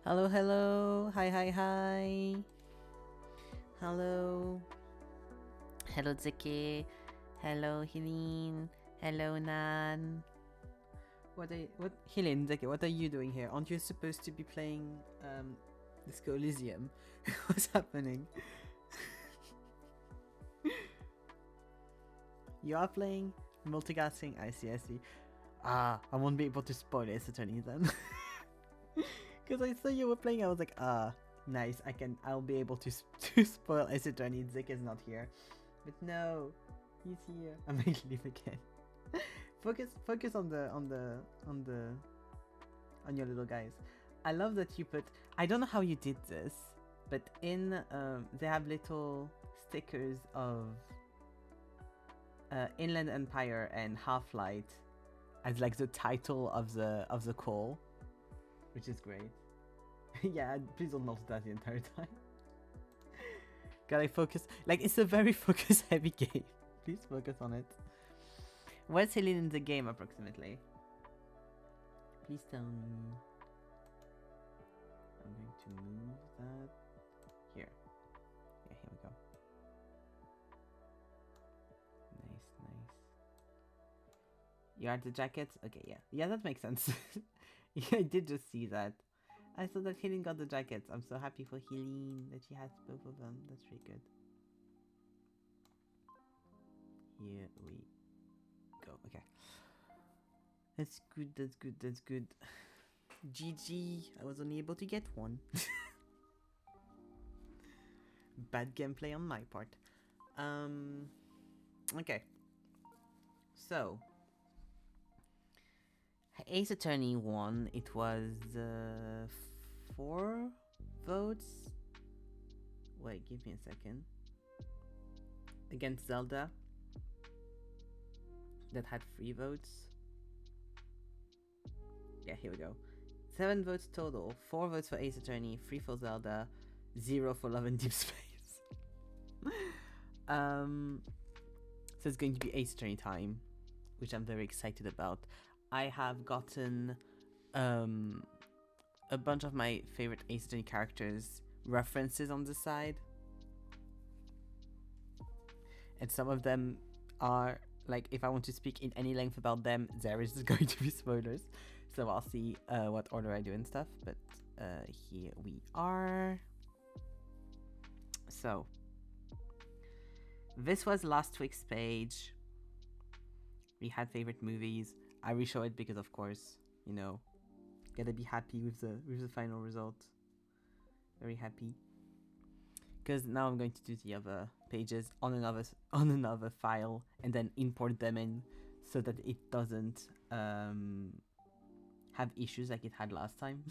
Hello, hello. Hi, hi, hi. Hello. Hello, Zeki. Hello, Helene. Hello, Nan. Helene, Zeki, what are you doing here? Aren't you supposed to be playing, Disco Elysium? What's happening? You are playing multigasting? I see, I see. I won't be able to spoil Ace Attorney then. Because I saw you were playing, I was like, nice. I'll be able to to spoil Ace Attorney. Zik is not here, but no, he's here. I'm gonna leave again. Focus on your little guys. I love that you put. I don't know how you did this, but in they have little stickers of Inland Empire and Half Light as like the title of the call, which is great. Yeah, please don't multitask the entire time. Gotta focus. Like, it's a very focus heavy game. Please focus on it. Where's Helene in the game approximately? Please tell me. I'm going to move that here. Yeah, here we go. Nice, nice. You are the jackets? Okay, yeah. Yeah, that makes sense. Yeah, I did just see that. I saw that Helene got the jackets. I'm so happy for Helene that she has both of them. That's really good. Here we go. Okay. That's good, that's good, that's good. GG. I was only able to get one. Bad gameplay on my part. Okay. So, Ace Attorney won. It was 4 votes. Wait, give me a second. Against Zelda, that had 3 votes. Yeah, here we go. 7 votes total. 4 votes for Ace Attorney, 3 for Zelda, 0 for Love and Deep Space. So it's going to be Ace Attorney time, which I'm very excited about. I have gotten a bunch of my favorite Ace Attorney characters references on the side, and some of them are like, if I want to speak in any length about them, there is going to be spoilers. So I'll see what order I do and stuff. But here we are. So this was last week's page. We had favorite movies. I reshow it because, of course, you know, gotta be happy with the final result. Very happy. Because now I'm going to do the other pages on another file and then import them in so that it doesn't have issues like it had last time.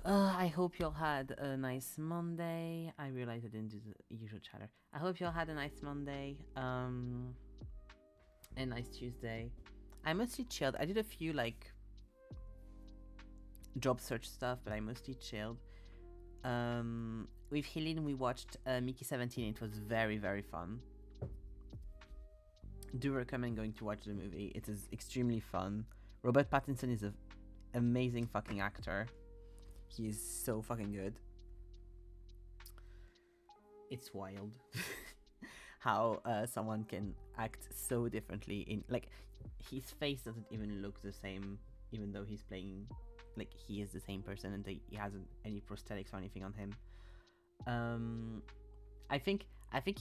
I hope you all had a nice Monday. I realized I didn't do the usual chatter. I hope you all had a nice Monday. A nice Tuesday. I mostly chilled. I did a few like job search stuff, but I mostly chilled. With Helene, we watched Mickey 17. It was very, very fun. Do recommend going to watch the movie. It is extremely fun. Robert Pattinson is an amazing fucking actor. He is so fucking good. It's wild how someone can act so differently in, like, his face doesn't even look the same, even though he's playing like he is the same person and he hasn't any prosthetics or anything on him. I think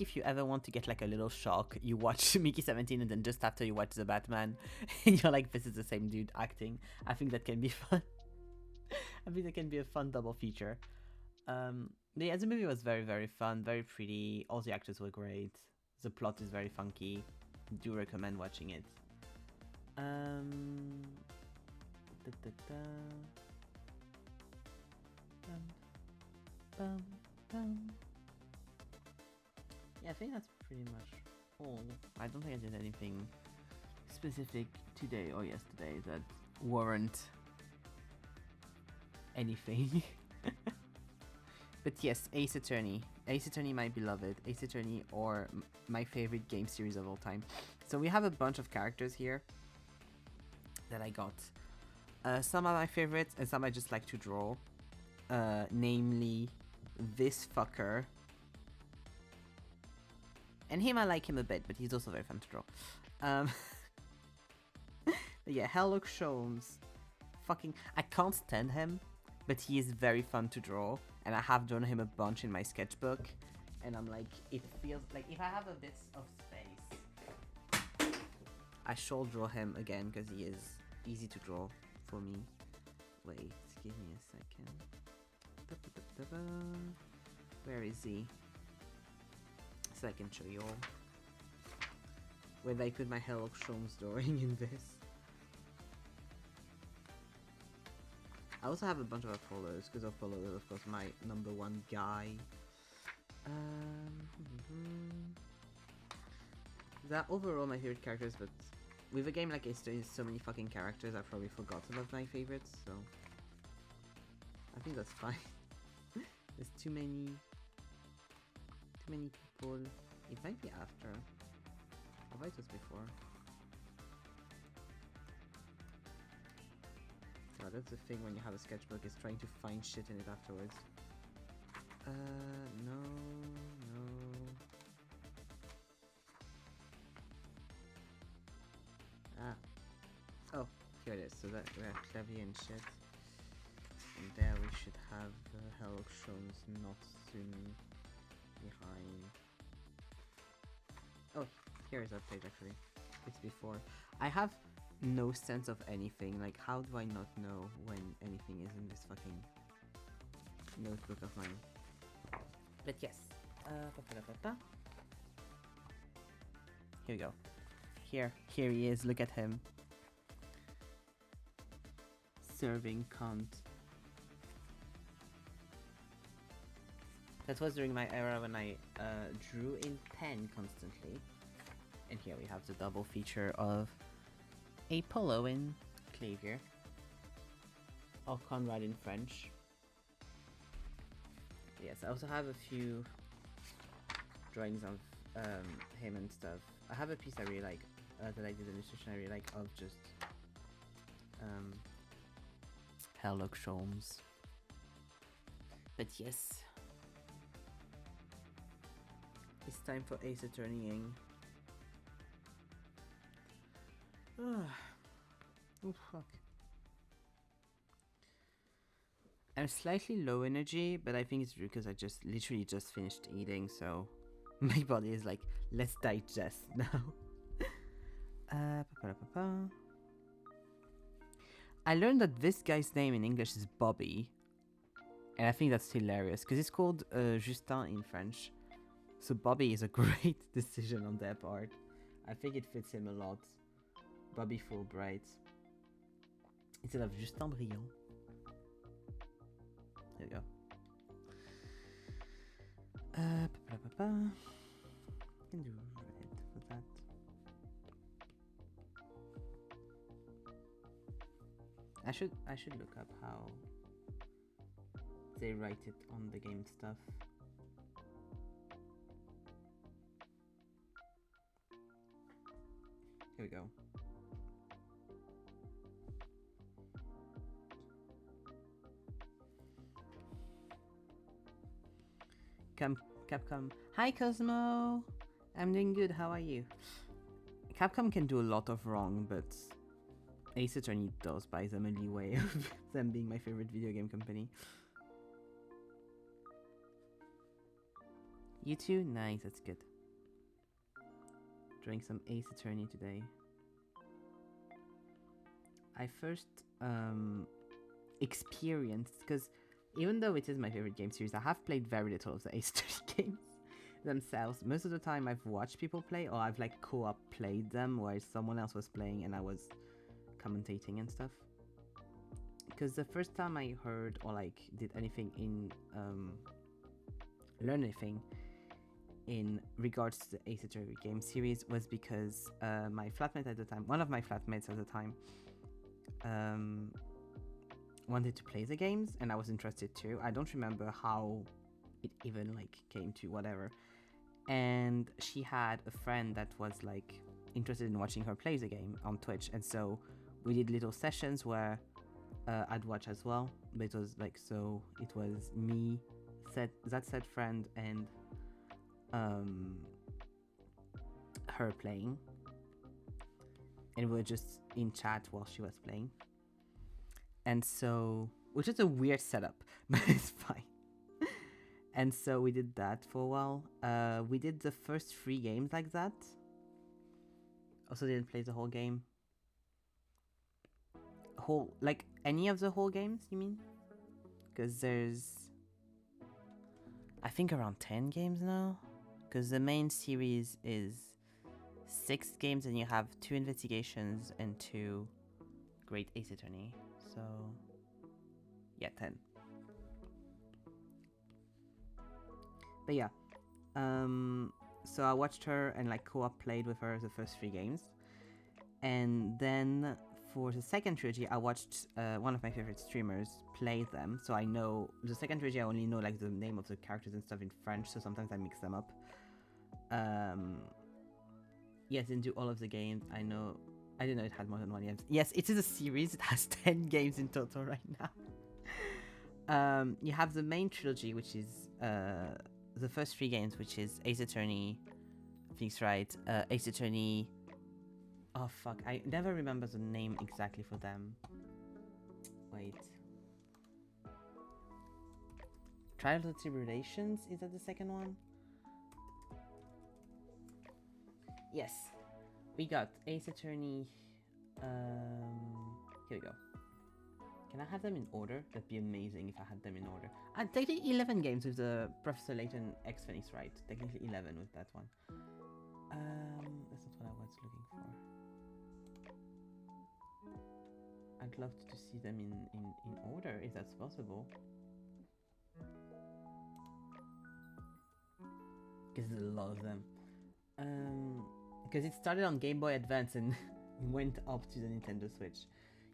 if you ever want to get like a little shock, you watch Mickey 17 and then just after you watch the Batman and you're like, this is the same dude acting. I think that can be fun. I think that can be a fun double feature. Yeah, the movie was very, very fun, very pretty. All the actors were great. The plot is very funky. Do recommend watching it. Da, da, da. Bum, bum. Yeah, I think that's pretty much all. I don't think I did anything specific today or yesterday that warrant anything. But yes, Ace Attorney. Ace Attorney, my beloved. Ace Attorney, or my favorite game series of all time. So we have a bunch of characters here that I got Some are my favorites, and some I just like to draw. Namely, this fucker. And him, I like him a bit, but he's also very fun to draw. Yeah, Herlock Sholmes. Fucking, I can't stand him, but he is very fun to draw, and I have drawn him a bunch in my sketchbook. And I'm like, it feels like if I have a bit of space, I shall draw him again because he is easy to draw for me. Wait, give me a second. Where is he? So I can show you all. Where I put my Herlock Sholmes drawing in this. I also have a bunch of Apollos, because Apollo is of course my #1 guy. They're overall my favorite characters, but with a game like Ace Attorney, so many fucking characters, I probably forgot some of my favorites, so I think that's fine. There's too many people. It might be after. Have I just before? God, that's the thing when you have a sketchbook, is trying to find shit in it afterwards. No. Ah. Oh, here it is. So that we have Clavier and shit. And there we should have Herlock Sholmes not soon behind. Oh, here is that page actually. It's before. I have no sense of anything. Like, how do I not know when anything is in this fucking notebook of mine? But yes. Here we go. Here he is. Look at him. Serving cunt. That was during my era when I drew in pen constantly. And here we have the double feature of Apollo in Clavier. Or Conrad in French. Yes, I also have a few drawings of him and stuff. I have a piece I really like, that I did an illustration I really like of just Herlock Sholmes. But yes. It's time for Ace Attorneying. Oh fuck. I'm slightly low energy, but I think it's because I literally just finished eating, so my body is like, let's digest now. I learned that this guy's name in English is Bobby, and I think that's hilarious because it's called Justin in French. So Bobby is a great decision on their part. I think it fits him a lot. Bobby Fulbright instead of Justin Briand. There we go. Can do red for that. I should look up how they write it on the game stuff. Here we go. Capcom. Hi Cosmo! I'm doing good, how are you? Capcom can do a lot of wrong, but Ace Attorney does buy them a leeway of them being my favorite video game company. You too? Nice, that's good. Drawing some Ace Attorney today. I first experienced, because even though it is my favorite game series, I have played very little of the Ace Attorney games themselves. Most of the time I've watched people play, or I've like co-op played them where someone else was playing and I was commentating and stuff. Because the first time I heard or like did anything in learn anything in regards to the Ace Attorney game series was because my flatmate at the time, one of my flatmates at the time, wanted to play the games, and I was interested too. I don't remember how it even like came to whatever. And she had a friend that was like interested in watching her play the game on Twitch, and so we did little sessions where I'd watch as well. But it was like, so it was me, that said friend, and um her playing, and we were just in chat while she was playing. And so, which is a weird setup, but it's fine. And so we did that for a while. We did the first 3 games like that. Also didn't play the whole game. Like any of the whole games, you mean? Because there's, I think, around 10 games now. Because the main series is 6 games, and you have 2 investigations and 2 Great Ace Attorney. So, yeah, 10. But yeah, so I watched her and like co-op played with her the first 3 games, and then for the second trilogy, I watched one of my favorite streamers play them. So I know the second trilogy. I only know like the name of the characters and stuff in French, so sometimes I mix them up. Yes, didn't do all of the games. I didn't know it had more than 1 game. Yes, it is a series. It has 10 games in total right now. You have the main trilogy, which is the first 3 games, which is Ace Attorney, Phoenix Wright, Ace Attorney. Oh fuck, I never remember the name exactly for them. Wait. Trials and Tribulations, is that the second one? Yes. We got Ace Attorney. Here we go. Can I have them in order? That'd be amazing if I had them in order. Technically 11 games with the Professor Layton X Phoenix Wright. Technically 11 with that one. That's not what I was looking for. I'd love to see them in order, if that's possible. Because there's a lot of them. Because it started on Game Boy Advance and went up to the Nintendo Switch.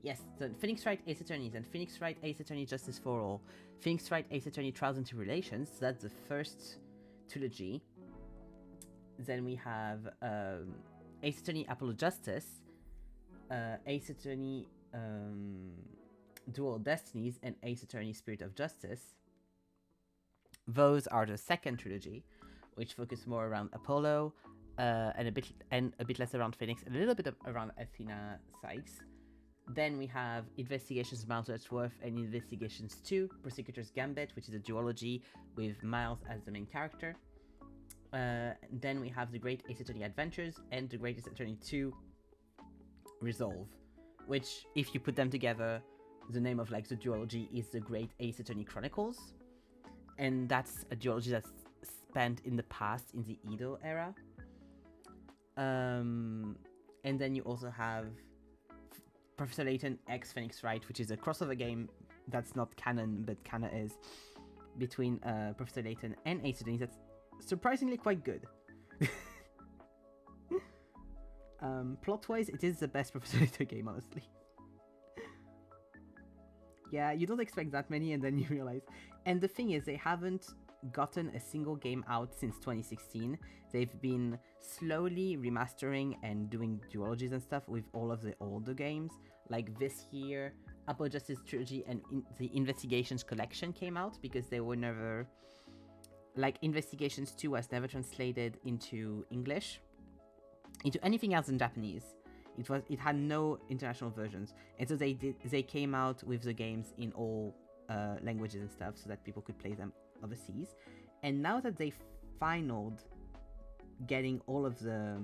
Yes, so Phoenix Wright Ace Attorneys and Phoenix Wright Ace Attorney Justice for All. Phoenix Wright Ace Attorney Trials and Tribulations, so that's the first trilogy. Then we have Ace Attorney Apollo Justice, Ace Attorney Dual Destinies, and Ace Attorney Spirit of Justice. Those are the second trilogy, which focus more around Apollo, and a bit less around Phoenix, a little bit around Athena Sykes. Then we have Investigations Miles Edgeworth and Investigations 2, Prosecutor's Gambit, which is a duology with Miles as the main character. Then we have The Great Ace Attorney Adventures and The Great Ace Attorney 2 Resolve, which, if you put them together, the name of like the duology is The Great Ace Attorney Chronicles. And that's a duology that's spent in the past, in the Edo era. And then you also have Professor Layton X Phoenix Wright, which is a crossover game that's not canon, but kinda is, between Professor Layton and Ace Attorney. That's surprisingly quite good. Plot-wise, it is the best Professor Layton game, honestly. Yeah, you don't expect that many, and then you realize. And the thing is, they haven't gotten a single game out since 2016. They've been slowly remastering and doing duologies and stuff with all of the older games. Like this year, Apollo Justice Trilogy and the Investigations Collection came out because they were never... Like, Investigations 2 was never translated into English, into anything else in Japanese. It had no international versions, and so they came out with the games in all languages and stuff so that people could play them overseas. And now that they finalized getting all of the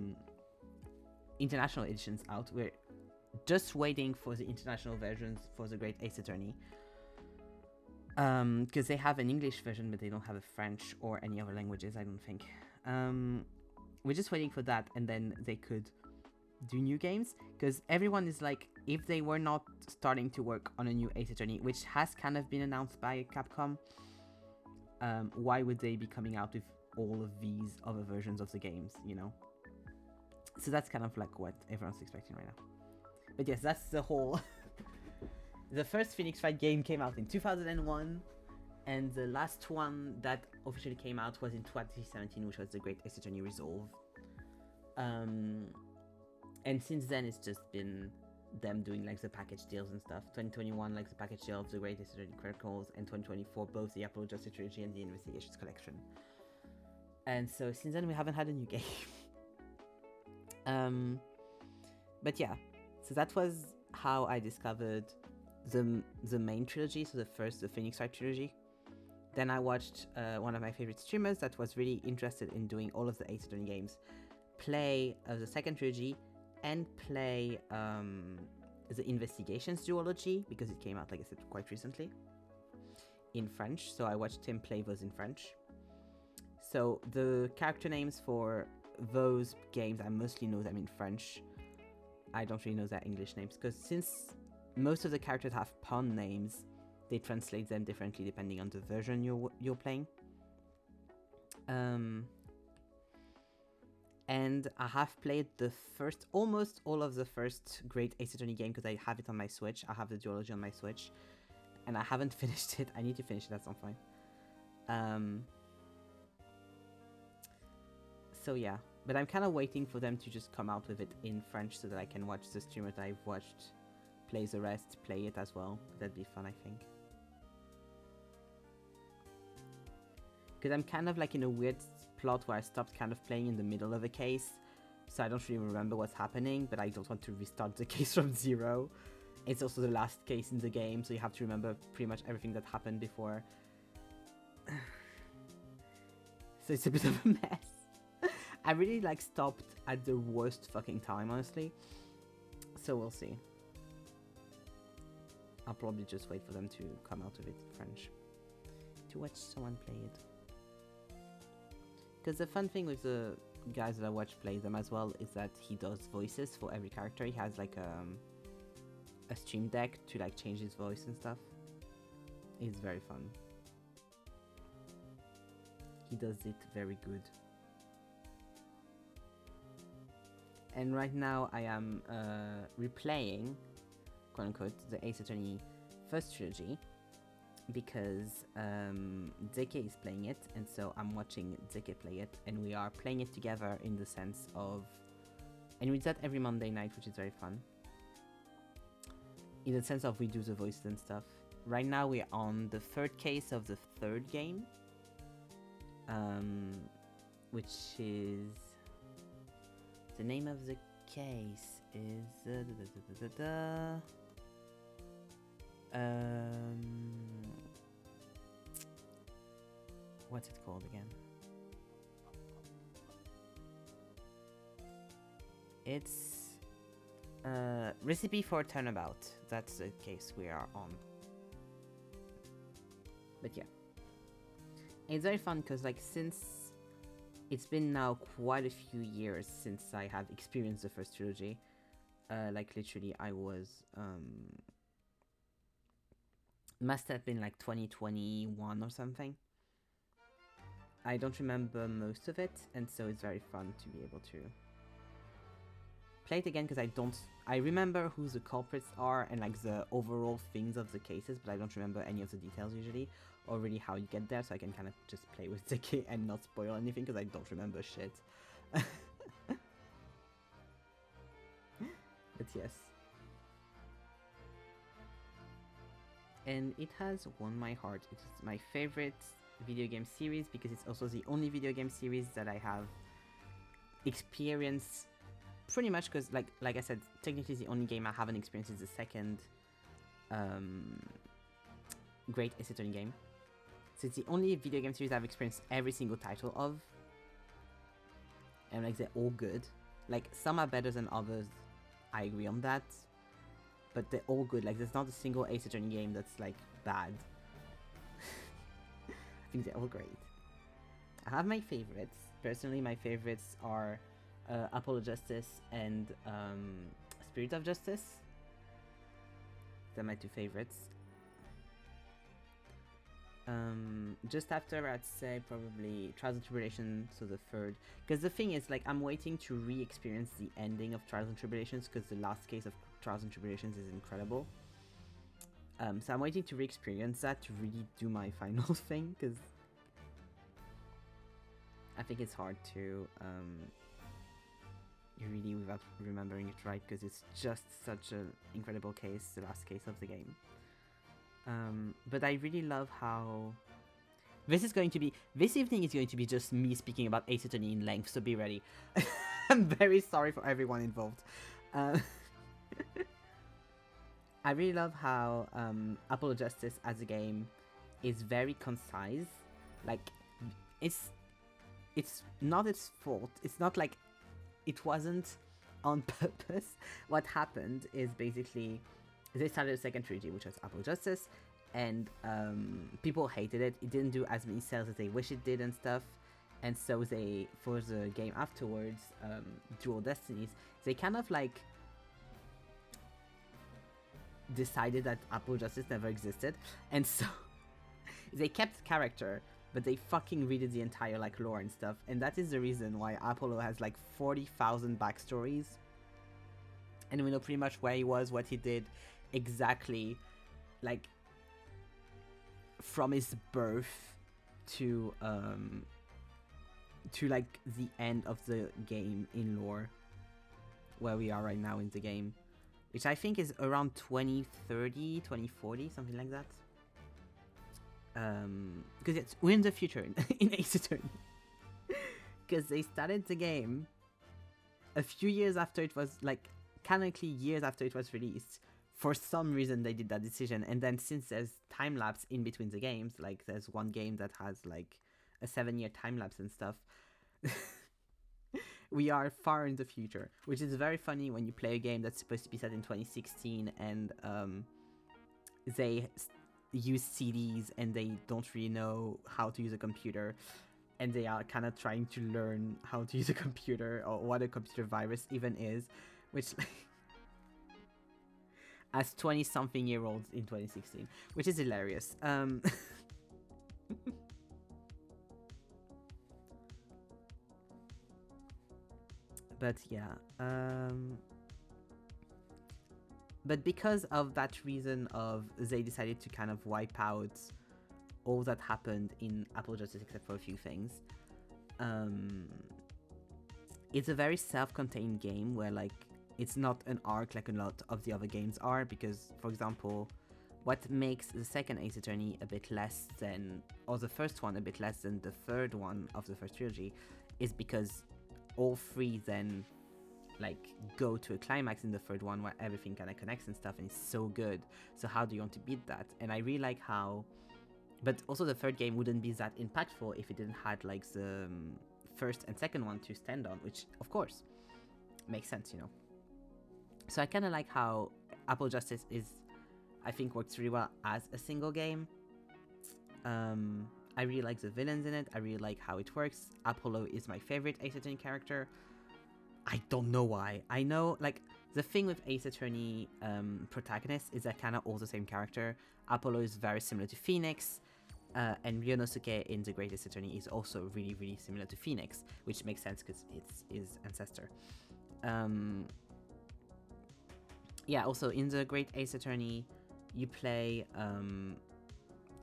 international editions out, we're just waiting for the international versions for The Great Ace Attorney, because they have an English version but they don't have a French or any other languages, I don't think. We're just waiting for that, and then they could do new games, because everyone is like, if they were not starting to work on a new Ace Attorney, which has kind of been announced by Capcom, why would they be coming out with all of these other versions of the games, you know? So that's kind of like what everyone's expecting right now. But yes, that's the whole... The first Phoenix Wright game came out in 2001, and the last one that officially came out was in 2017, which was The Great Ace Attorney Resolve. And since then, it's just been them doing like the package deals and stuff. 2021 like the package deal of the Great Ace Attorney Chronicles, and 2024 both the Apollo Justice Trilogy and the Investigations Collection. And so since then we haven't had a new game. But yeah, so that was how I discovered the main trilogy, so the Phoenix Wright trilogy. Then I watched one of my favorite streamers that was really interested in doing all of the Ace Attorney games play the second trilogy and play the Investigations duology, because it came out, like I said, quite recently in French. So I watched him play those in French. So the character names for those games, I mostly know them in French. I don't really know their English names, because since most of the characters have pun names, they translate them differently depending on the version you're playing. And I have played almost all of the first Great Ace Attorney game, because I have it on my Switch. I have the duology on my Switch, and I haven't finished it. I need to finish it at some point. So yeah, but I'm kind of waiting for them to just come out with it in French so that I can watch the streamer that I've watched play the rest, play it as well. That'd be fun, I think. Because I'm kind of like in a weird plot where I stopped kind of playing in the middle of a case, so I don't really remember what's happening, but I don't want to restart the case from zero. It's also the last case in the game, so you have to remember pretty much everything that happened before. So it's a bit of a mess. I really like stopped at the worst fucking time, honestly. So we'll see. I'll probably just wait for them to come out of it in French to watch someone play it. Because the fun thing with the guys that I watch play them as well is that he does voices for every character. He has like a stream deck to like change his voice and stuff. It's very fun. He does it very good. And right now I am replaying, quote unquote, the Ace Attorney first trilogy, because Zeke is playing it, and so I'm watching Zeke play it, and we are playing it together in the sense of, and we do that every Monday night, which is very fun. In the sense of we do the voices and stuff. Right now we're on the third case of the third game, which is, the name of the case is what's it called again? It's Recipe for Turnabout. That's the case we are on. But yeah, it's very fun because, like, since it's been now quite a few years since I have experienced the first trilogy, like literally I was must have been like 2021 or something. I don't remember most of it, and so it's very fun to be able to play it again, because I remember who the culprits are and like the overall things of the cases, but I don't remember any of the details usually, or really how you get there, so I can kind of just play with the key and not spoil anything, because I don't remember shit. But yes. And it has won my heart. It is my favorite video game series, because it's also the only video game series that I have experienced pretty much, because like I said, technically the only game I haven't experienced is the second Great Ace Attorney game. So it's the only video game series I've experienced every single title of, and like they're all good. Like some are better than others, I agree on that, but they're all good. Like there's not a single Ace Attorney game that's like bad. I think they're all great. I have my favorites. Personally, my favorites are Apollo Justice and Spirit of Justice. They're my two favorites. Just after, I'd say probably Trials and Tribulations, so the third. Because the thing is, like, I'm waiting to re-experience the ending of Trials and Tribulations, because the last case of Trials and Tribulations is incredible. So I'm waiting to re-experience that to really do my final thing, because I think it's hard to really without remembering it right, because it's just such an incredible case, the last case of the game. But I really love how this evening is going to be just me speaking about Ace Attorney in length, so be ready. I'm very sorry for everyone involved. Uh, I really love how Apollo Justice as a game is very concise. Like, it's not its fault. It's not like it wasn't on purpose. What happened is basically they started a second trilogy, which was Apollo Justice, and people hated it. It didn't do as many sales as they wish it did and stuff. And so they, for the game afterwards, Dual Destinies, they kind of like decided that Apollo Justice never existed, and so they kept character, but they fucking redid the entire like lore and stuff, and that is the reason why Apollo has like 40,000 backstories, and we know pretty much where he was, what he did, exactly, like from his birth to like the end of the game in lore, where we are right now in the game, which I think is around 2030, 2040, something like that. Because we're in the future in Ace Attorney. Because they started the game a few years after it was, like, canonically years after it was released. For some reason they did that decision, and then since there's time lapse in between the games, like there's one game that has like a 7-year time lapse and stuff, we are far in the future, which is very funny when you play a game that's supposed to be set in 2016 and they use CDs and they don't really know how to use a computer, and they are kind of trying to learn how to use a computer or what a computer virus even is, which like as 20-something-year-olds in 2016, which is hilarious. But yeah, but because of that reason of they decided to kind of wipe out all that happened in Apollo Justice except for a few things. It's a very self-contained game where like it's not an arc like a lot of the other games are, because for example, what makes the second Ace Attorney a bit less than, or the first one a bit less than the third one of the first trilogy, is because all three then like go to a climax in the third one where everything kind of connects and stuff, and it's so good. So how do you want to beat that? And I really like how, but also the third game wouldn't be that impactful if it didn't had like the first and second one to stand on, which of course makes sense, you know. So I kind of like how Apollo Justice is, I think, works really well as a single game. I really like the villains in it. I really like how it works. Apollo is my favorite Ace Attorney character. I don't know why. I know, like, the thing with Ace Attorney protagonists is that kind of all the same character. Apollo is very similar to Phoenix, and Ryonosuke in The Great Ace Attorney is also really, really similar to Phoenix, which makes sense because it's his ancestor. Yeah, also in The Great Ace Attorney, you play,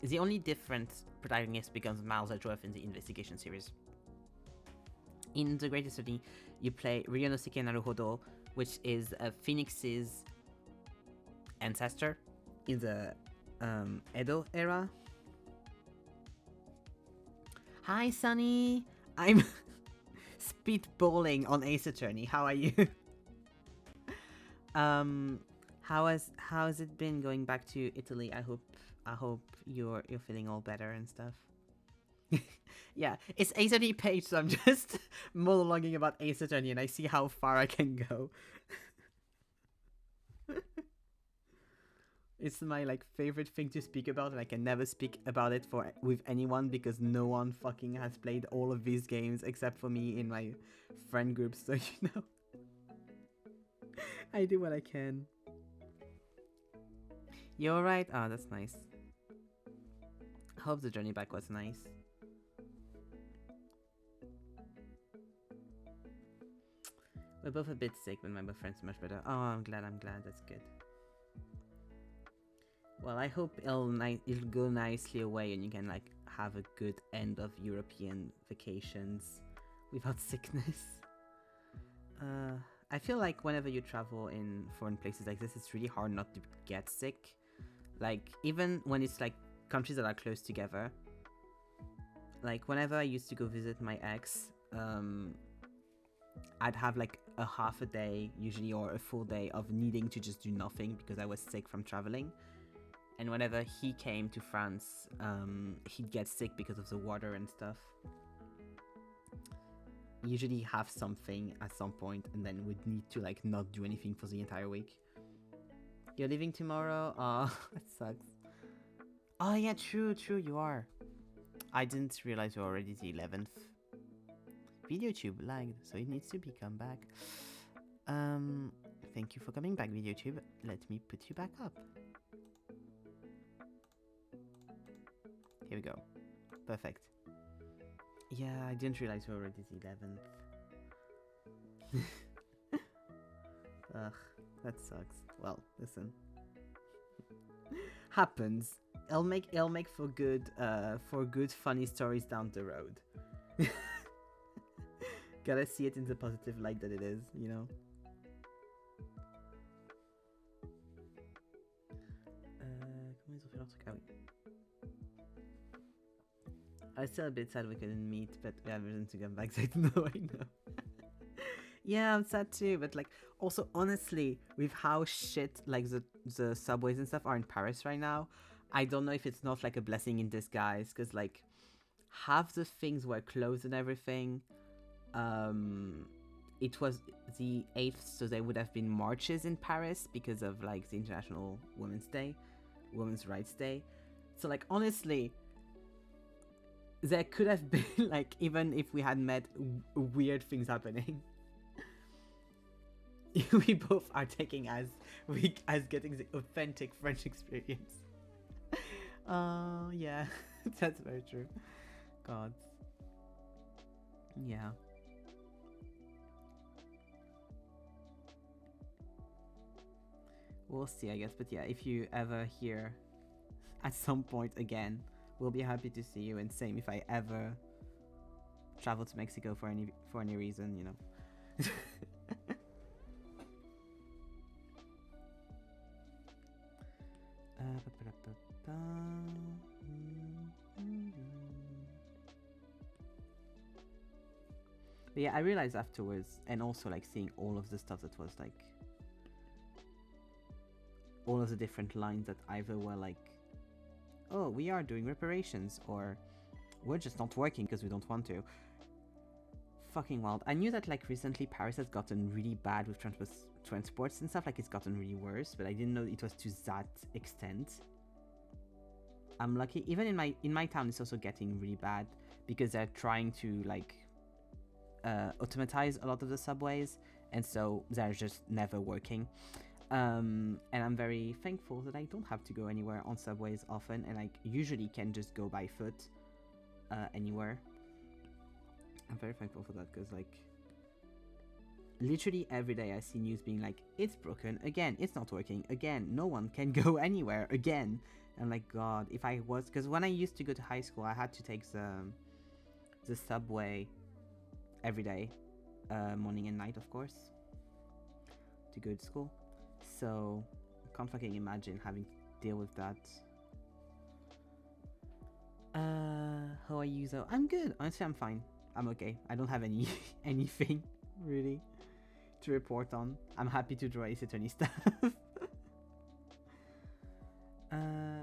the only different protagonist becomes Miles Edgeworth in the Investigation series. In The Great Ace Attorney, you play Ryonosuke Naruhodo, which is Phoenix's ancestor in the Edo era. Hi, Sunny! I'm spitballing on Ace Attorney. How are you? How has it been going back to Italy? I hope you're feeling all better and stuff. Yeah, it's Ace Attorney page, so I'm just monologuing about Ace Attorney and I see how far I can go. It's my like favorite thing to speak about, and I can never speak about it with anyone because no one fucking has played all of these games except for me in my friend group, so you know. I do what I can. You alright? Oh, that's nice. Hope the journey back was nice. We're both a bit sick, but my boyfriend's much better. Oh, I'm glad, that's good. Well, I hope it'll go nicely away and you can like have a good end of European vacations without sickness. Uh, I feel like whenever you travel in foreign places like this, it's really hard not to get sick. Like, even when it's like countries that are close together. Like, whenever I used to go visit my ex, I'd have like a half a day, usually, or a full day of needing to just do nothing because I was sick from traveling. And whenever he came to France, he'd get sick because of the water and stuff. Usually have something at some point and then would need to like not do anything for the entire week. You're leaving tomorrow? Oh, that sucks. Oh yeah, true, you are. I didn't realize we're already the 11th. VideoTube lagged, so it needs to be come back. Thank you for coming back, VideoTube. Let me put you back up. Here we go. Perfect. Yeah, I didn't realize we're already the 11th. Ugh, that sucks. Well, listen. Happens. It'll make for good funny stories down the road. Gotta see it in the positive light that it is, you know? Comment ils ont fait leur truc? Ah oui. I was still a bit sad we couldn't meet, but we have reason to come back, so I know. Yeah, I'm sad too, but like, also honestly, with how shit like the subways and stuff are in Paris right now, I don't know if it's not like a blessing in disguise, because like half the things were closed and everything. It was the 8th, so there would have been marches in Paris because of like the International Women's Rights Day. So like honestly, there could have been like, even if we had met, weird things happening. We both are taking as getting the authentic French experience. Yeah, that's very true. God. Yeah. We'll see, I guess. But yeah, if you ever hear at some point again, we'll be happy to see you. And same if I ever travel to Mexico for any reason, you know. But yeah, I realized afterwards, and also like seeing all of the stuff that was like all of the different lines that either were like, oh, we are doing reparations, or we're just not working because we don't want to. Fucking wild. I knew that like recently Paris has gotten really bad with transports and stuff, like it's gotten really worse, but I didn't know it was to that extent. I'm lucky. Even in my town, it's also getting really bad because they're trying to like automatize a lot of the subways, and so they're just never working. And I'm very thankful that I don't have to go anywhere on subways often, and I usually can just go by foot anywhere. I'm very thankful for that, because like literally every day I see news being like, it's broken again, it's not working again, no one can go anywhere again. I'm like, God, if I was, because when I used to go to high school, I had to take the subway every day, morning and night, of course, to go to school. So I can't fucking imagine having to deal with that. How are you though? I'm good. Honestly, I'm fine. I'm okay. I don't have anything really to report on. I'm happy to draw Ace Attorney stuff.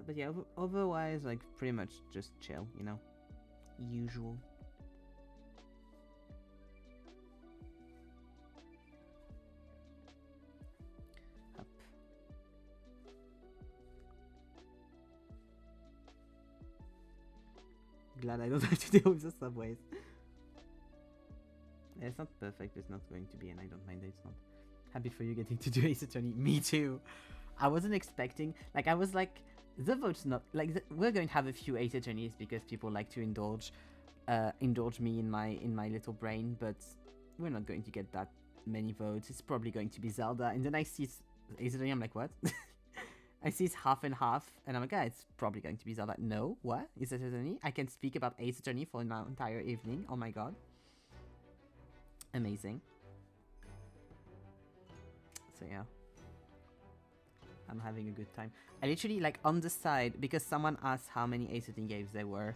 But yeah, otherwise, like, pretty much just chill, you know? Usual. Up. Glad I don't have to deal with the subways. It's not perfect, it's not going to be, and I don't mind that it's not. Happy for you getting to do Ace Attorney. Me too. I wasn't expecting, like, I was like, the vote's not, like, we're going to have a few Ace Attorneys because people like to indulge me in my little brain, but we're not going to get that many votes. It's probably going to be Zelda, and then I see Ace Attorney, I'm like, what? I see it's half and half, and I'm like, yeah, it's probably going to be Zelda. No, what? Ace Attorney? I can speak about Ace Attorney for an entire evening. Oh my god. Amazing. So yeah, I'm having a good time. I literally, like, on the side, because someone asked how many Ace Attorney games there were,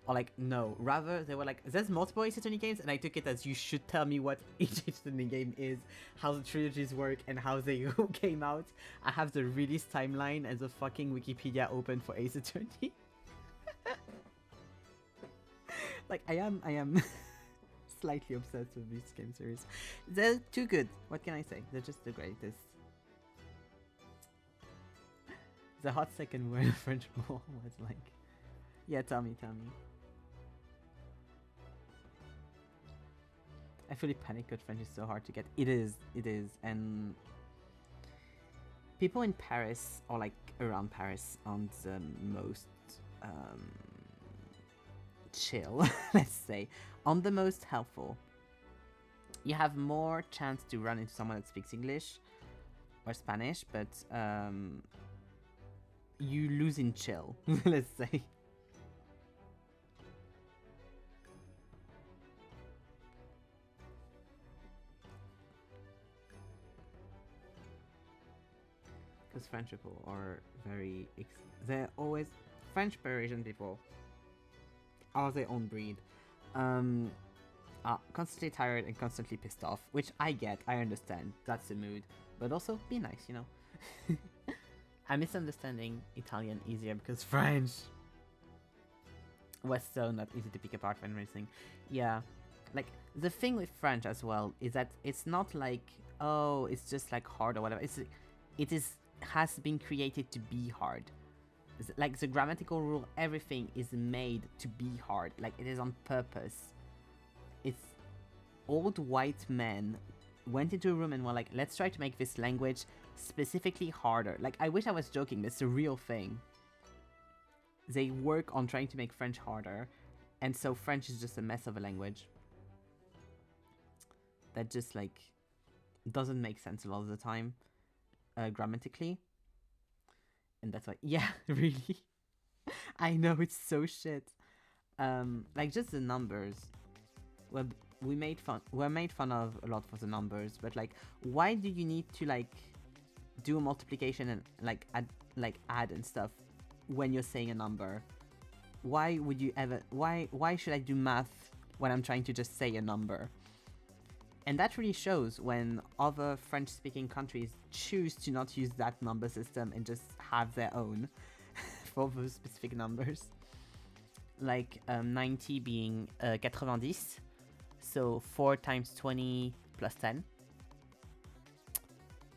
or like, no, rather they were like, there's multiple Ace Attorney games, and I took it as you should tell me what each Ace Attorney game is, how the trilogies work, and how they came out. I have the release timeline and the fucking Wikipedia open for Ace Attorney. Like, I am slightly obsessed with this game series. They're too good. What can I say? They're just the greatest. The hot second word of French ball was like... Yeah, tell me. I fully panic because French is so hard to get. It is, and... People in Paris, or like around Paris, aren't the most chill, let's say. Aren't the most helpful. You have more chance to run into someone that speaks English or Spanish, but you lose in chill, let's say. Because French people are very... they're always... French Parisian people are their own breed. Are constantly tired and constantly pissed off, which I get, I understand. That's the mood. But also, be nice, you know? I'm misunderstanding Italian easier because French was so not easy to pick apart when racing. Yeah. Like, the thing with French as well is that it's not like, oh, it's just like hard or whatever. Has been created to be hard. Like, the grammatical rule, everything is made to be hard. Like, it is on purpose. It's old white men went into a room and were like, let's try to make this language specifically harder. Like, I wish I was joking, but it's a real thing. They work on trying to make French harder, and so French is just a mess of a language that just, like, doesn't make sense a lot of the time, grammatically. And that's why, yeah, really. I know, it's so shit. Like, just the numbers. Well, we're made fun of a lot for the numbers, but like, why do you need to like do a multiplication and like add and stuff when you're saying a number? Why would you ever? Why should I do math when I'm trying to just say a number? And that really shows when other French-speaking countries choose to not use that number system and just have their own for those specific numbers. Like 90 being 90. So 4 times 20 plus 10.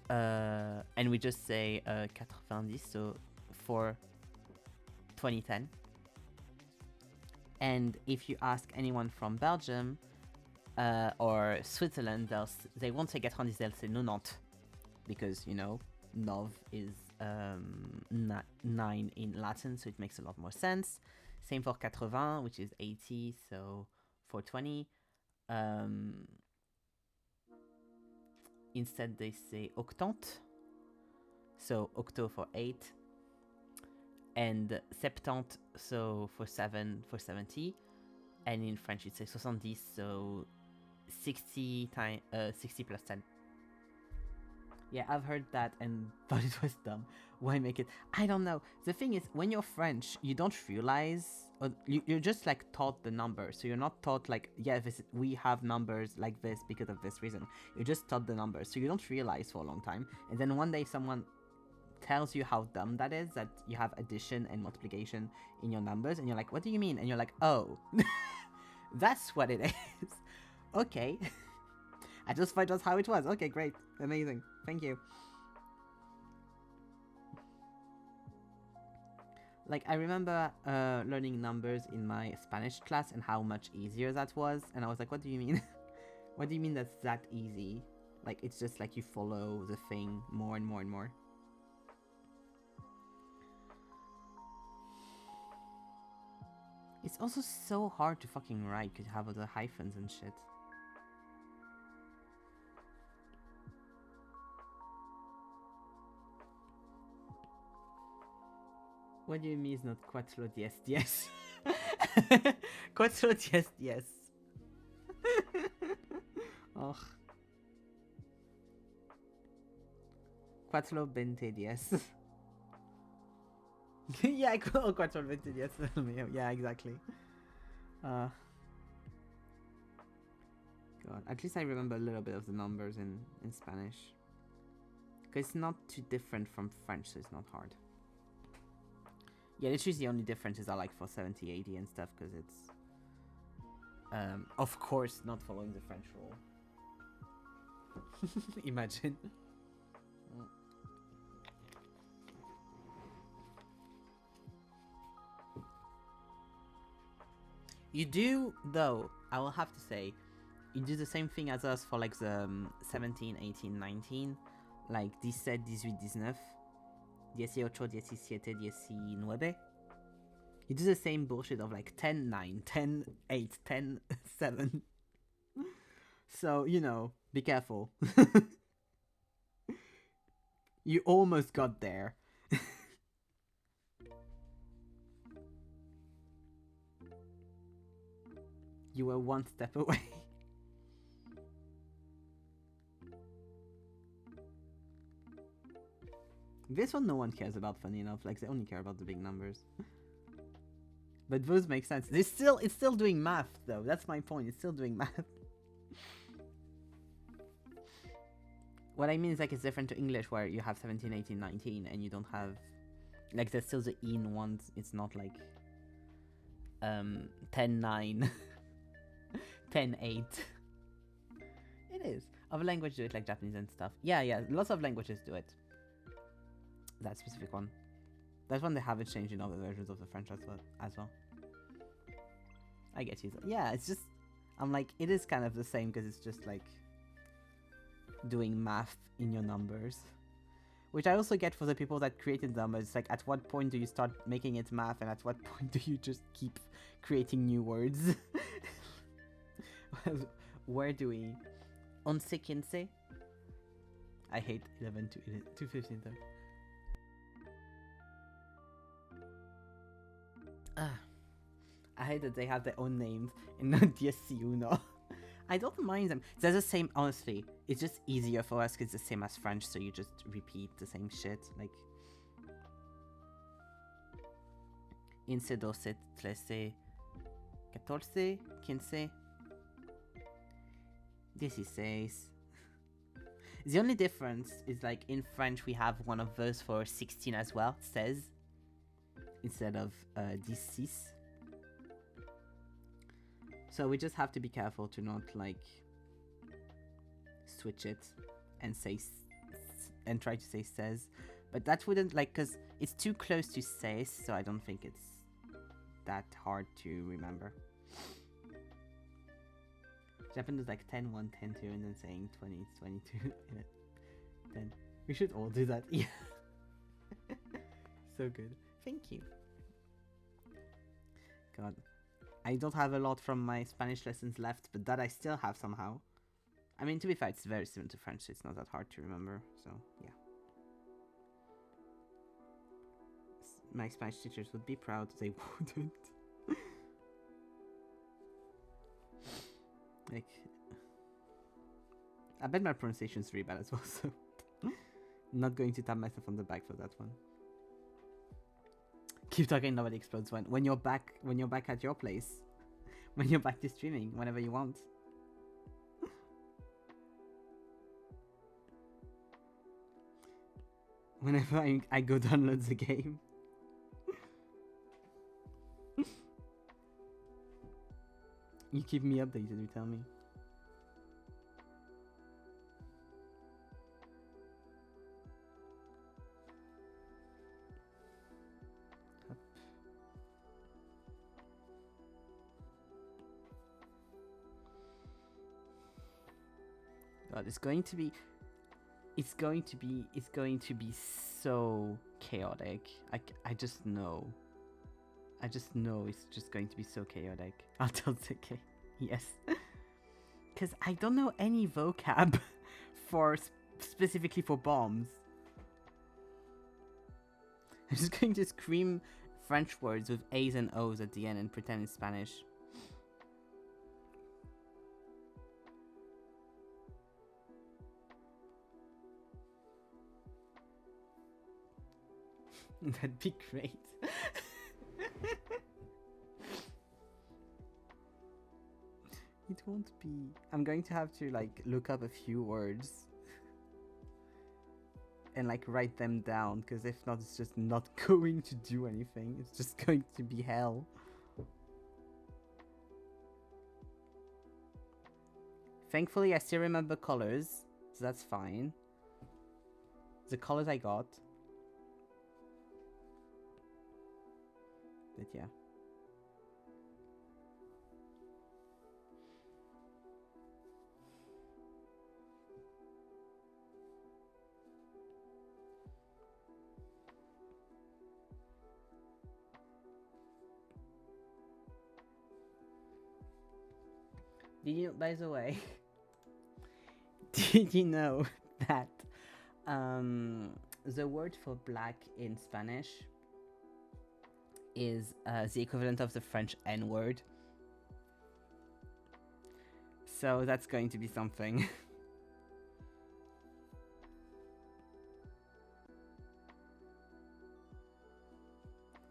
And we just say 90, so for 2010. And if you ask anyone from Belgium or Switzerland, they won't say 90, they'll say 90. Because, you know, 9 is 9 in Latin, so it makes a lot more sense. Same for 80, which is 80, so 420. Instead they say octante, so octo for 8, and septante, so for 7 for 70, and in French it's 70, so 60 plus 10. Yeah, I've heard that and thought it was dumb. Why make it? I don't know. The thing is, when you're French, you don't realize, or you're just like taught the numbers. So you're not taught like, yeah, we have numbers like this because of this reason. You're just taught the numbers. So you don't realize for a long time. And then one day someone tells you how dumb that is, that you have addition and multiplication in your numbers. And you're like, what do you mean? And you're like, oh, that's what it is. Okay. I just thought that's how it was. Okay, great. Amazing. Thank you. Like, I remember learning numbers in my Spanish class and how much easier that was. And I was like, what do you mean? What do you mean that's that easy? Like, it's just like you follow the thing more and more and more. It's also so hard to fucking write because you have all the hyphens and shit. What do you mean it's not quattro diez diez? Quattro diez diez. Oh. Quattro Venti Diez. Yeah, Quattro Venti Diez. Yeah, exactly. God, at least I remember a little bit of the numbers in Spanish. Because it's not too different from French, so it's not hard. Yeah, literally the only differences are like for 70, 80 and stuff, because it's, of course, not following the French rule. Imagine. You do, though, I will have to say, you do the same thing as us for like the 17, 18, 19. Like 17, 18, 19. 18, 17, 19. You do the same bullshit of like 10, 9, 10, 8, 10, 7. So, you know, be careful. You almost got there. You were one step away. This one no one cares about, funny enough. Like, they only care about the big numbers. But those make sense. It's still doing math, though. That's my point. It's still doing math. What I mean is, like, it's different to English, where you have 17, 18, 19, and you don't have... Like, there's still the in ones. It's not like... 10, 9... 10, 8. It is. Other languages do it, like Japanese and stuff. Yeah, lots of languages do it. That specific one. That's one they haven't changed in other versions of the French as well. I get you. Yeah, it's just... I'm like, it is kind of the same, because it's just like... doing math in your numbers. Which I also get for the people that created numbers. It's like, at what point do you start making it math, and at what point do you just keep creating new words? Where do we... 11, 15? I hate 11 to 15 though. I hate that they have their own names and not 11. I don't mind them. They're the same, honestly. It's just easier for us because it's the same as French, so you just repeat the same shit. Like... 11, 12, 13, 14, 15, 16. The only difference is, like, in French we have one of those for 16 as well, 16, instead of 16. So we just have to be careful to not, like, switch it and say and try to say says. But that wouldn't, like, because it's too close to says, so I don't think it's that hard to remember. Japan does like 10, 1, 10, 2, and then saying 20, 22, 10. We should all do that. Yeah. So good. Thank you. God. I don't have a lot from my Spanish lessons left, but that I still have somehow. I mean, to be fair, it's very similar to French, so it's not that hard to remember, so yeah. My Spanish teachers would be proud. They wouldn't. Like, I bet my pronunciation is really bad as well, so not going to tap myself on the back for that one. Keep talking, nobody explodes when you're back at your place. When you're back to streaming, whenever you want. Whenever I go download the game. You keep me updated, you tell me. God, it's going to be so chaotic. I just know. I just know it's just going to be so chaotic. I'll tell TK. Yes. Because I don't know any vocab for specifically for bombs. I'm just going to scream French words with A's and O's at the end and pretend it's Spanish. That'd be great. It won't be. I'm going to have to like look up a few words and like write them down, because if not, it's just not going to do anything. It's just going to be hell. Thankfully, I still remember colors, so that's fine. The colors I got. But yeah. Did you, by the way, did you know that the word for black in Spanish is the equivalent of the French N-word? So that's going to be something.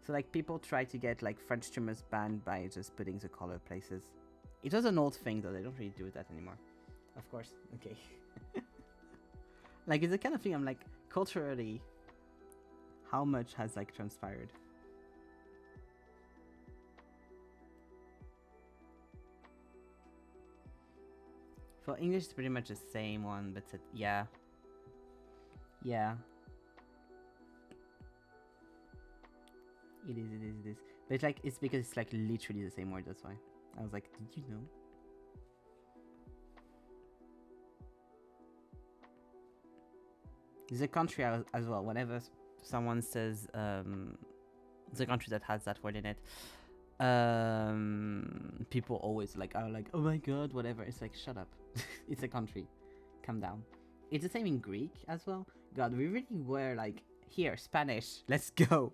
So like people try to get like French streamers banned by just putting the color places. It was an old thing though, they don't really do that anymore. Of course, okay. Like it's the kind of thing I'm like, culturally, how much has like transpired? For English it's pretty much the same one, but yeah. Yeah. It is. But it's like, it's because it's like literally the same word, that's why. I was like, did you know? There's a country as well, whenever someone says the country that has that word in it, people always like are like, oh my god, whatever. It's like, shut up. It's a country. Calm down. It's the same in Greek as well. God, we really were like, here, Spanish, let's go.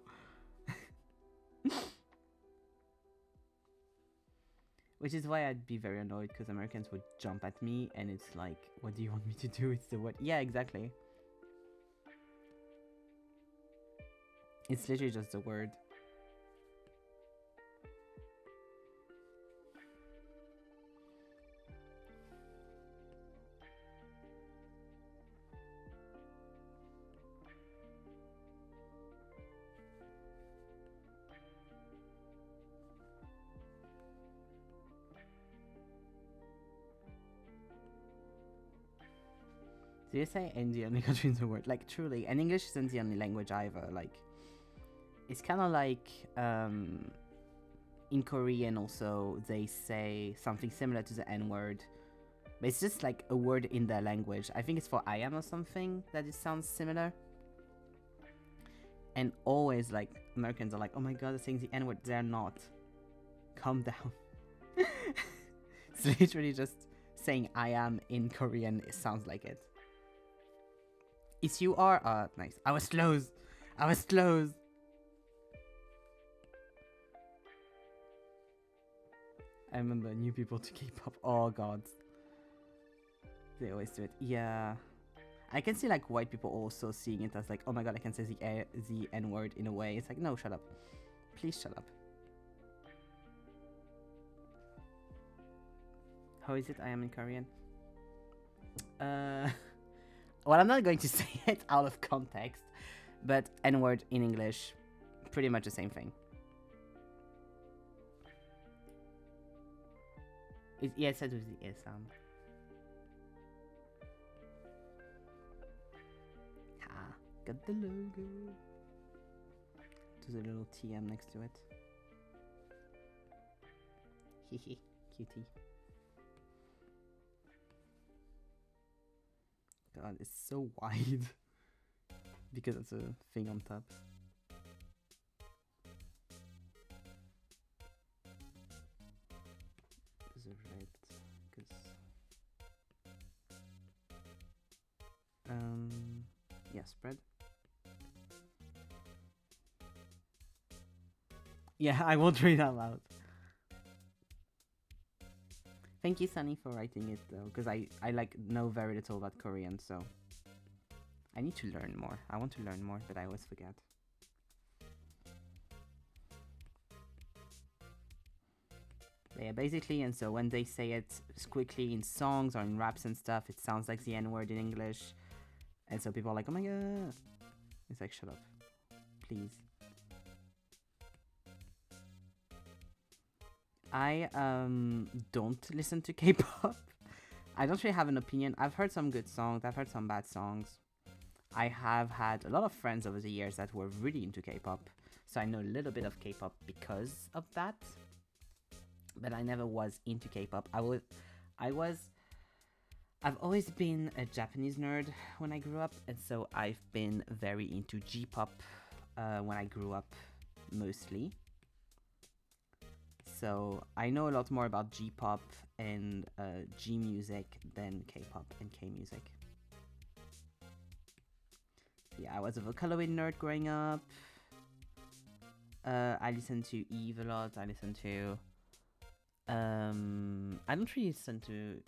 Which is why I'd be very annoyed, because Americans would jump at me and it's like, what do you want me to do? It's the word. Yeah, exactly. It's literally just a word. Do you say in the only country in the world? Like, truly, and English isn't the only language either. Like, it's kind of like, in Korean also, they say something similar to the N-word. But it's just like a word in their language. I think it's for I am or something that it sounds similar. And always, like, Americans are like, oh my god, they're saying the N-word. They're not. Calm down. It's literally just saying I am in Korean. It sounds like it. It's you are? Nice. I was close. I was close. I remember new people to K-pop. Oh god. They always do it. Yeah. I can see like white people also seeing it as like, oh my god, I can say the N-word in a way. It's like, no, shut up. Please shut up. How is it I am in Korean? Well, I'm not going to say it out of context, but N-word in English, pretty much the same thing. Yeah, it said with the S sound. Ha, got the logo. There's a little TM next to it. Hehe, cutie. God, it's so wide because it's a thing on top. The red, because yeah, spread. Yeah, I won't read out loud. Thank you, Sunny, for writing it though, because I like know very little about Korean, so I need to learn more. I want to learn more, but I always forget. Yeah, basically, and so when they say it quickly in songs or in raps and stuff, it sounds like the N word in English, and so people are like, "Oh my god!" It's like, shut up, please. I don't listen to K-pop. I don't really have an opinion. I've heard some good songs. I've heard some bad songs. I have had a lot of friends over the years that were really into K-pop, so I know a little bit of K-pop because of that. But I never was into K-pop. I've always been a Japanese nerd when I grew up, and so I've been very into J-pop when I grew up, mostly. So I know a lot more about J-pop and G music than K-pop and K music. Yeah, I was a Vocaloid nerd growing up. I listened to Eve a lot. I listened to I don't really listen to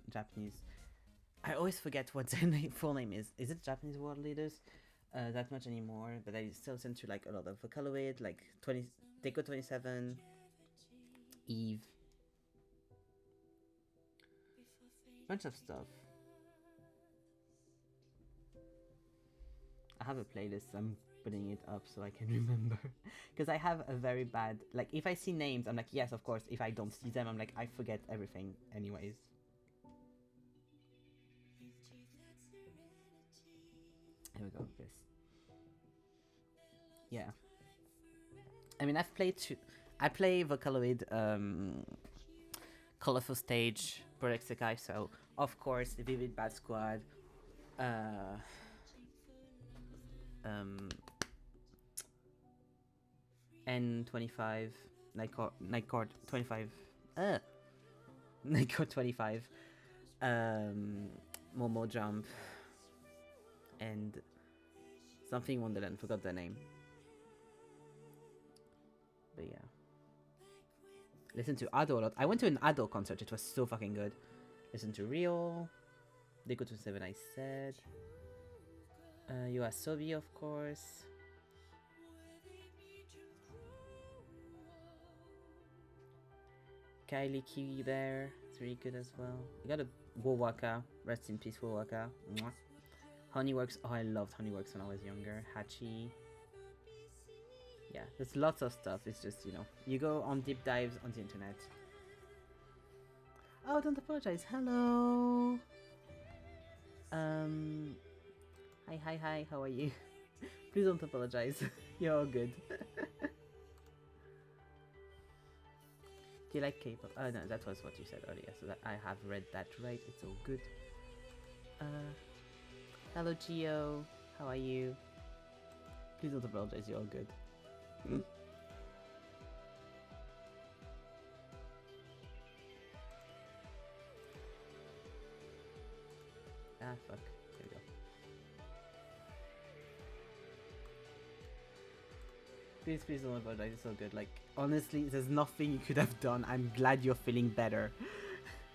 Japanese. I always forget what their full name is. Is it Japanese World Leaders? That much anymore, but I still listen to like a lot of Vocaloid, like Deco 27, Eve, bunch of stuff. I have a playlist. I'm putting it up so I can remember, because I have a very bad, like, if I see names, I'm like, yes, of course. If I don't see them, I'm like, I forget everything anyways. Here we go. This. Yeah. I mean, I play Vocaloid, Colorful Stage, Project Sekai, so of course, Vivid Bad Squad, N25, Nightcore 25, Nightcore 25, Momo Jump, and something Wonderland, forgot the name. But yeah. Listen to Ado a lot. I went to an Ado concert, it was so fucking good. Listen to Rio, Deco 27 I said, Yoasobi of course. Kylie Kiwi there, it's really good as well. You got a Wowaka, rest in peace Wowaka. Mwah. Honeyworks, oh I loved Honeyworks when I was younger. Hachi. Yeah, there's lots of stuff, it's just, you know, you go on deep dives on the internet. Oh, don't apologize, hello! Hi, how are you? Please don't apologize, you're all good. Do you like K-pop? Oh no, that was what you said earlier, so that I have read that right, it's all good. Hello Gio, how are you? Please don't apologize, you're all good. Ah, fuck. There we go. Please don't apologize, it's all good. Like, honestly, there's nothing you could have done. I'm glad you're feeling better.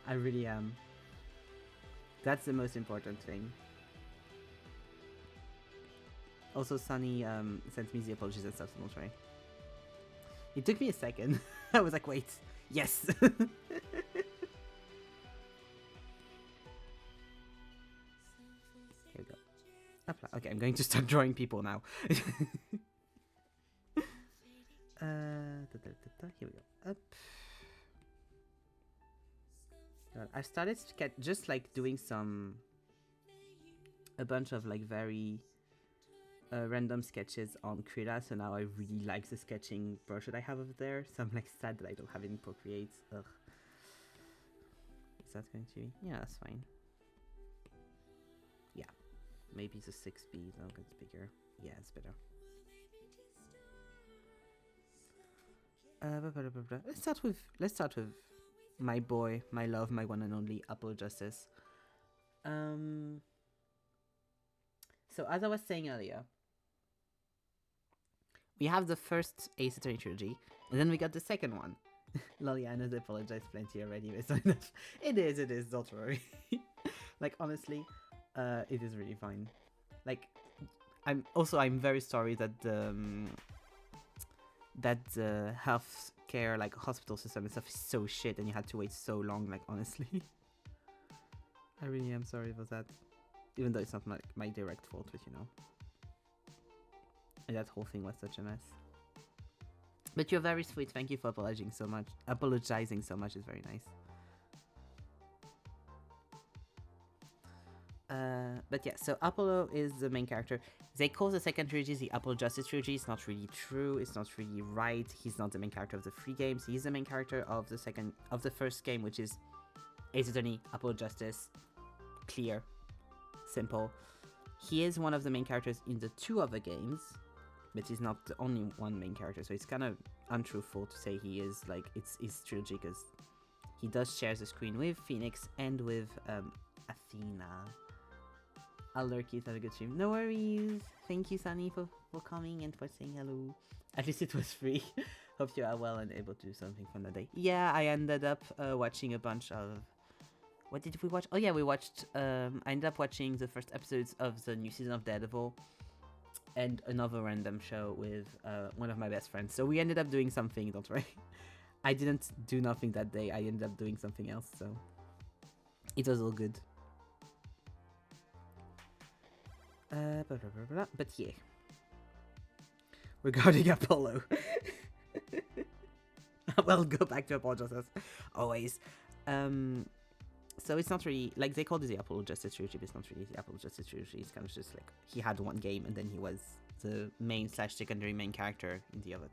I really am. That's the most important thing. Also, Sunny sent me the apologies and stuff, so don't worry. It took me a second. I was like, wait, yes! Here we go. Okay, I'm going to start drawing people now. Here we go. Up. God, I've started to get just like doing a bunch of like very random sketches on Krita, so now I really like the sketching brush that I have over there, so I'm like sad that I don't have any Procreate. Ugh. Is that going to be? Yeah, that's fine. Yeah. Maybe the 6B, that'll get bigger. Yeah, it's better. Let's start with my boy, my love, my one and only Apple Justice. So as I was saying earlier, we have the first Ace Attorney trilogy, and then we got the second one. Loliana's apologized plenty already, but it's not enough. It is, don't worry. Like, honestly, it is really fine. Like, I'm very sorry that that the healthcare, like hospital system and stuff, is so shit, and you had to wait so long. Like honestly, I really am sorry for that. Even though it's not my direct fault, but you know, and that whole thing was such a mess. But you're very sweet. Thank you for apologizing so much. Apologizing so much is very nice. But yeah, so Apollo is the main character. They call the second trilogy the Apollo Justice trilogy. It's not really true. It's not really right. He's not the main character of the 3 games. He's the main character of the first game, which is Ace Attorney, Apollo Justice. Clear, simple. He is one of the main characters in the 2 other games, but he's not the only one main character. So it's kind of untruthful to say he is like it's his trilogy, because he does share the screen with Phoenix and with Athena. I'll lurk you, have a good stream. No worries. Thank you, Sunny, for coming and for saying hello. At least it was free. Hope you are well and able to do something fun that day. Yeah, I ended up watching a bunch of... What did we watch? Oh yeah, we watched... I ended up watching the first episodes of the new season of Daredevil and another random show with one of my best friends. So we ended up doing something, don't worry. I didn't do nothing that day. I ended up doing something else, so... It was all good. But yeah, regarding Apollo, well, go back to Apollo Justice always. So it's not really like they called it the Apollo Justice trilogy, but it's not really the Apollo Justice trilogy. It's kind of just like he had one game and then he was the main / secondary main character in the other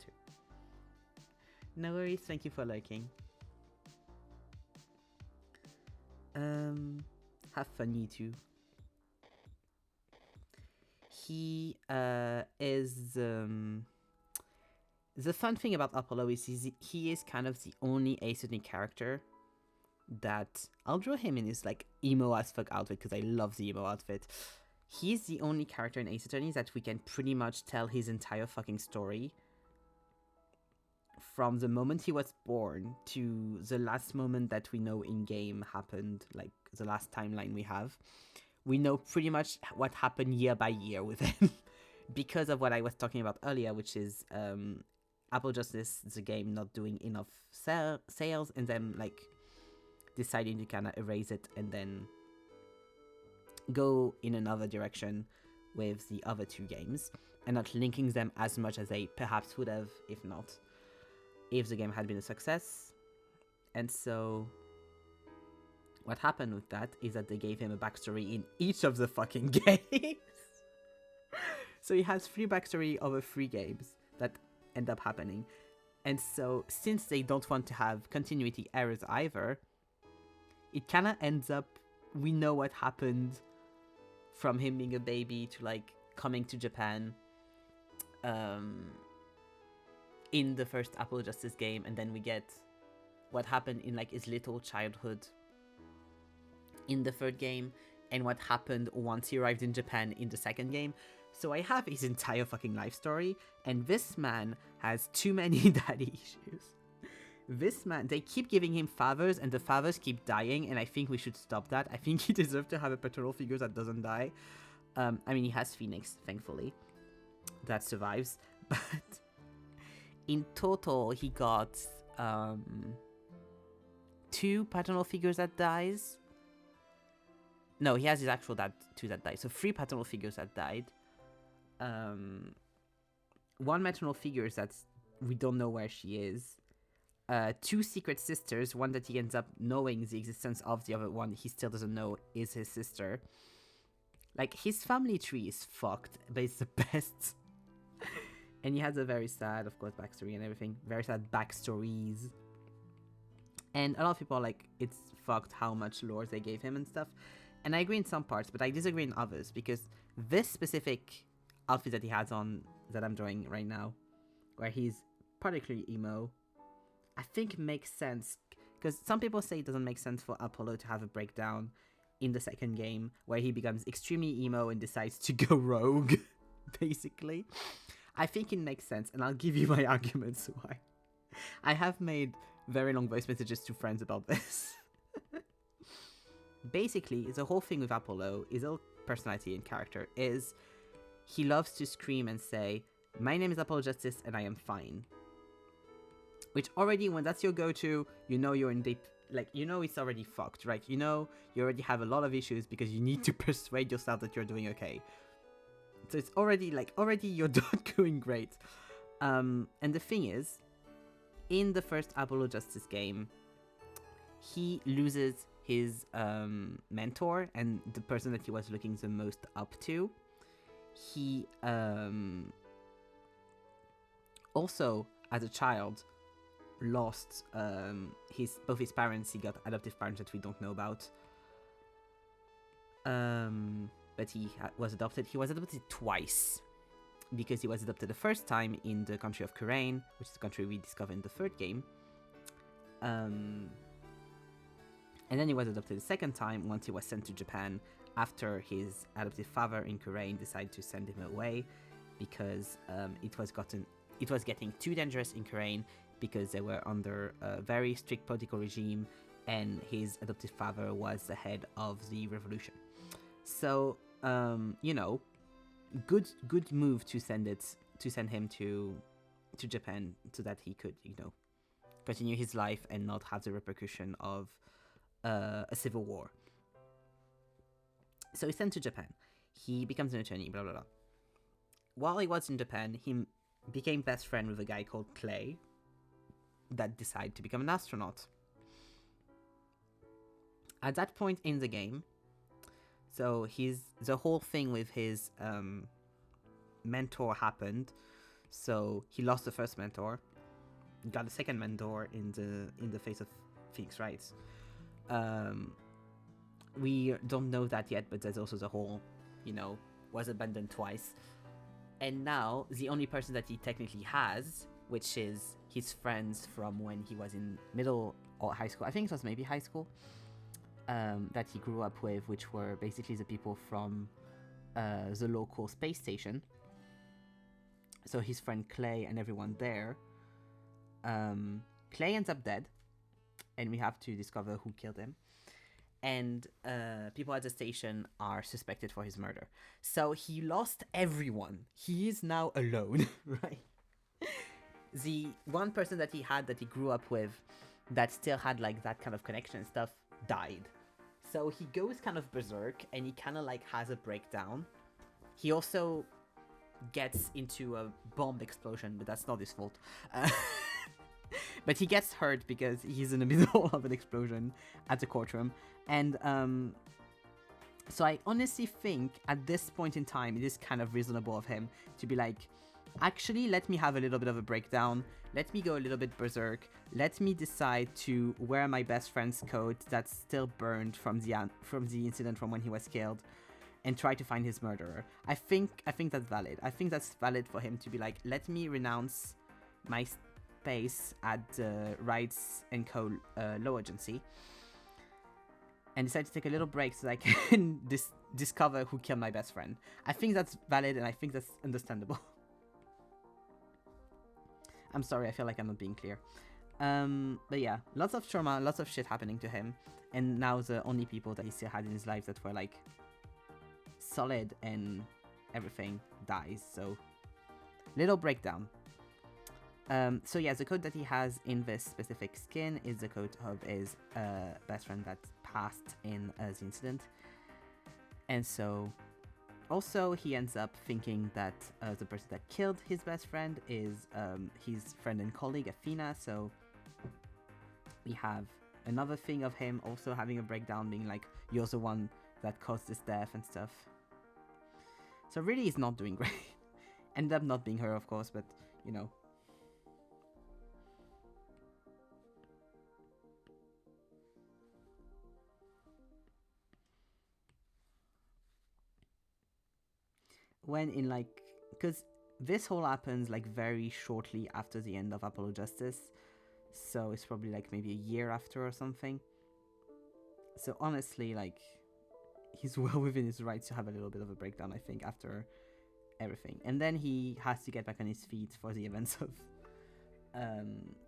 2. No worries. Thank you for liking. Have fun, you too. He is the fun thing about Apollo is he is kind of the only Ace Attorney character that I'll draw him in his like emo as fuck outfit, because I love the emo outfit. He's the only character in Ace Attorney that we can pretty much tell his entire fucking story from the moment he was born to the last moment that we know in game happened, like the last timeline we have. We know pretty much what happened year by year with him because of what I was talking about earlier, which is Apollo Justice, the game, not doing enough sales and then like deciding to kind of erase it and then go in another direction with the other 2 games and not linking them as much as they perhaps would have if the game had been a success. And so... what happened with that is that they gave him a backstory in each of the fucking games. So he has 3 backstory over 3 games that end up happening. And so since they don't want to have continuity errors either, it kind of ends up, we know what happened from him being a baby to like coming to Japan in the first Apollo Justice game, and then we get what happened in like his little childhood in the 3rd game, and what happened once he arrived in Japan in the 2nd game. So I have his entire fucking life story, and this man has too many daddy issues. This man, they keep giving him fathers, and the fathers keep dying, and I think we should stop that. I think he deserves to have a paternal figure that doesn't die. I mean, he has Phoenix, thankfully, that survives, but in total, he got 2 paternal figures that dies. No, he has his actual dad, 2 that died. So 3 paternal figures that died. 1 maternal figure that we don't know where she is. 2 secret sisters, one that he ends up knowing the existence of, the other one he still doesn't know is his sister. Like, his family tree is fucked, but it's the best. And he has a very sad, of course, backstory and everything. Very sad backstories. And a lot of people are like, it's fucked how much lore they gave him and stuff. And I agree in some parts, but I disagree in others, because this specific outfit that he has on, that I'm drawing right now, where he's particularly emo, I think makes sense, because some people say it doesn't make sense for Apollo to have a breakdown in the 2nd game, where he becomes extremely emo and decides to go rogue, basically. I think it makes sense, and I'll give you my arguments why. I have made very long voice messages to friends about this. Basically, the whole thing with Apollo, his whole personality and character, is he loves to scream and say, "My name is Apollo Justice and I am fine." which already, when that's your go-to, you know you're in deep, like, you know it's already fucked, right? You know you already have a lot of issues because you need to persuade yourself that you're doing okay. So it's already, like, already you're not doing great. And the thing is, in the first Apollo Justice game, he loses his mentor and the person that he was looking the most up to. He also, as a child, lost both his parents. He got adoptive parents that we don't know about. But he was adopted. He was adopted twice, because he was adopted the first time in the country of Kurain, which is the country we discover in the third game. And then he was adopted the second time once he was sent to Japan after his adoptive father in Kurain decided to send him away because it was getting too dangerous in Kurain because they were under a very strict political regime and his adoptive father was the head of the revolution. So, good move to send him to Japan so that he could, continue his life and not have the repercussion of a civil war. So he's sent to Japan. He becomes an attorney, blah, blah, blah. While he was in Japan, he became best friend with a guy called Clay that decided to become an astronaut. At that point in the game, so the whole thing with his mentor happened. So he lost the first mentor, got a second mentor in the face of Phoenix Wright. We don't know that yet, but there's also the whole, was abandoned twice. And now the only person that he technically has, which is his friends from when he was in middle or high school, I think it was maybe high school, that he grew up with, which were basically the people from the local space station. So his friend Clay and everyone there. Clay ends up dead, and we have to discover who killed him. And people at the station are suspected for his murder. So he lost everyone. He is now alone, right? The one person that he had, that he grew up with, that still had like that kind of connection and stuff, died. So he goes kind of berserk, and he kind of like has a breakdown. He also gets into a bomb explosion, but that's not his fault. But he gets hurt because he's in the middle of an explosion at the courtroom. And so I honestly think at this point in time, it is kind of reasonable of him to be like, actually, let me have a little bit of a breakdown. Let me go a little bit berserk. Let me decide to wear my best friend's coat that's still burned from the incident from when he was killed, and try to find his murderer. I think that's valid. I think that's valid for him to be like, let me renounce my space at the Rights and Co. Law Agency, and decide to take a little break so that I can discover who killed my best friend. I think that's valid, and I think that's understandable. I'm sorry, I feel like I'm not being clear. But yeah, lots of trauma, lots of shit happening to him, and now the only people that he still had in his life that were like solid and everything dies. So little breakdown. So yeah, the code that he has in this specific skin is the code of his best friend that passed in the incident. And so also he ends up thinking that the person that killed his best friend is his friend and colleague Athena. So we have another thing of him also having a breakdown, being like, you're the one that caused this death and stuff. So really he's not doing great. Ended up not being her, of course, but when in like, because this whole happens like very shortly after the end of Apollo Justice, so it's probably like maybe a year after or something. So honestly, like, he's well within his rights to have a little bit of a breakdown, I think, after everything. And then he has to get back on his feet for the events of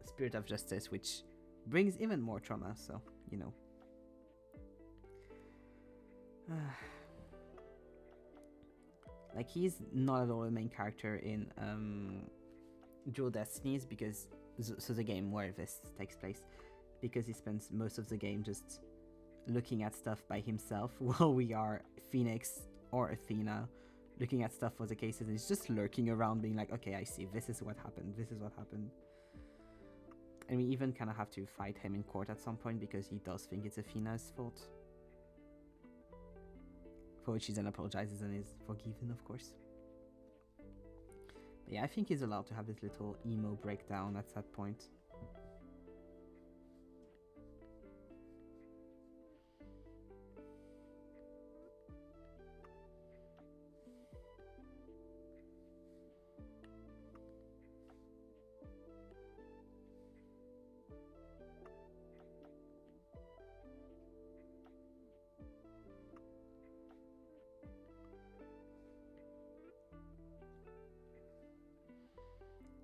Spirit of Justice, which brings even more trauma, so like, he's not at all the main character in Dual Destinies, because so the game where this takes place, because he spends most of the game just looking at stuff by himself while we are Phoenix or Athena looking at stuff for the cases, and he's just lurking around being like, okay, I see, this is what happened, this is what happened. And we even kind of have to fight him in court at some point because he does think it's Athena's fault, for which he then apologizes and is forgiven, of course. But yeah, I think he's allowed to have this little emo breakdown at that point.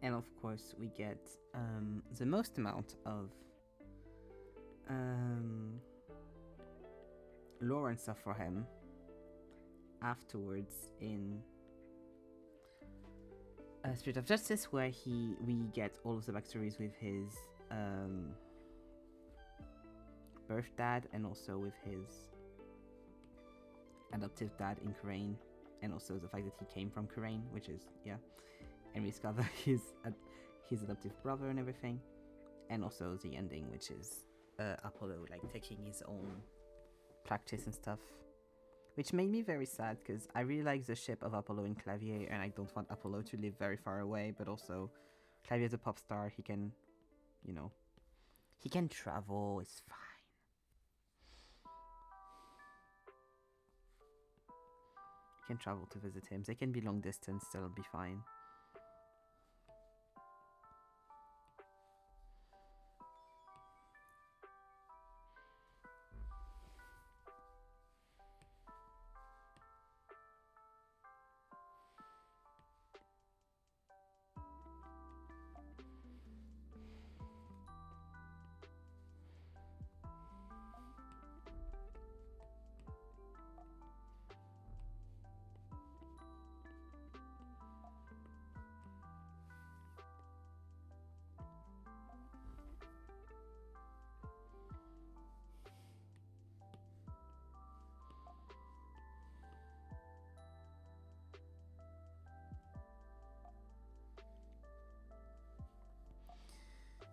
And of course, we get the most amount of lore and stuff for him afterwards in Spirit of Justice, where we get all of the backstories with his birth dad and also with his adoptive dad in Khura'in, and also the fact that he came from Khura'in, which is, yeah. And we discover his adoptive brother and everything, and also the ending, which is Apollo like taking his own practice and stuff, which made me very sad because I really like the ship of Apollo and Clavier, and I don't want Apollo to live very far away. But also, Clavier's a pop star; he can, you know, he can travel. It's fine. He can travel to visit him. They can be long distance; still be fine.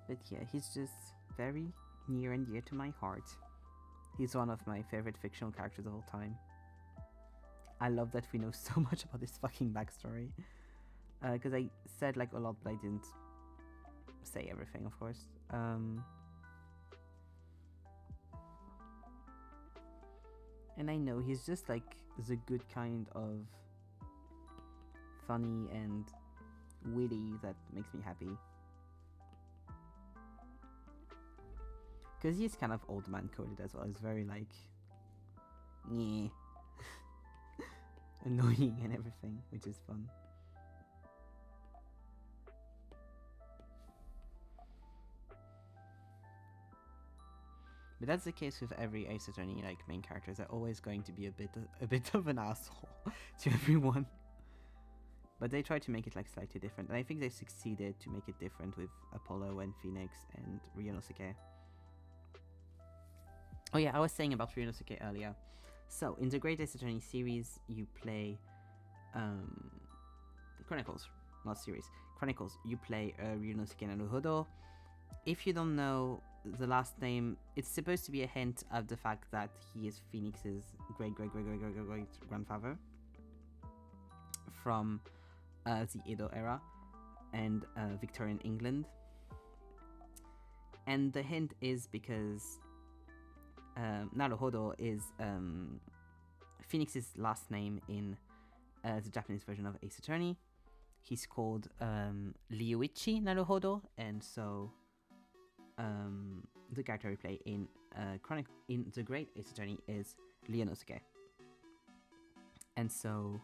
But yeah, he's just very near and dear to my heart. He's one of my favorite fictional characters of all time. I love that we know so much about his fucking backstory. Because I said like a lot, but I didn't say everything, of course. And I know he's just like the good kind of funny and witty that makes me happy. Because he's kind of old man coded as well. He's very like, yeah, annoying and everything, which is fun. But that's the case with every Ace Attorney like main characters. They're always going to be a bit of an asshole to everyone. But they try to make it like slightly different, and I think they succeeded to make it different with Apollo and Phoenix and Ryunosuke. Oh yeah, I was saying about Ryunosuke earlier. So, in the Great Ace Attorney series, you play Chronicles, not series. Chronicles, you play Ryunosuke Naruhodo. If you don't know the last name, it's supposed to be a hint of the fact that he is Phoenix's great grandfather from the Edo era and Victorian England. And the hint is because Naruhodo is Phoenix's last name in the Japanese version of Ace Attorney. He's called Ryuichi Naruhodo, and so the character we play in the Great Ace Attorney is Ryunosuke. And so,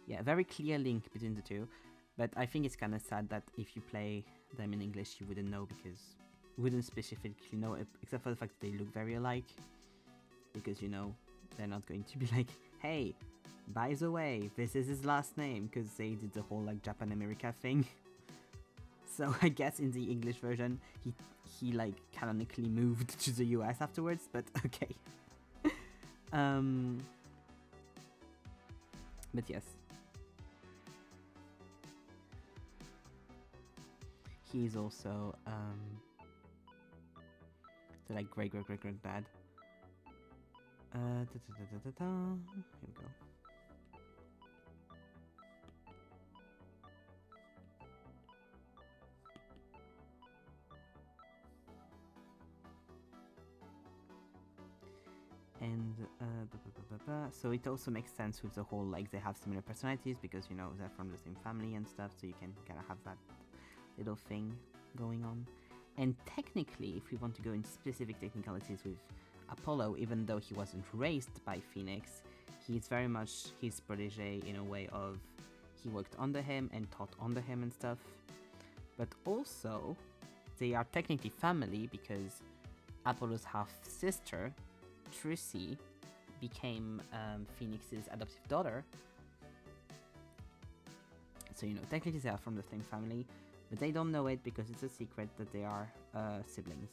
yeah, very clear link between the two. But I think it's kind of sad that if you play them in English, you wouldn't know, because wouldn't specifically know, except for the fact that they look very alike, because, you know, they're not going to be like, hey, by the way, this is his last name, because they did the whole like Japan America thing. So I guess in the English version, he like canonically moved to the US afterwards. But okay. But yes, he's also the like great dad. Here we go. And so it also makes sense with the whole like they have similar personalities because you know they're from the same family and stuff, so you can kind of have that little thing going on. And technically, if we want to go into specific technicalities with Apollo, even though he wasn't raised by Phoenix, he's very much his protege in a way of he worked under him and taught under him and stuff. But also, they are technically family because Apollo's half-sister, Trucy, became Phoenix's adoptive daughter. So, you know, technically they are from the same family, but they don't know it because it's a secret that they are siblings.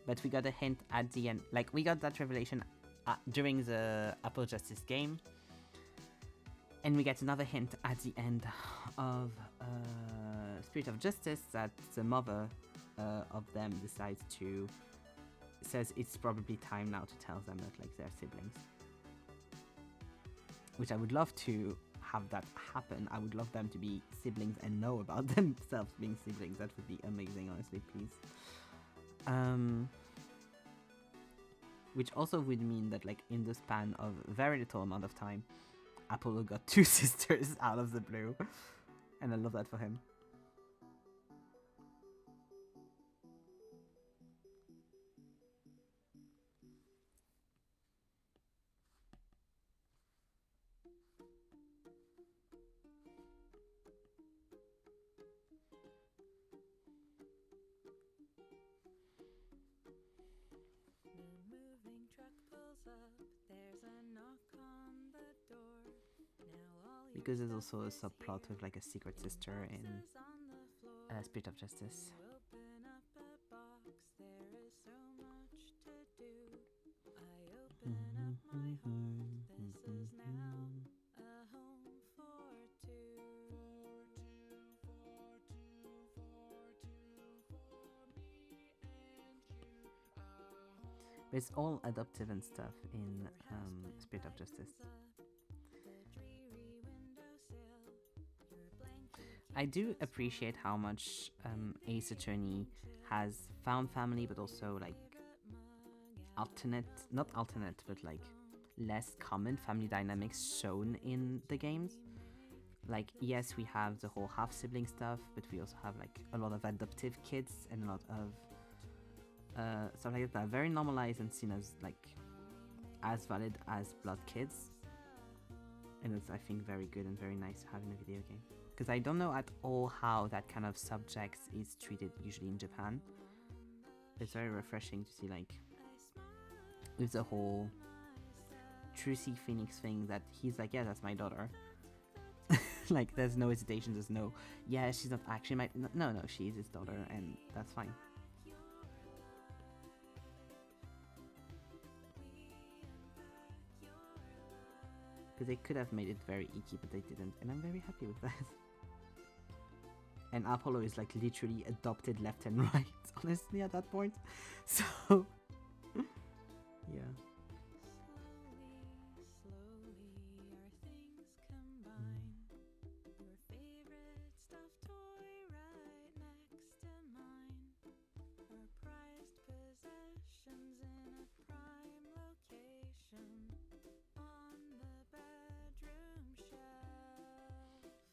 But we got a hint at the end. Like, we got that revelation during the Apollo Justice game. And we get another hint at the end of Spirit of Justice that the mother of them decides to... says it's probably time now to tell them that, like, they're siblings. Which I would love to have that happen. I would love them to be siblings and know about themselves being siblings. That would be amazing, honestly, please. Which also would mean that, like, in the span of very little amount of time, Apollo got 2 sisters out of the blue. And I love that for him. Because there's also a subplot with like a secret sister in Spirit of Justice. But it's all adoptive and stuff in Spirit of Justice. I do appreciate how much Ace Attorney has found family, but also like not alternate, but like less common family dynamics shown in the games. Like, yes, we have the whole half-sibling stuff, but we also have like a lot of adoptive kids and a lot of stuff like that are very normalized and seen as like as valid as blood kids. And it's, I think, very good and very nice to have in a video game. Because I don't know at all how that kind of subject is treated usually in Japan. It's very refreshing to see, like, with the whole Trucy Phoenix thing, that he's like, yeah, that's my daughter. Like, there's no hesitation, there's no, yeah, she's not actually my, no, she is his daughter, and that's fine. Because they could have made it very icky, but they didn't, and I'm very happy with that. And Apollo is like literally adopted left and right, honestly, at that point. So, yeah.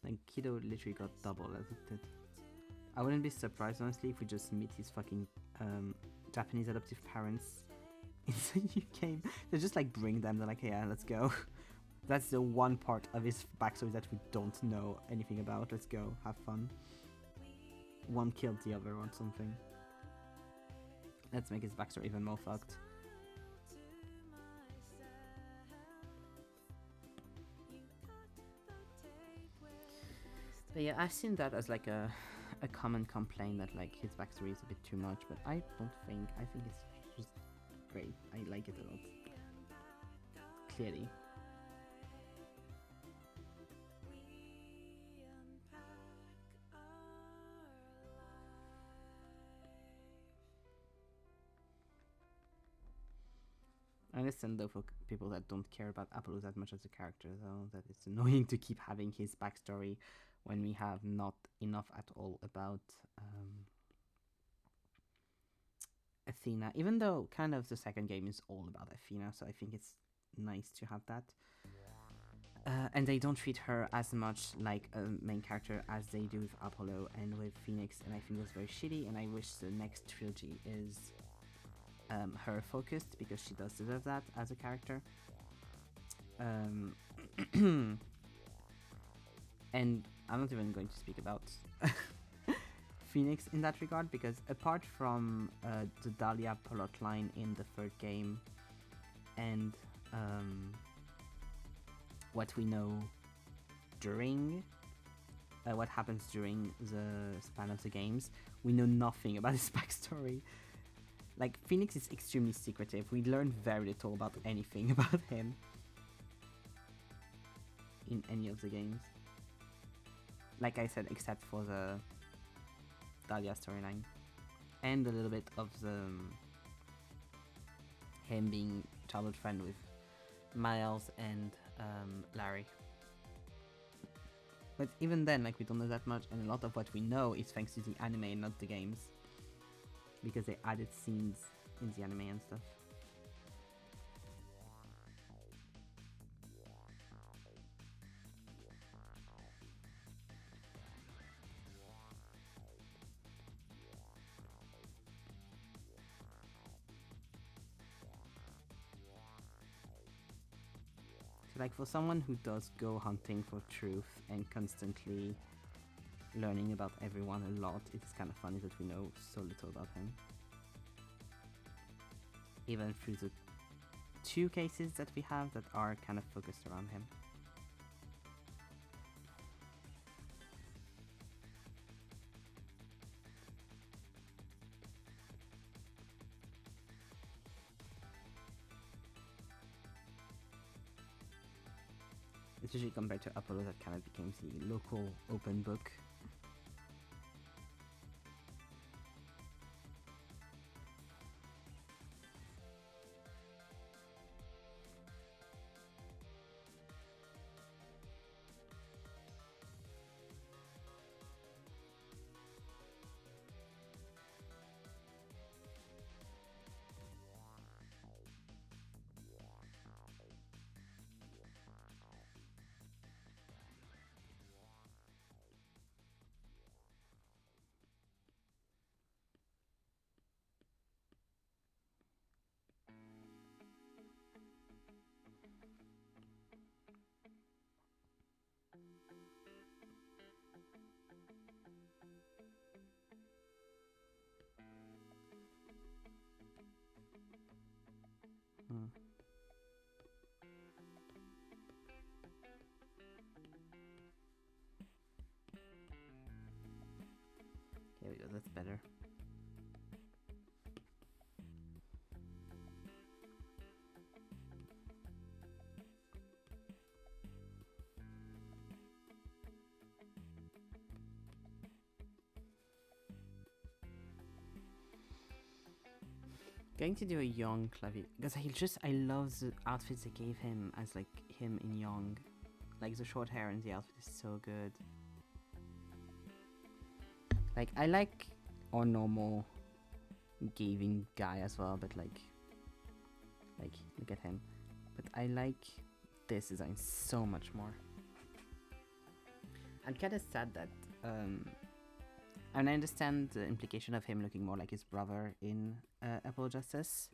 And Kido literally got double as it did. I wouldn't be surprised, honestly, if we just meet his fucking Japanese adoptive parents in the new game. They just like bring them, they're like, yeah, let's go. That's the one part of his backstory that we don't know anything about. Let's go, have fun. One killed the other or something. Let's make his backstory even more fucked. But yeah, I've seen that as like a a common complaint that like his backstory is a bit too much, but I don't think. I think it's just great. I like it a lot. Clearly. I understand though for people that don't care about Apollo that much as a character, though, that it's annoying to keep having his backstory when we have not enough at all about Athena. Even though kind of the second game is all about Athena, so I think it's nice to have that. And they don't treat her as much like a main character as they do with Apollo and with Phoenix, and I think that's very shitty, and I wish the next trilogy is her focused, because she does deserve that as a character. And I'm not even going to speak about Phoenix in that regard, because apart from the Dahlia plotline in the third game and what we know during what happens during the span of the games, we know nothing about his backstory. Like, Phoenix is extremely secretive. We learn very little about anything about him in any of the games. Like I said, except for the Dahlia storyline. And a little bit of the him being childhood friend with Miles and Larry. But even then, like, we don't know that much, and a lot of what we know is thanks to the anime and not the games, because they added scenes in the anime and stuff. So, like, for someone who does go hunting for truth and constantly learning about everyone a lot, it's kind of funny that we know so little about him. Even through the 2 cases that we have that are kind of focused around him. Especially compared to Apollo, that kind of became the local open book. Here we go, that's better. Going to do a young Clavier, because I love the outfits they gave him as like him in young. Like the short hair and the outfit is so good. Like, I like our normal gaming guy as well, but like look at him. But I like this design so much more. I'm kind of sad that and I understand the implication of him looking more like his brother in Apollo Justice.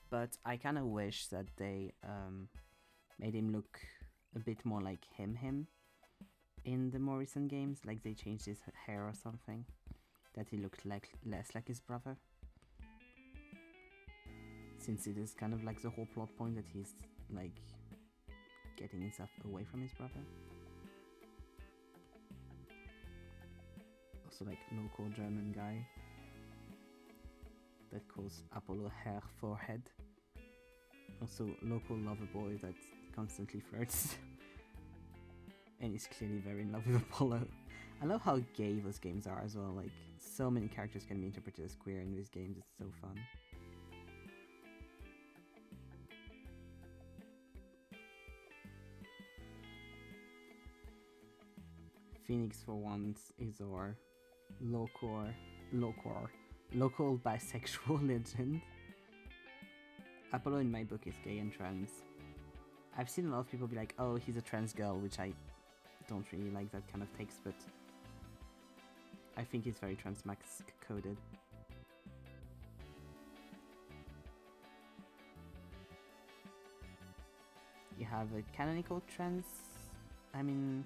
But I kind of wish that they made him look a bit more like him in the more recent games. Like, they changed his hair or something, that he looked like less like his brother. Since it is kind of like the whole plot point that he's like getting himself away from his brother. Also, like, local German guy that calls Apollo Herr Forehead. Also, local lover boy that constantly flirts. And is clearly very in love with Apollo. I love how gay those games are as well. Like, so many characters can be interpreted as queer in these games. It's so fun. Phoenix for once, Izor, local bisexual legend. Apollo in my book is gay and trans. I've seen a lot of people be like, oh, he's a trans girl, which I don't really like that kind of text, but I think he's very transmax coded. You have a canonical trans. I mean,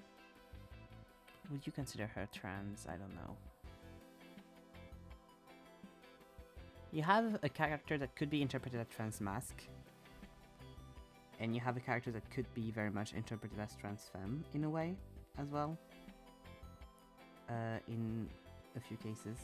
would you consider her trans? I don't know. You have a character that could be interpreted as trans mask, and you have a character that could be very much interpreted as trans femme in a way as well. In a few cases.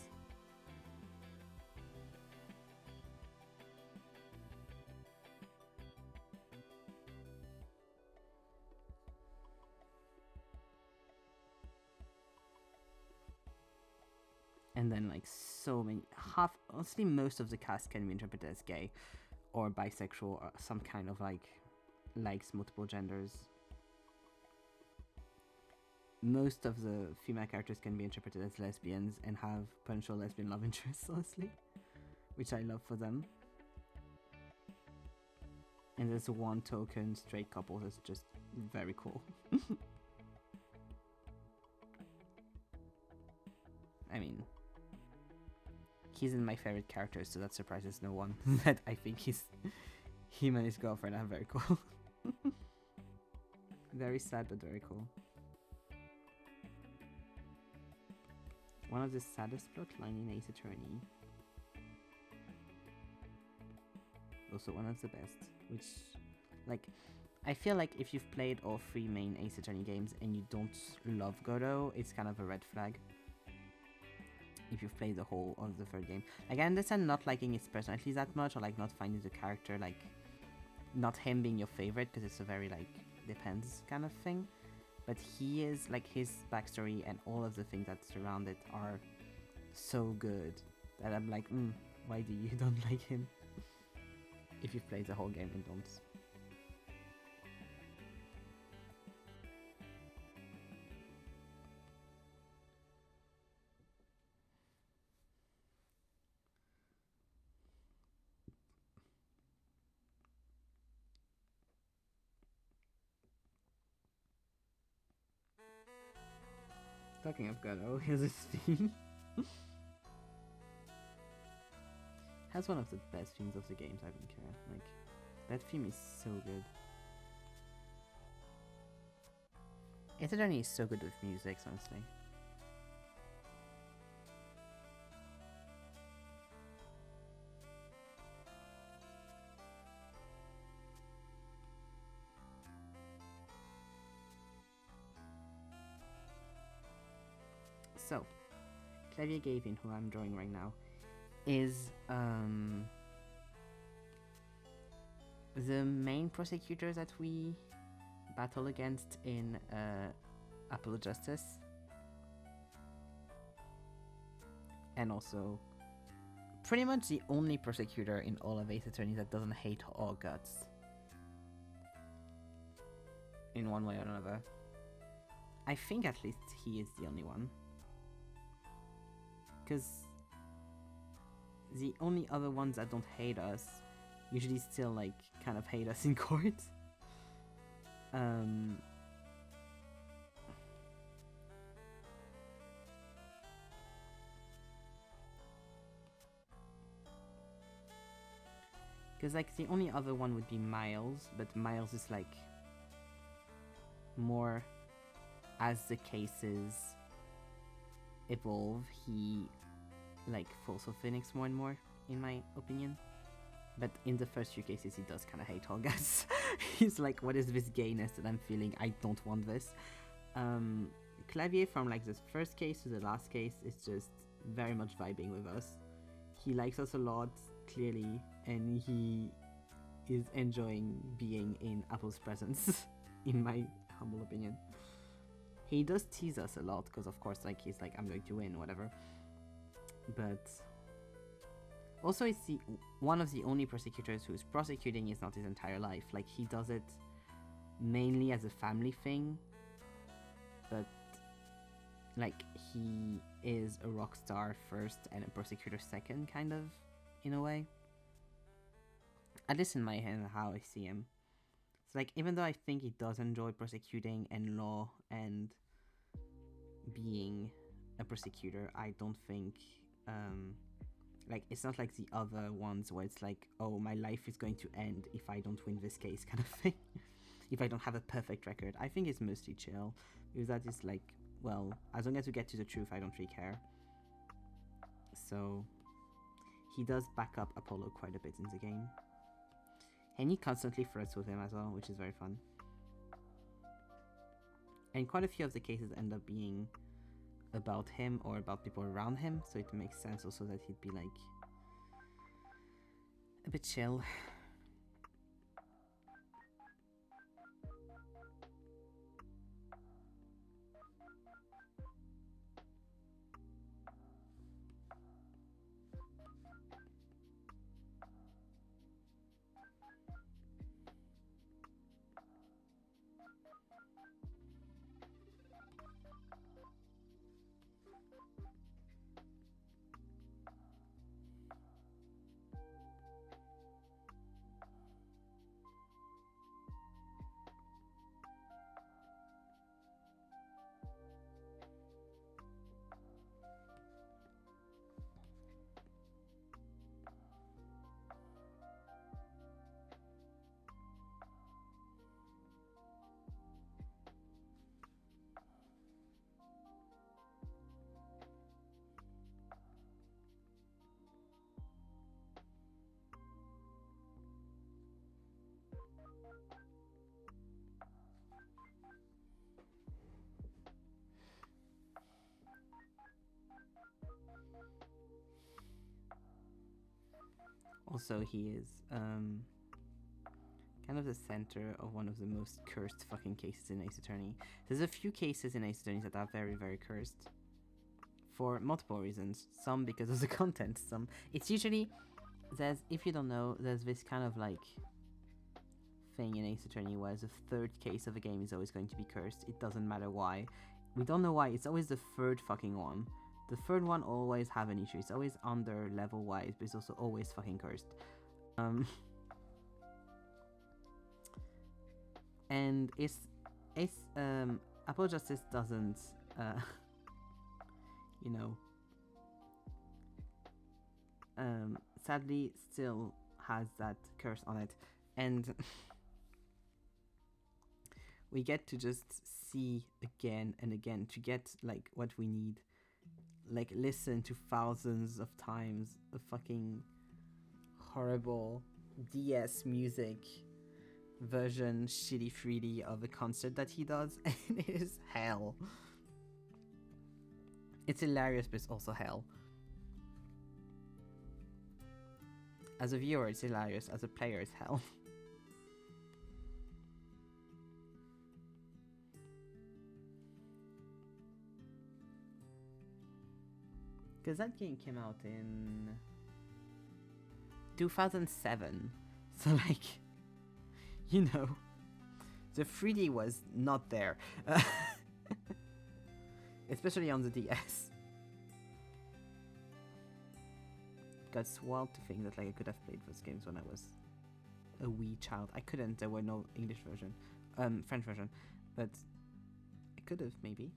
And then like so many, honestly most of the cast can be interpreted as gay or bisexual or some kind of like likes multiple genders. Most of the female characters can be interpreted as lesbians and have potential lesbian love interests, honestly, which I love for them. And there's one token straight couple that's just very cool. I mean, he's in my favorite characters, so that surprises no one. That I think him and his girlfriend are very cool. Very sad, but very cool. One of the saddest plotline in Ace Attorney. Also one of the best, which, like, I feel like if you've played all 3 main Ace Attorney games and you don't love Godot, it's kind of a red flag. If you've played the whole of the 3rd game. Like, I understand not liking his personality that much, or like not finding the character, like, not him being your favorite, because it's a very, like, depends kind of thing. But he is, like, his backstory and all of the things that surround it are so good that I'm like, why do you don't like him? If you've played the whole game and don't. Talking of Godot, here's his theme. Has one of the best themes of the games, I don't care. Like, that theme is so good. Ace Attorney is so good with music, honestly. So, Clavier Gavin, who I'm drawing right now, is the main prosecutor that we battle against in Apollo Justice. And also pretty much the only prosecutor in all of Ace Attorney that doesn't hate all guts. In one way or another. I think at least he is the only one. Because the only other ones that don't hate us usually still, like, kind of hate us in court. Because, like, the only other one would be Miles, but Miles is, like, more as the cases evolve, he, like, falls for Phoenix more and more, in my opinion. But in the first few cases, he does kind of hate Holgas. He's like, what is this gayness that I'm feeling? I don't want this. Clavier, from like the first case to the last case, is just very much vibing with us. He likes us a lot, clearly, and he is enjoying being in Apple's presence, in my humble opinion. He does tease us a lot, because of course, like, he's like, I'm going to win, whatever. But also, it's one of the only prosecutors who's prosecuting is not his entire life. Like, he does it mainly as a family thing, but like, he is a rock star first and a prosecutor second, kind of, in a way. At least in my head, how I see him. It's like, even though I think he does enjoy prosecuting and law and being a prosecutor, I don't think, like, it's not like the other ones where it's like, oh, my life is going to end if I don't win this case, kind of thing. If I don't have a perfect record. I think it's mostly chill, because that is like, well, as long as we get to the truth, I don't really care. So he does back up Apollo quite a bit in the game. And he constantly flirts with him as well, which is very fun. And quite a few of the cases end up being about him or about people around him, so it makes sense also that he'd be like a bit chill. Also, he is kind of the center of one of the most cursed fucking cases in Ace Attorney. There's a few cases in Ace Attorney that are very, very cursed. For multiple reasons. Some because of the content, some... It's usually... if you don't know, there's this kind of like thing in Ace Attorney where the third case of a game is always going to be cursed. It doesn't matter why. We don't know why, it's always the third fucking one. The third one always have an issue. It's always under level wise, but it's also always fucking cursed. And Apple Justice doesn't, you know, sadly still has that curse on it, and we get to just see again and again to get like what we need. Like, listen to thousands of times of fucking horrible DS music version shitty 3D of a concert that he does, and it is hell. It's hilarious, but it's also hell. As a viewer, it's hilarious. As a player, it's hell. Because that game came out in 2007. So, like, you know, the 3D was not there. Especially on the DS. Got wild to think that like I could have played those games when I was a wee child. I couldn't, there were no English version, French version, but I could have maybe.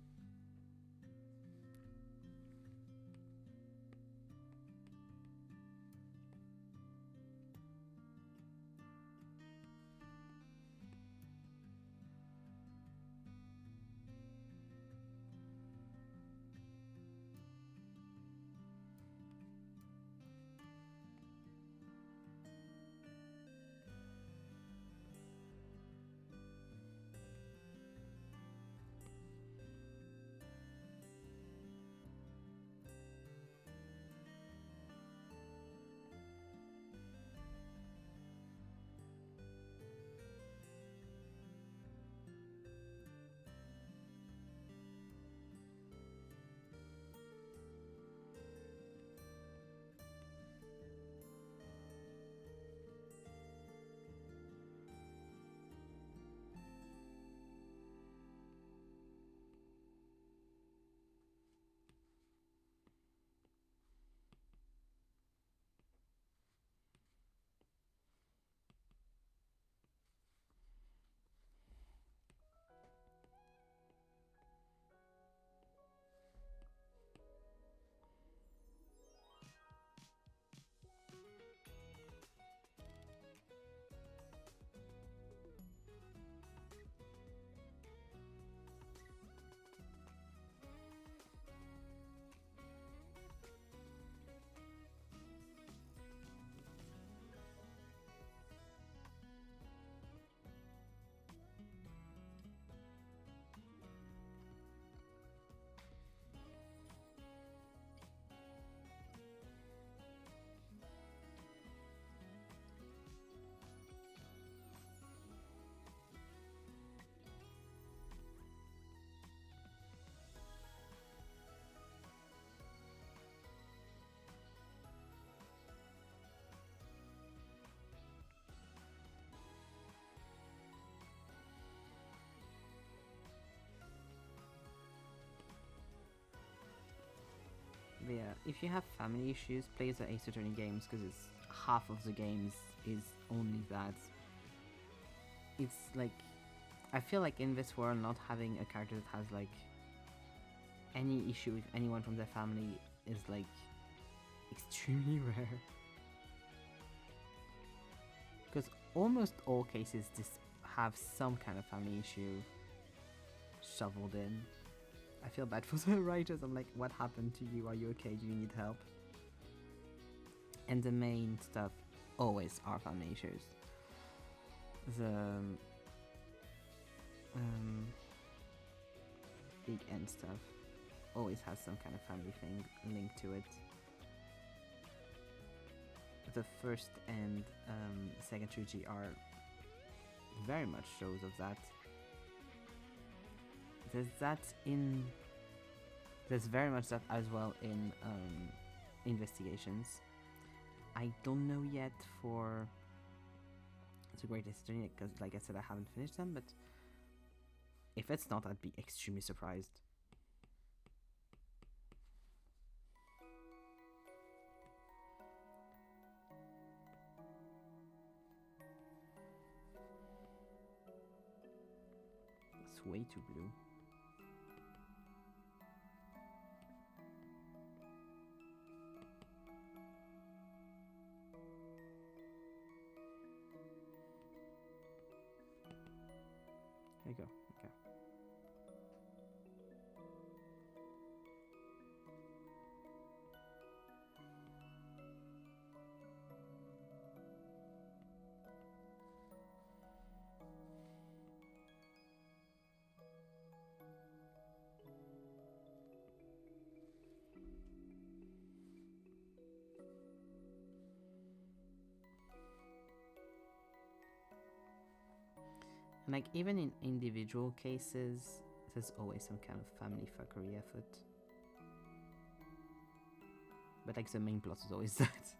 But yeah, if you have family issues, play the Ace Attorney games because it's half of the games is only that. It's like I feel like in this world, not having a character that has like any issue with anyone from their family is like extremely rare. Because almost all cases just have some kind of family issue shoveled in. I feel bad for the writers. I'm like, what happened to you? Are you okay? Do you need help? And the main stuff always are family issues. The big end stuff always has some kind of family thing linked to it. The first and second trilogy are very much shows of that. There's very much that as well in Investigations. I don't know yet for The Greatest Journey because, like I said, I haven't finished them. But if it's not, I'd be extremely surprised. It's way too blue. There you go. Okay. And like even in individual cases, there's always some kind of family fuckery effort. But like the main plot is always that.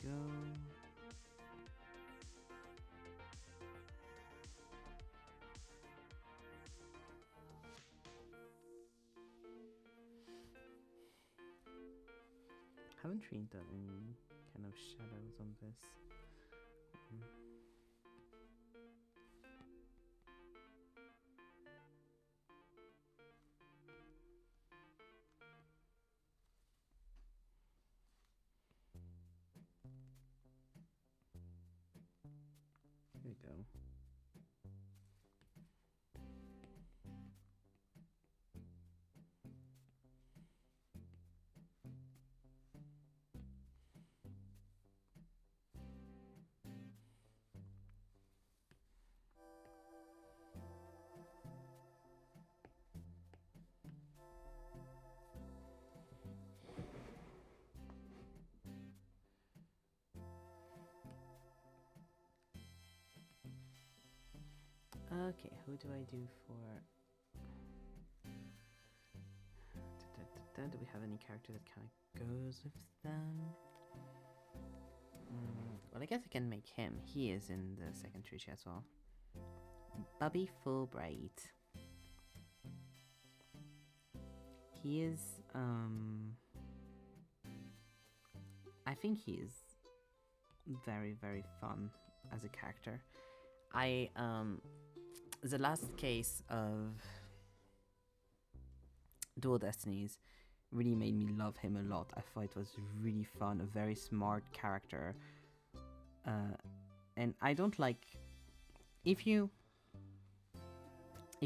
Go. Haven't really done any kind of shadows on this. we go. Okay, who do I do for... Do we have any character that kind of goes with them? Well, I guess I can make him. He is in the second trilogy as well. Bobby Fulbright. He is, I think he is very, very fun as a character. The last case of Dual Destinies really made me love him a lot. I thought it was really fun, a very smart character. And I don't like... If you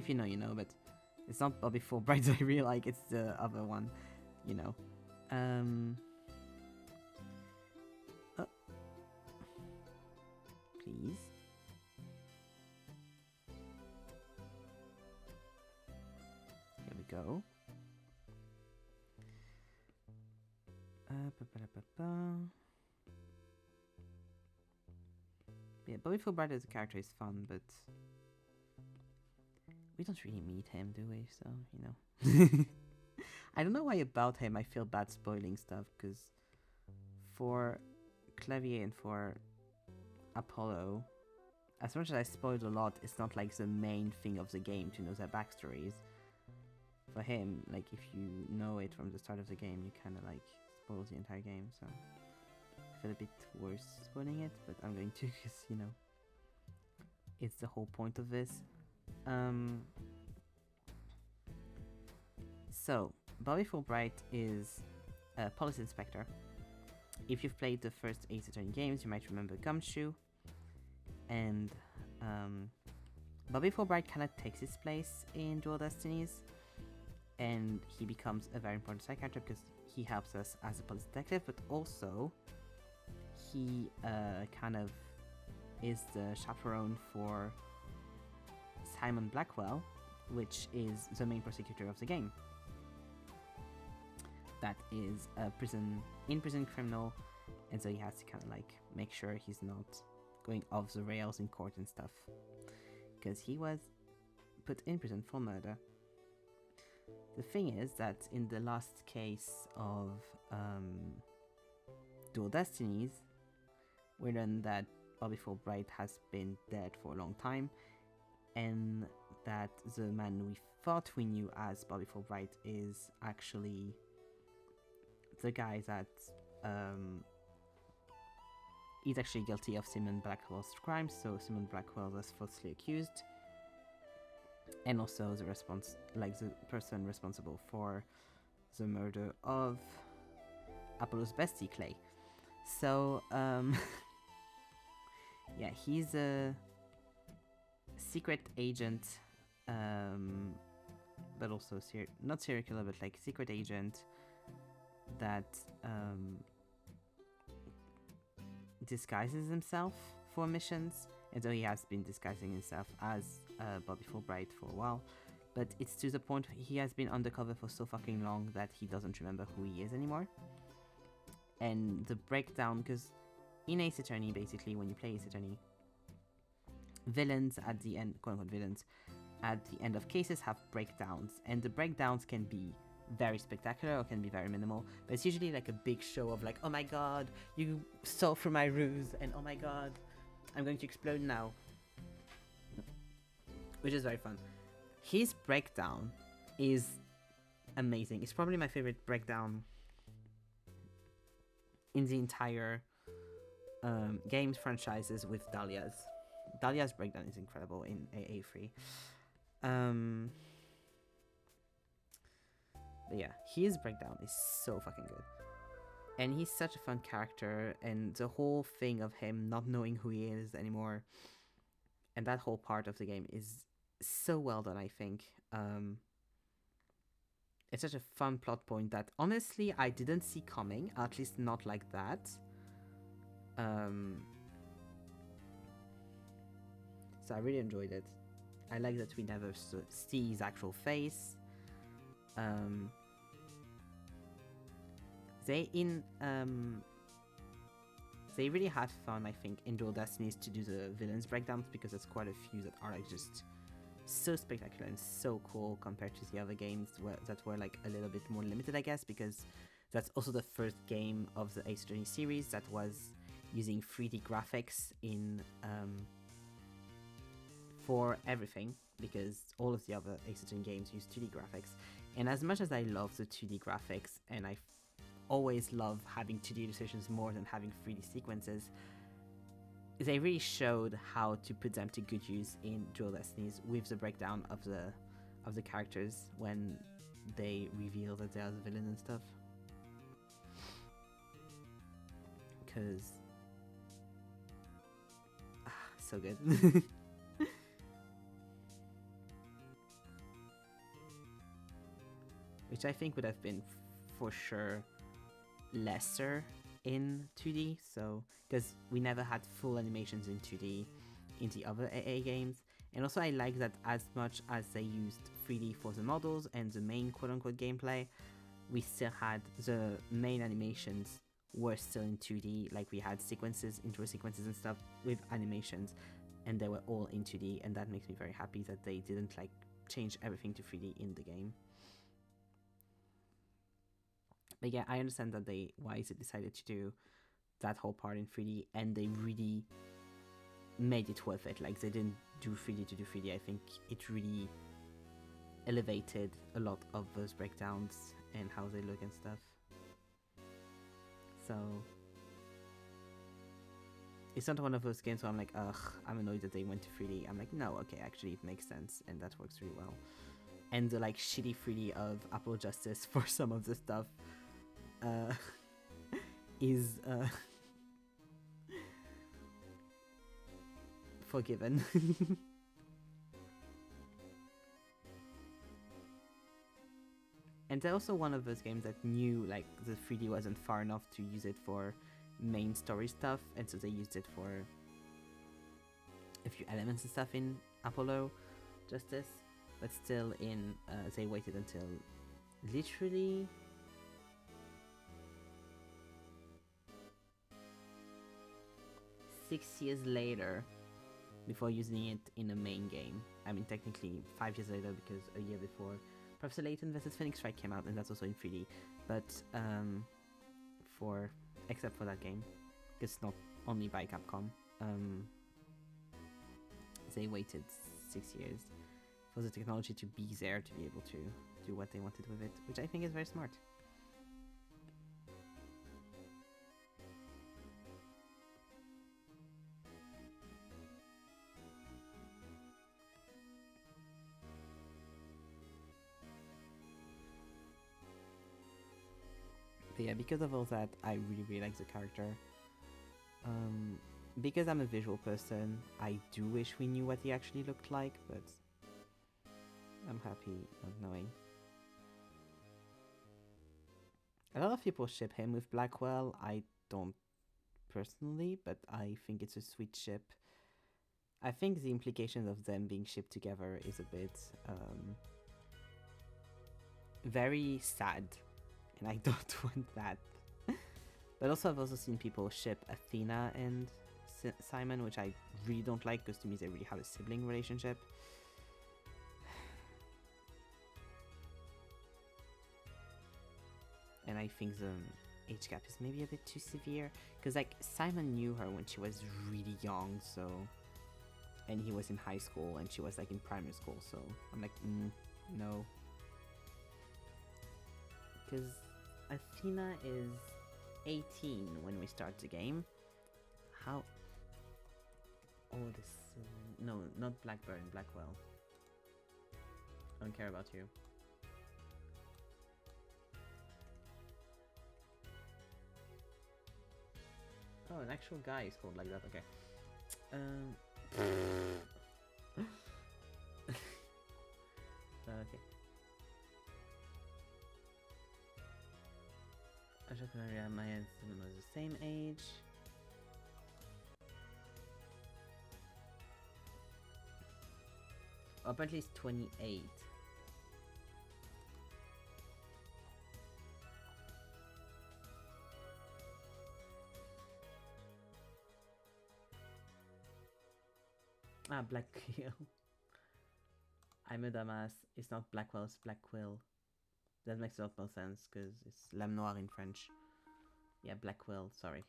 know, you know, but it's not Bobby Fulbright I really like, it's the other one, you know. Please. Here we go. Yeah, Bobby Fulbright as a character is fun, but we don't really meet him, do we? So, you know. I don't know why about him I feel bad spoiling stuff, because for Clavier and for Apollo, as much as I spoiled a lot, it's not like the main thing of the game to know their backstories. For him, like, if you know it from the start of the game, you kind of like spoil the entire game, so I feel a bit worse spoiling it, but I'm going to, because, you know, it's the whole point of this. So, Bobby Fulbright is a police inspector. If you've played the first Ace Attorney games, you might remember Gumshoe. And Bobby Fulbright kind of takes his place in Dual Destinies. And he becomes a very important side character because he helps us as a police detective, but also he kind of is the chaperone for Simon Blackwell, which is the main prosecutor of the game. That is a in-prison criminal, and so he has to kind of like make sure he's not going off the rails in court and stuff, because he was put in prison for murder. The thing is that in the last case of Dual Destinies, we learn that Bobby Fulbright has been dead for a long time, and that the man we thought we knew as Bobby Fulbright is actually the guy that is actually guilty of Simon Blackwell's crimes, so Simon Blackwell was falsely accused, and also the the person responsible for the murder of Apollo's bestie Clay. So yeah, he's a secret agent, but also not serial killer, but like secret agent that disguises himself for missions, and so he has been disguising himself as Bobby Fulbright for a while, but it's to the point he has been undercover for so fucking long that he doesn't remember who he is anymore. And the breakdown, because in Ace Attorney, basically, when you play Ace Attorney, villains at the end, quote-unquote villains, at the end of cases have breakdowns, and the breakdowns can be very spectacular or can be very minimal, but it's usually like a big show of like, oh my god, you saw through my ruse, and oh my god, I'm going to explode now, which is very fun. His breakdown is amazing. It's probably my favorite breakdown in the entire games franchises with Dahlia's. Dahlia's breakdown is incredible in AA3. But yeah, his breakdown is so fucking good. And he's such a fun character, and the whole thing of him not knowing who he is anymore And that whole part of the game is so well done, I think. It's such a fun plot point that honestly I didn't see coming, at least not like that. Um, so I really enjoyed it. I like that we never see his actual face. Um, they really had fun, I think, in Dual Destinies to do the villains breakdowns, because there's quite a few that are like just so spectacular and so cool compared to the other games that were like a little bit more limited, I guess, because that's also the first game of the Ace Attorney series that was using 3D graphics in for everything, because all of the other Ace Attorney games use 2D graphics. And as much as I love the 2D graphics, and I always love having 2D decisions more than having 3D sequences, they really showed how to put them to good use in Dual Destinies with the breakdown of the characters when they reveal that they are the villain and stuff. Because so good. Which I think would have been for sure lesser in 2D, so because we never had full animations in 2D in the other AA games. And also I like that as much as they used 3D for the models and the main quote-unquote gameplay, we still had the main animations were still in 2D, like we had sequences, intro sequences and stuff with animations, and they were all in 2D, and that makes me very happy that they didn't like change everything to 3D in the game. But yeah, I understand that why they decided to do that whole part in 3D, and they really made it worth it. Like, they didn't do 3D to do 3D. I think it really elevated a lot of those breakdowns and how they look and stuff. So it's not one of those games where I'm like, ugh, I'm annoyed that they went to 3D. I'm like, no, okay, actually it makes sense, and that works really well. And the like shitty 3D of Apple Justice for some of the stuff is forgiven. And they're also one of those games that knew like the 3D wasn't far enough to use it for main story stuff, and so they used it for a few elements and stuff in Apollo Justice, but still in they waited until literally six years later before using it in a main game. I mean, technically 5 years later, because a year before Professor Layton vs. Phoenix Wright came out, and that's also in 3D. But except for that game, it's not only by Capcom. They waited 6 years for the technology to be there to be able to do what they wanted with it, which I think is very smart. But yeah, because of all that, I really, really like the character. Because I'm a visual person, I do wish we knew what he actually looked like, but I'm happy not knowing. A lot of people ship him with Blackwell. I don't personally, but I think it's a sweet ship. I think the implications of them being shipped together is a bit very sad, and I don't want that. But also, I've also seen people ship Athena and Simon, which I really don't like, because to me they really have a sibling relationship. And I think the age gap is maybe a bit too severe, because like Simon knew her when she was really young, so, and he was in high school and she was like in primary school, so I'm like, no, because Athena is 18 when we start the game. How old is no, not Blackburn, Blackwell. I don't care about you. Oh, an actual guy is called like that. Okay. Ashok and Maya and Simon was the same age. Oh, apparently it's 28. Ah, Black Quill. I'm a dumbass. It's not Blackwell, it's Black Quill. That makes a lot more sense because it's Lame Noire in French. Yeah, Black Quill, sorry.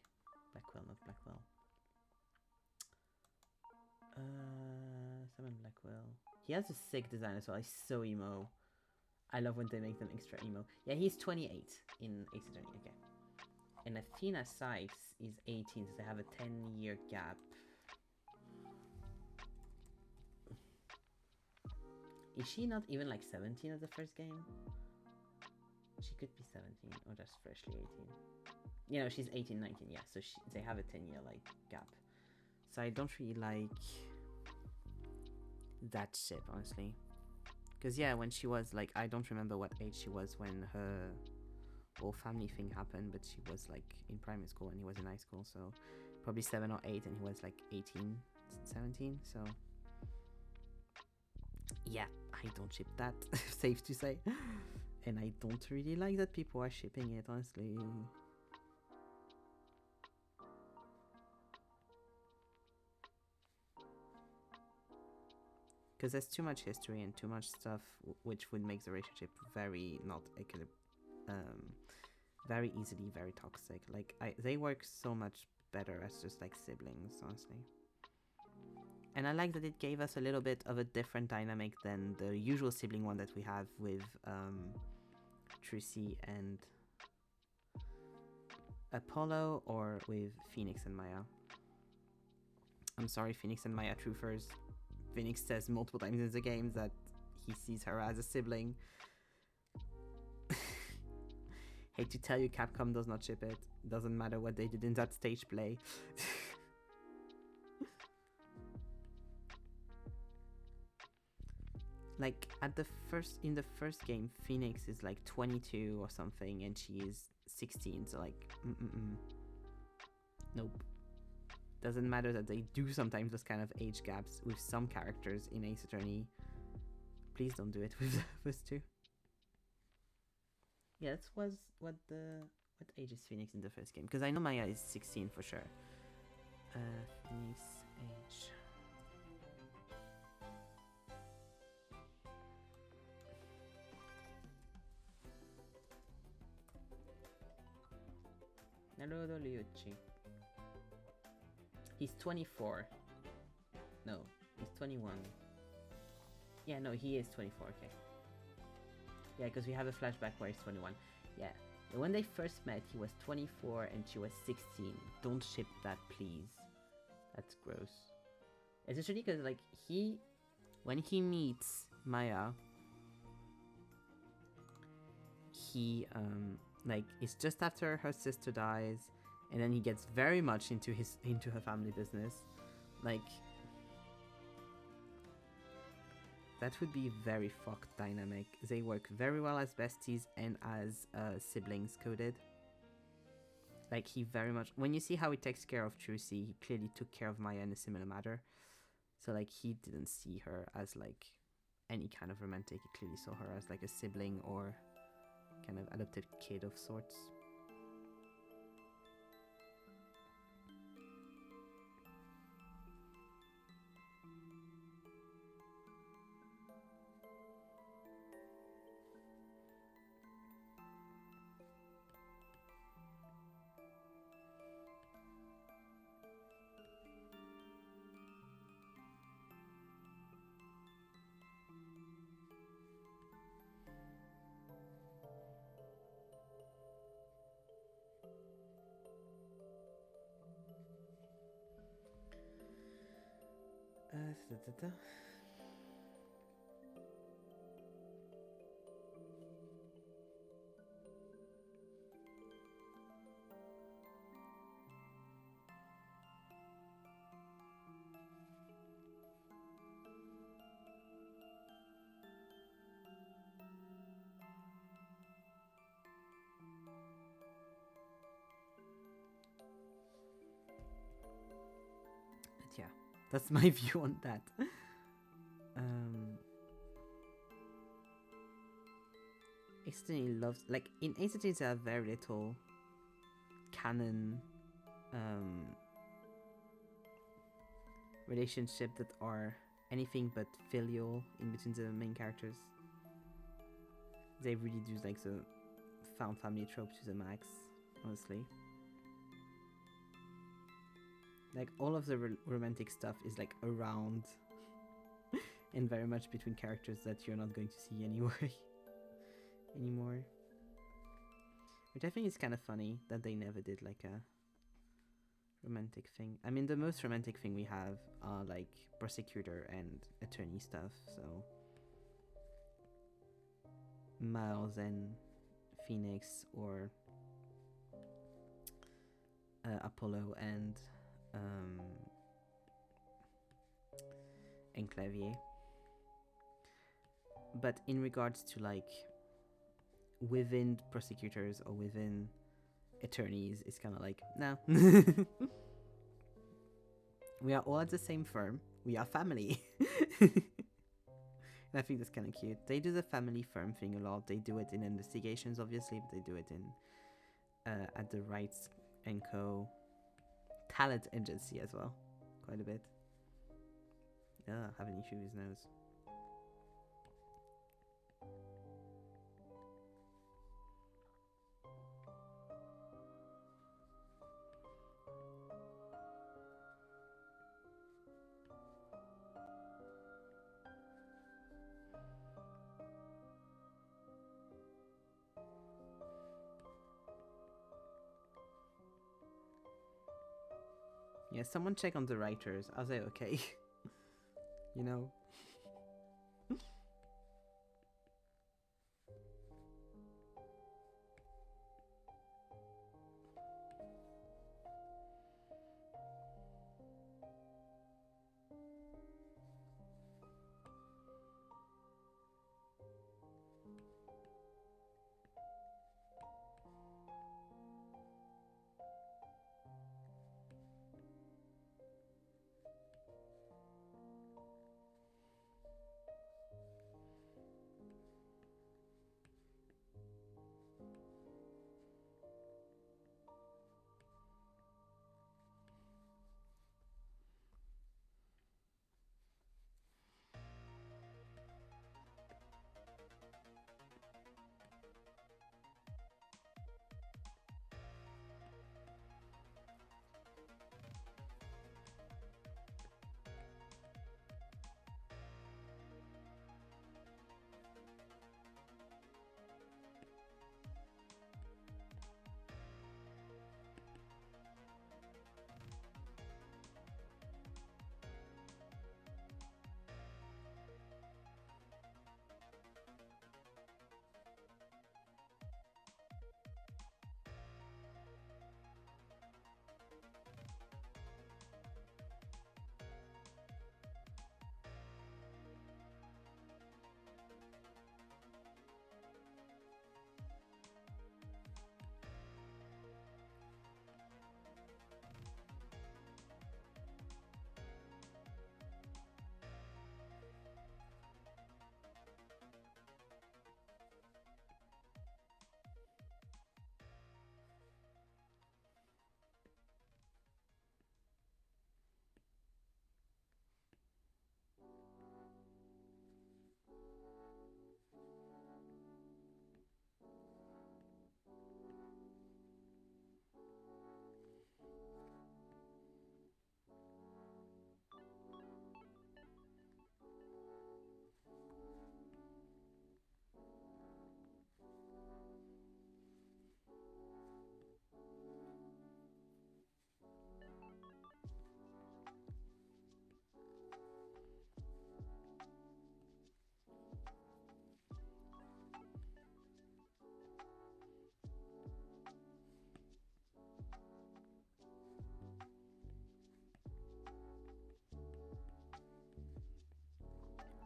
Black Quill, not Blackwell. Summon Black Quill. He has a sick design as well. He's so emo. I love when they make them extra emo. Yeah, he's 28 in Ace Attorney. Okay. And Athena Sykes is 18, so they have a 10-year gap. Is she not even like 17 at the first game? She could be 17 or just freshly 18. You know, she's 18, 19, yeah. So they have a 10-year like gap. So I don't really like that ship, honestly. Because yeah, when she was like, I don't remember what age she was when her whole family thing happened, but she was like in primary school and he was in high school, so probably 7 or 8 and he was like 18, 17, so yeah, I don't ship that, safe to say. And I don't really like that people are shipping it, honestly. Because there's too much history and too much stuff which would make the relationship very not very easily very toxic. Like they work so much better as just like siblings, honestly. And I like that it gave us a little bit of a different dynamic than the usual sibling one that we have with Trucy and Apollo, or with Phoenix and Maya. I'm sorry, Phoenix and Maya truthers. Phoenix says multiple times in the game that he sees her as a sibling. Hate to tell you, Capcom does not ship it. Doesn't matter what they did in that stage play. Like in the first game, Phoenix is like 22 or something, and she is 16. So like, nope. Doesn't matter that they do sometimes those kind of age gaps with some characters in Ace Attorney. Please don't do it with those two. Yeah, that was what age is Phoenix in the first game? Because I know Maya is 16 for sure. Phoenix age. Naruto Ryuichi. He's 24. No, he's 21. Yeah, no, he is 24, okay. Yeah, because we have a flashback where he's 21. Yeah, when they first met, he was 24 and she was 16. Don't ship that, please. That's gross. Especially because, like, when he meets Maya, he, like, it's just after her sister dies, and then he gets very much into her family business. Like, that would be very fucked dynamic. They work very well as besties and as siblings coded. Like, he very much... When you see how he takes care of Trucy, he clearly took care of Maya in a similar manner. So, like, he didn't see her as, like, any kind of romantic. He clearly saw her as, like, a sibling or kind of adopted kid of sorts. Da-da-da. That's my view on that. Ace Attorney loves, like, in Ace Attorney there are very little canon relationship that are anything but filial in between the main characters. They really do like the found family trope to the max, honestly. Like all of the romantic stuff is like around and very much between characters that you're not going to see anyway anymore. Which I think is kind of funny that they never did like a romantic thing. I mean, the most romantic thing we have are like prosecutor and attorney stuff, so Miles and Phoenix, or Apollo and Clavier. But in regards to like within prosecutors or within attorneys, it's kind of like, no. We are all at the same firm. We are family. And I think that's kind of cute. They do the family firm thing a lot. They do it in investigations, obviously, but they do it in at the Rights and Co. talent agency as well, quite a bit. Having issue with his nose. Yeah, someone check on the writers. Are they okay? You know?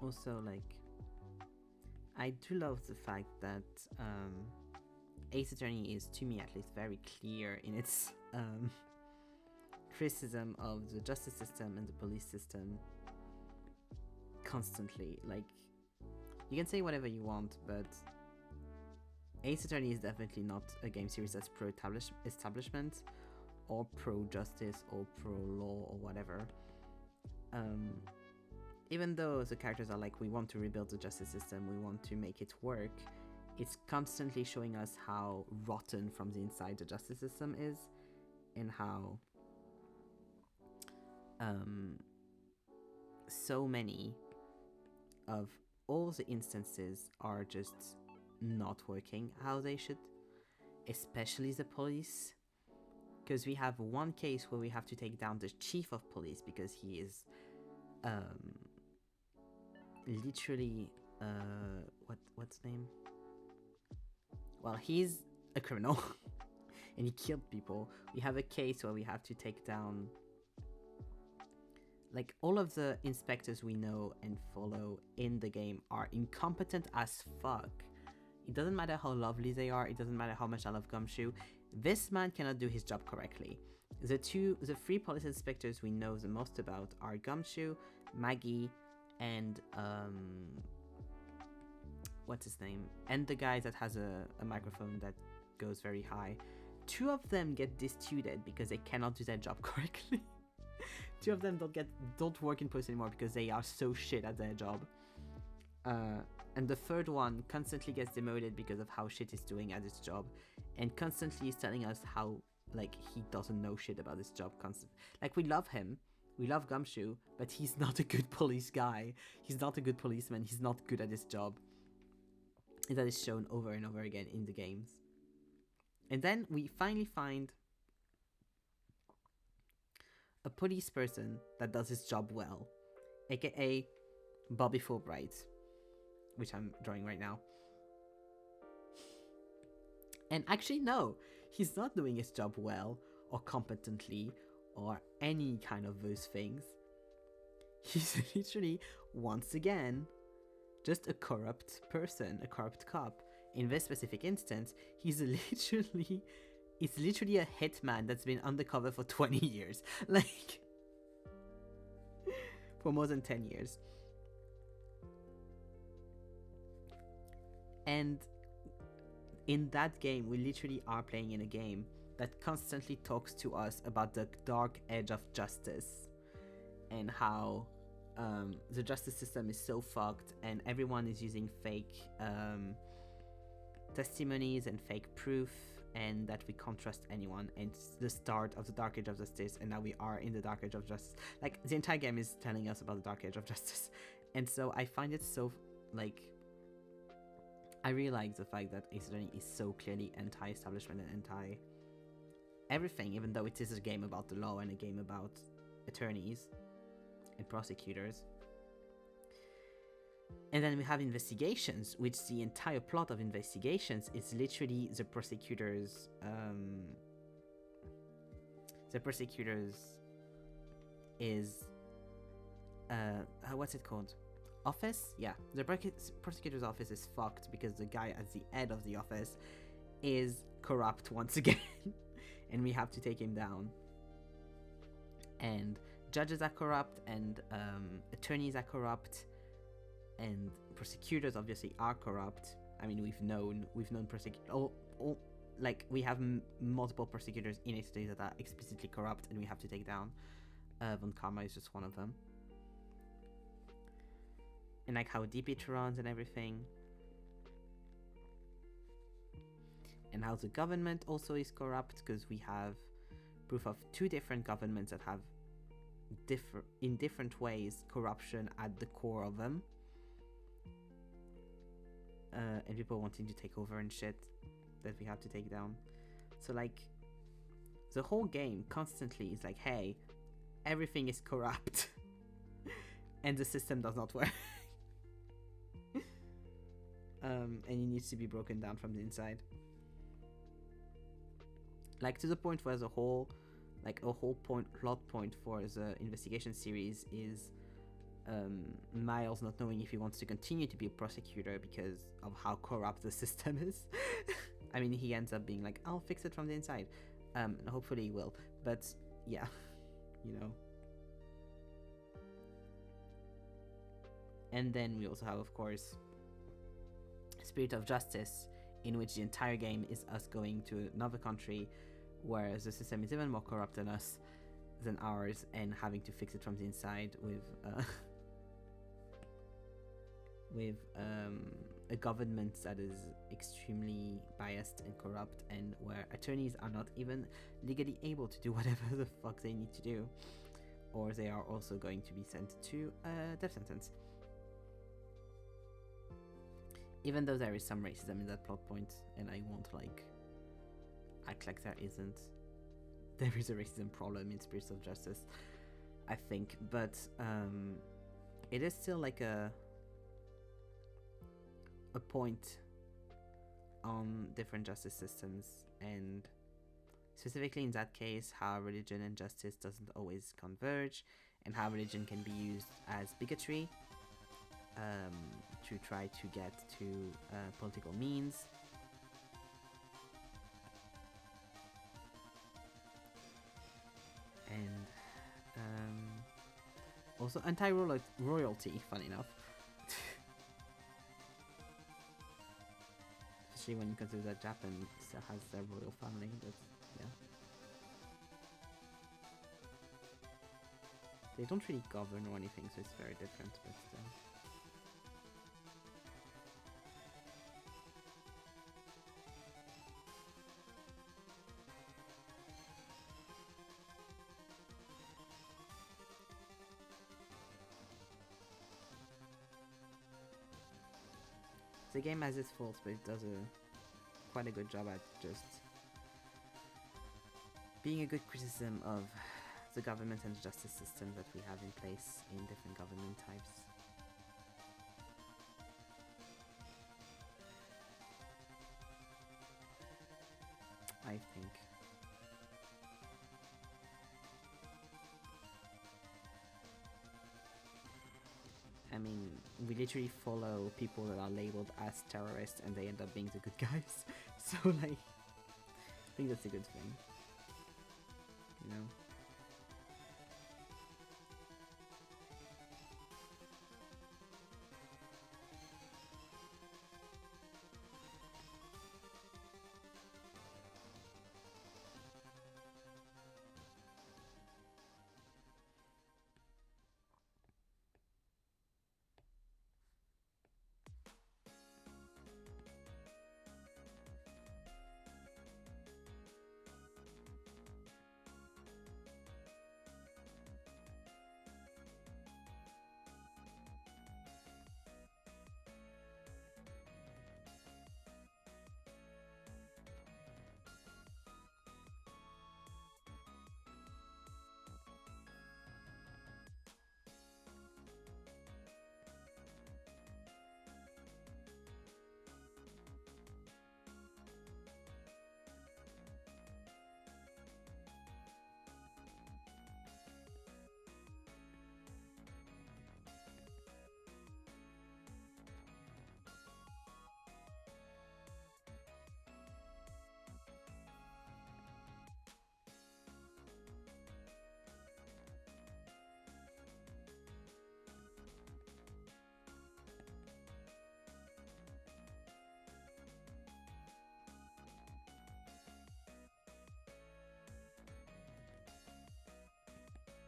Also, like, I do love the fact that Ace Attorney is, to me at least, very clear in its criticism of the justice system and the police system constantly. Like, you can say whatever you want, but Ace Attorney is definitely not a game series that's pro establishment or pro justice or pro law or whatever. Even though the characters are like, we want to rebuild the justice system, we want to make it work, it's constantly showing us how rotten from the inside the justice system is, and how so many of all the instances are just not working how they should, especially the police. Because we have one case where we have to take down the chief of police because he is literally what's his name? Well, he's a criminal and he killed people. We have a case where we have to take down, like, all of the inspectors we know and follow in the game are incompetent as fuck. It doesn't matter how lovely they are, it doesn't matter how much I love Gumshoe, this man cannot do his job correctly. The three police inspectors we know the most about are Gumshoe, Maggie, and what's his name? And the guy that has a microphone that goes very high. Two of them get destituted because they cannot do their job correctly. Two of them don't work in post anymore because they are so shit at their job. And the third one constantly gets demoted because of how shit he's doing at his job, and constantly is telling us how, like, he doesn't know shit about his job. Like, we love him, we love Gumshoe, but he's not a good police guy. He's not a good policeman. He's not good at his job. And that is shown over and over again in the games. And then we finally find a police person that does his job well, aka Bobby Fulbright, which I'm drawing right now. And actually, no, he's not doing his job well or competently or any kind of those things. He's literally, once again, just a corrupt person, a corrupt cop. In this specific instance, it's literally a hitman that's been undercover for 20 years. Like, for more than 10 years. And in that game, we literally are playing in a game that constantly talks to us about the dark edge of justice and how the justice system is so fucked and everyone is using fake testimonies and fake proof, and that we can't trust anyone. And it's the start of the dark age of justice, and now we are in the dark age of justice. Like, the entire game is telling us about the dark age of justice. And so I find it so, like, I really like the fact that Ace Attorney is so clearly anti-establishment and anti-everything, even though it is a game about the law and a game about attorneys and prosecutors. And then we have investigations, which the entire plot of investigations is literally the prosecutors' is what's it called? Office? Yeah, the prosecutor's office is fucked because the guy at the head of the office is corrupt once again, and we have to take him down. And judges are corrupt, and attorneys are corrupt, and prosecutors obviously are corrupt. I mean, we've known prosecutors. Like, we have multiple prosecutors in Ace Attorney that are explicitly corrupt, and we have to take down. Von Karma is just one of them. And like how deep it runs and everything. And how the government also is corrupt, because we have proof of two different governments that have in different ways corruption at the core of them. And people wanting to take over and shit that we have to take down. So, like, the whole game constantly is like, hey, everything is corrupt and the system does not work. And it needs to be broken down from the inside. Like, to the point where the whole, like, a whole plot point for the investigation series is Miles not knowing if he wants to continue to be a prosecutor because of how corrupt the system is. I mean, he ends up being like, I'll fix it from the inside. And hopefully he will. But, yeah. you know. And then we also have, of course, Spirit of Justice, in which the entire game is us going to another country where the system is even more corrupt than ours, and having to fix it from the inside with with a government that is extremely biased and corrupt, and where attorneys are not even legally able to do whatever the fuck they need to do, or they are also going to be sent to a death sentence. Even though there is some racism in that plot point, and I won't like act like there isn't. There is a racism problem in Spirits of Justice, I think, but it is still like a point on different justice systems, and specifically in that case, how religion and justice doesn't always converge, and how religion can be used as bigotry to try to get to political means. And also anti-royalty, funny enough. Especially when you consider that Japan still has their royal family, but yeah. They don't really govern or anything, so it's very different, but still. The game has its faults, but it does quite a good job at just being a good criticism of the government and justice system that we have in place in different government types. I think. I mean, we literally follow people that are labeled as terrorists and they end up being the good guys. So, like, I think that's a good thing. You know?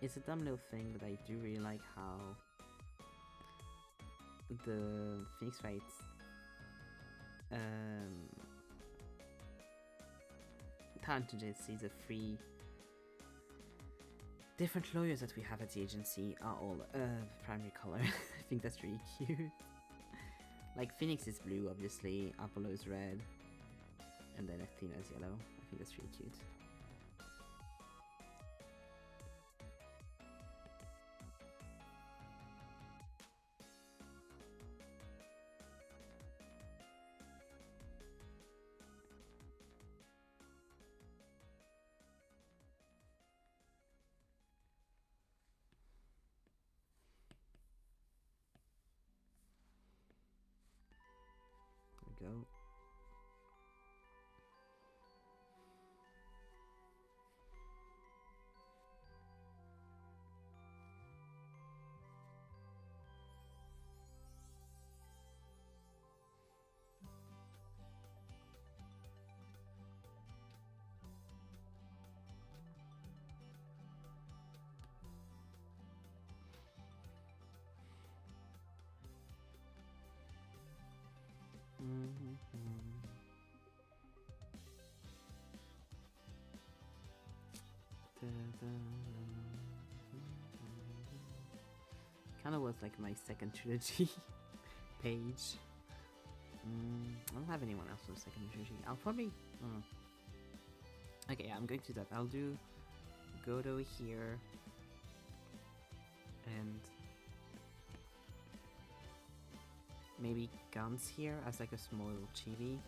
It's a dumb little thing, but I do really like how the Phoenix Wright talent agency, the three different lawyers that we have at the agency are all primary color. I think that's really cute. Like, Phoenix is blue, obviously, Apollo is red, and then Athena is yellow. I think that's really cute. Go. Kind of was like my second trilogy page. I don't have anyone else on the second trilogy. I'll probably. Okay, yeah, I'm going to do that. I'll do Godo here and maybe Guns here as like a small little chibi.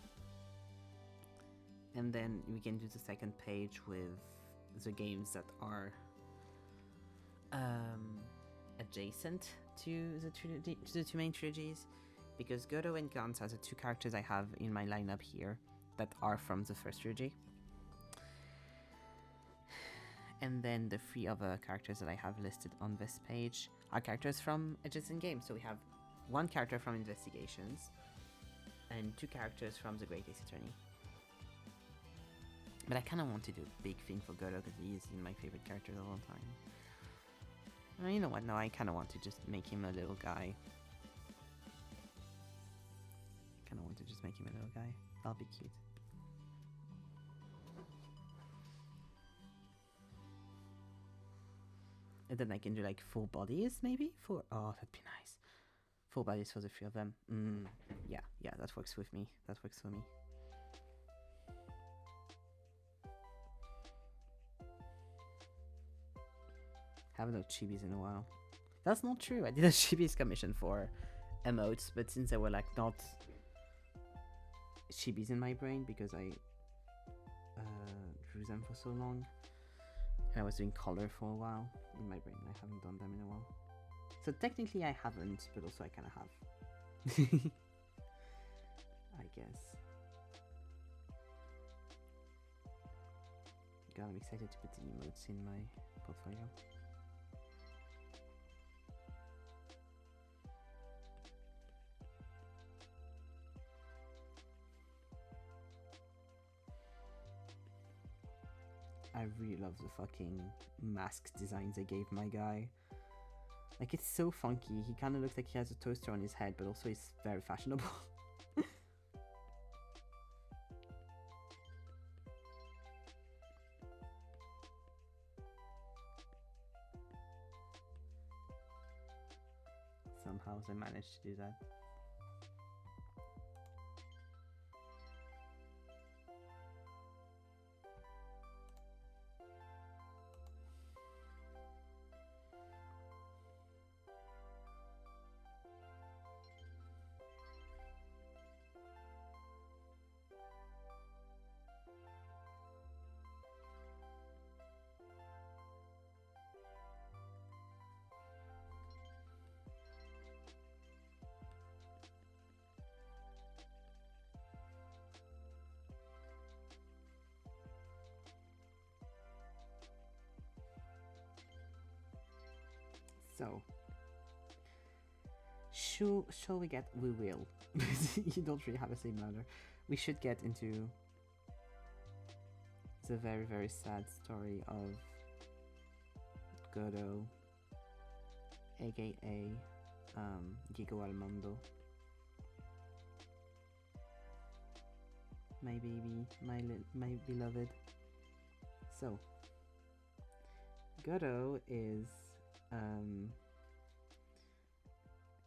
And then we can do the second page with the games that are adjacent to the trilogy, to the two main trilogies, because Godo and Guns are the two characters I have in my lineup here that are from the first trilogy. And then the three other characters that I have listed on this page are characters from adjacent games. So we have one character from Investigations and two characters from The Great Ace Attorney. But I kind of want to do a big thing for Godo because he is my favorite character of all time. You know what? No, I kind of want to just make him a little guy. That'll be cute. And then I can do like full bodies, maybe? Oh, that'd be nice. Full bodies for the three of them. Yeah, that works with me. That works for me. Haven't done chibis in a while. That's not true. I did a chibis commission for emotes, but since they were like not chibis in my brain because I drew them for so long, and I was doing color for a while in my brain. I haven't done them in a while. So technically I haven't, but also I kind of have. I guess. God, I'm excited to put the emotes in my portfolio. I really love the fucking mask designs they gave my guy. Like, it's so funky. He kind of looks like he has a toaster on his head, but also he's very fashionable. Somehow they managed to do that. So, shall we get? We will. You don't really have a same matter. We should get into the very, very sad story of Godo, aka Diego Armando. My baby, my beloved. So, Godo is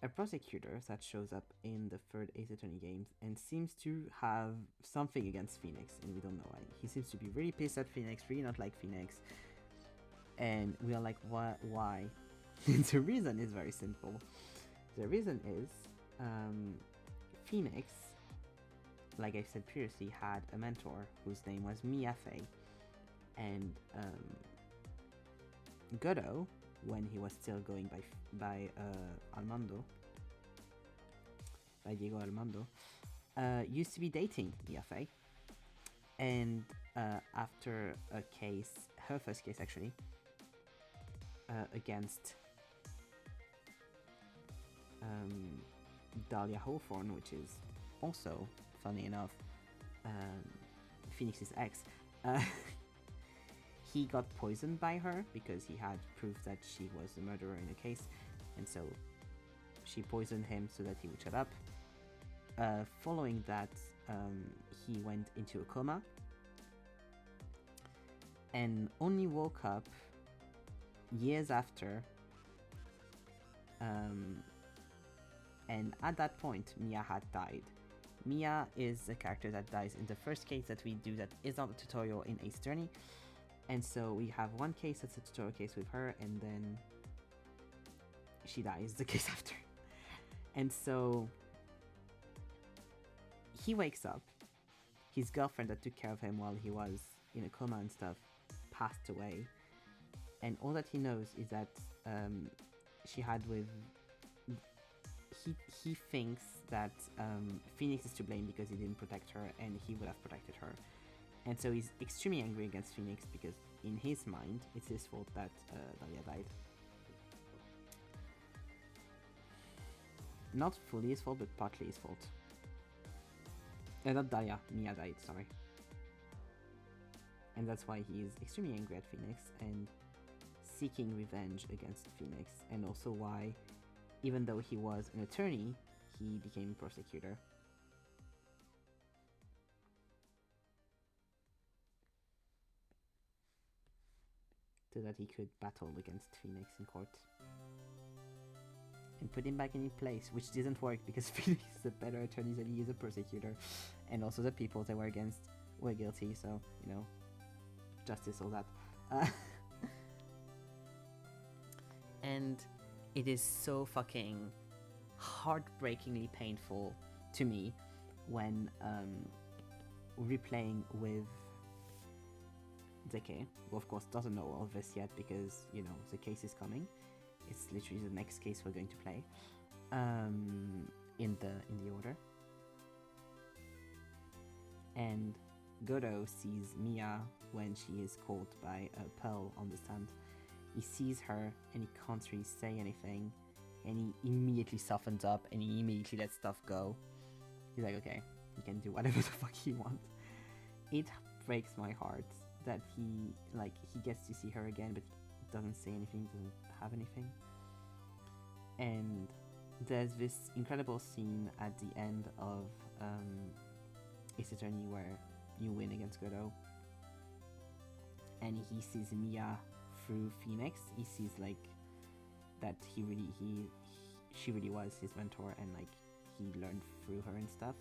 a prosecutor that shows up in the third Ace Attorney games and seems to have something against Phoenix, and we don't know why. He seems to be really pissed at Phoenix, really not like Phoenix, and we are like, why? The reason is very simple. The reason is Phoenix, like I said previously, had a mentor whose name was Miafe, and Godo, when he was still going by Armando, by Diego Armando, used to be dating Miafe, and after a case, her first case actually, against Dahlia Hawthorne, which is also, funny enough, Phoenix's ex, he got poisoned by her because he had proof that she was the murderer in the case, and so she poisoned him so that he would shut up. Following that, he went into a coma, and only woke up years after. And at that point, Mia had died. Mia is the character that dies in the first case that we do that is not a tutorial in Ace Attorney. And so we have one case that's a tutorial case with her, and then she dies the case after. And so he wakes up. His girlfriend that took care of him while he was in a coma and stuff passed away. And all that he knows is that she had with... He thinks that Phoenix is to blame because he didn't protect her, and he would have protected her. And so he's extremely angry against Phoenix because in his mind, it's his fault that Dahlia died. Not fully his fault, but partly his fault. Not Dahlia, Mia died, sorry. And that's why he is extremely angry at Phoenix and seeking revenge against Phoenix, and also why, even though he was an attorney, he became a prosecutor. So that he could battle against Phoenix in court. And put him back in his place, which didn't work because Phoenix is a better attorney than he is a prosecutor. And also the people they were against were guilty, so, you know, justice, all that. And it is so fucking heartbreakingly painful to me when replaying with Deke, who of course doesn't know all of this yet because, you know, the case is coming. It's literally the next case we're going to play in the order. And Godot sees Mia when she is called by Pearl on the stand. He sees her and he can't really say anything, and he immediately softens up and he immediately lets stuff go. He's like, okay, he can do whatever the fuck he wants. It breaks my heart that he gets to see her again, but he doesn't say anything, doesn't have anything. And there's this incredible scene at the end of Ace Attorney where you win against Godot, and he sees Mia through Phoenix. He sees like that she really was his mentor, and like he learned through her and stuff,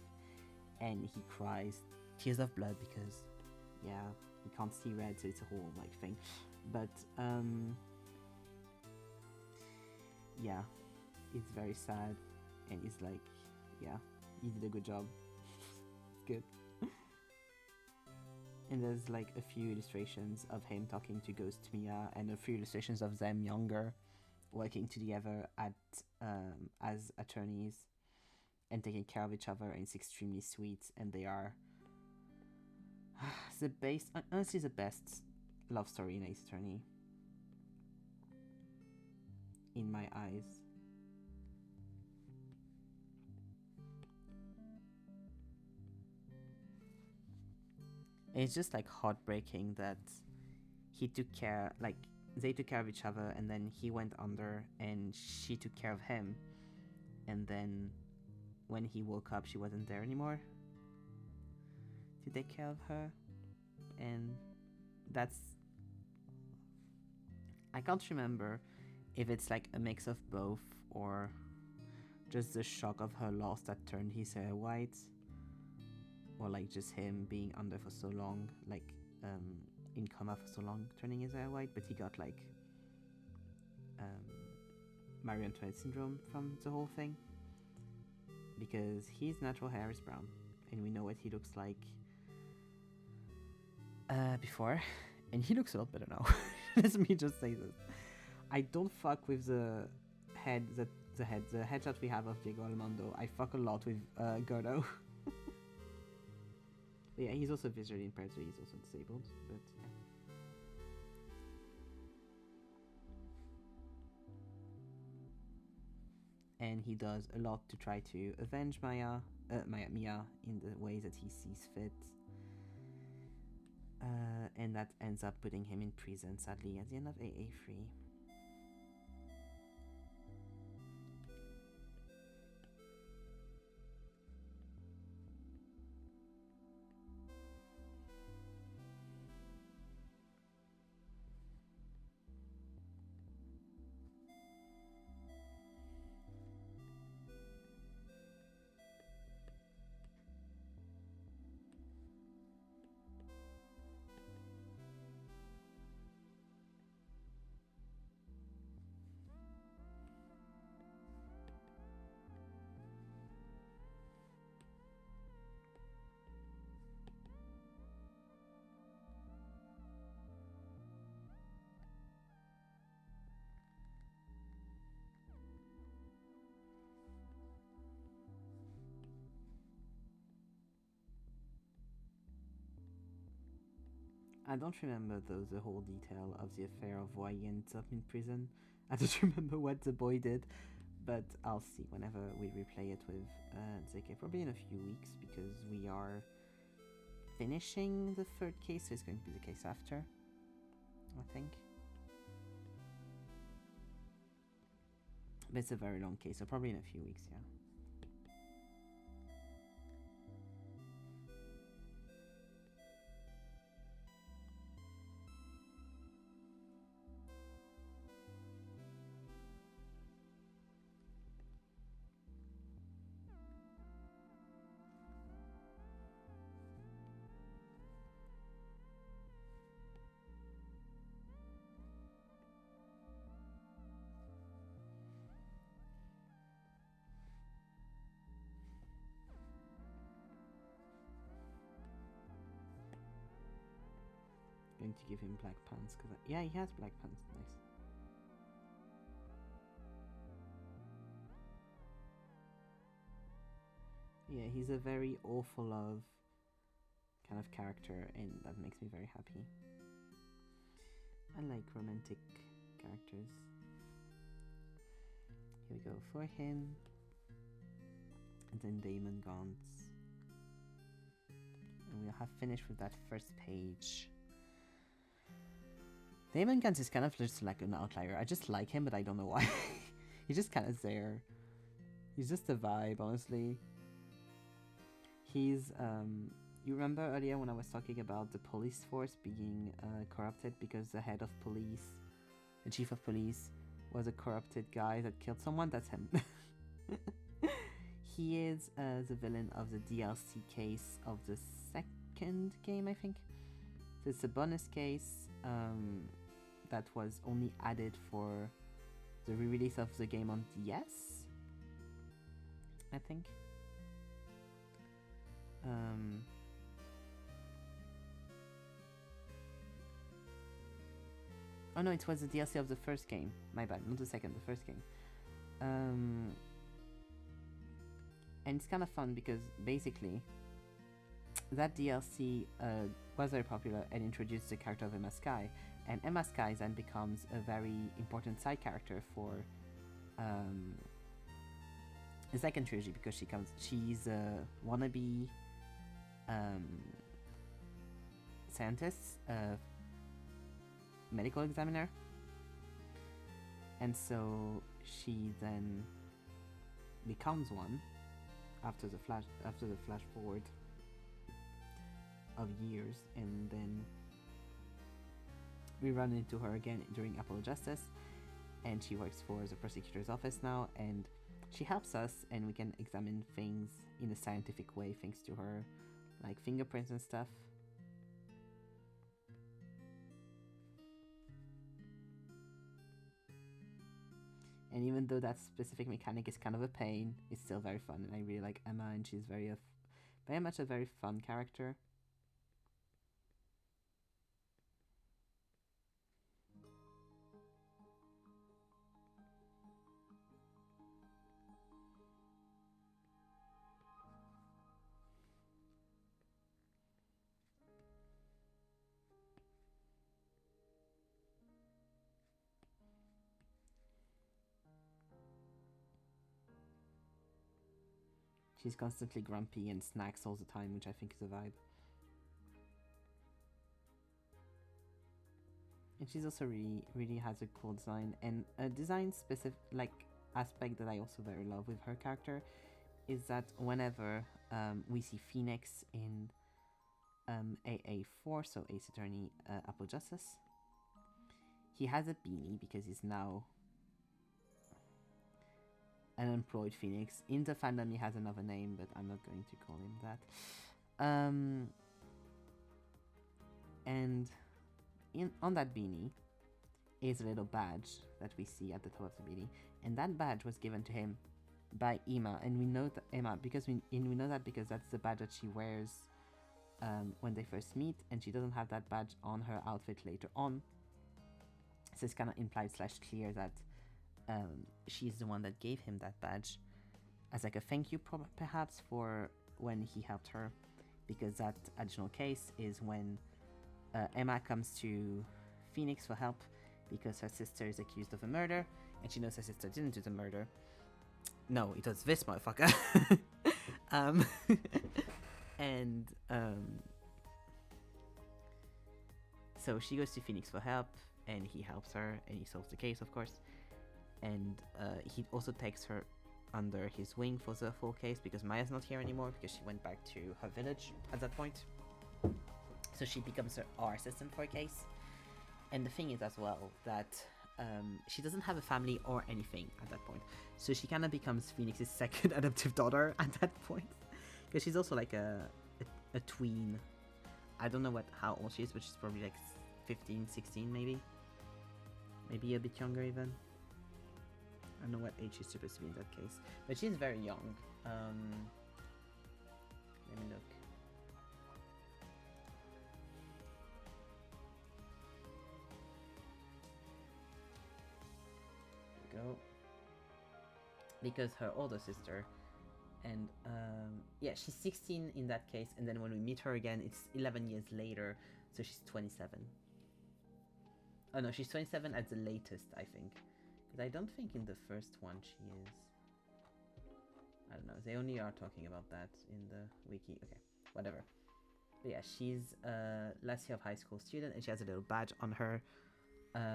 and he cries tears of blood because yeah, he can't see red, so it's a whole like thing. But yeah, it's very sad, and it's like, yeah, you did a good job. It's good. And there's like a few illustrations of him talking to Ghost Mia, and a few illustrations of them younger, working together at as attorneys and taking care of each other, and it's extremely sweet. And they are honestly the best love story in Ace Attorney, in my eyes. It's just like heartbreaking that he took care, like they took care of each other, and then he went under and she took care of him, and then when he woke up she wasn't there anymore to take care of her. And that's, I can't remember if it's like a mix of both or just the shock of her loss that turned his hair white, or like just him being under for so long, like in coma for so long, turning his hair white. But he got like Marie Antoinette syndrome from the whole thing, because his natural hair is brown, and we know what he looks like before, and he looks a lot better now. Let me just say this. I don't fuck with the headshot we have of Diego Armando. I fuck a lot with Gordo. Yeah, he's also visually impaired, so he's also disabled, but yeah. And he does a lot to try to avenge Mia in the ways that he sees fit. And that ends up putting him in prison, sadly, at the end of AA3. I don't remember the whole detail of the affair of why he ends up in prison. I don't remember what the boy did, but I'll see whenever we replay it with ZK, probably in a few weeks, because we are finishing the third case, so it's going to be the case after, I think. But it's a very long case, so probably in a few weeks, yeah. Going to give him black pants, because yeah, he has black pants. Nice. Yeah, he's a very awful love kind of character, and that makes me very happy. I like romantic characters. Here we go for him. And then Damon Gauntz. And we'll have finished with that first page. Damon Gauntz is kind of just like an outlier. I just like him, but I don't know why. He's just kind of there. He's just a vibe, honestly. He's, you remember earlier when I was talking about the police force being corrupted because the head of police, the chief of police, was a corrupted guy that killed someone? That's him. He is the villain of the DLC case of the second game, I think. So it's a bonus case that was only added for the re-release of the game on DS, I think. Oh no, it was the DLC of the first game. My bad, not the second, the first game. And it's kind of fun because basically that DLC was very popular and introduced the character of Emma Skye, and Emma Skye then becomes a very important side character for the second trilogy because she's a wannabe scientist, medical examiner, and so she then becomes one after the flash forward of years, and then we run into her again during Apollo Justice, and she works for the prosecutor's office now, and she helps us, and we can examine things in a scientific way thanks to her, like fingerprints and stuff. And even though that specific mechanic is kind of a pain, it's still very fun, and I really like Emma, and she's very much a very fun character. She's constantly grumpy and snacks all the time, which I think is a vibe. And she's also really has a cool design, and a design specific aspect that I also very love with her character is that whenever we see Phoenix in AA4, so Ace Attorney Apollo Justice, he has a beanie because he's now an employed Phoenix. In the fandom he has another name, but I'm not going to call him that. And on that beanie is a little badge that we see at the top of the beanie, and that badge was given to him by Emma, and we know that Emma because we know that because that's the badge that she wears when they first meet, and she doesn't have that badge on her outfit later on. So it's kind of implied / clear that she's the one that gave him that badge as like a thank you perhaps for when he helped her, because that additional case is when Emma comes to Phoenix for help because her sister is accused of a murder, and she knows her sister didn't do the murder. No, it was this motherfucker. um, and so she goes to Phoenix for help, and he helps her, and he solves the case, of course. And he also takes her under his wing for the full case because Maya's not here anymore because she went back to her village at that point. So she becomes our assistant for a case. And the thing is as well that she doesn't have a family or anything at that point. So she kind of becomes Phoenix's second adoptive daughter at that point. Because she's also like a tween. I don't know how old she is, but she's probably like 15, 16 maybe. Maybe a bit younger even. I don't know what age she's supposed to be in that case. But she's very young. Let me look. There we go. Because her older sister, and yeah, she's 16 in that case, and then when we meet her again, it's 11 years later, so she's 27. Oh no, she's 27 at the latest, I think. Because I don't think in the first one she is. I don't know, they only are talking about that in the wiki. Okay, whatever. But yeah, she's last year of high school student, and she has a little badge on her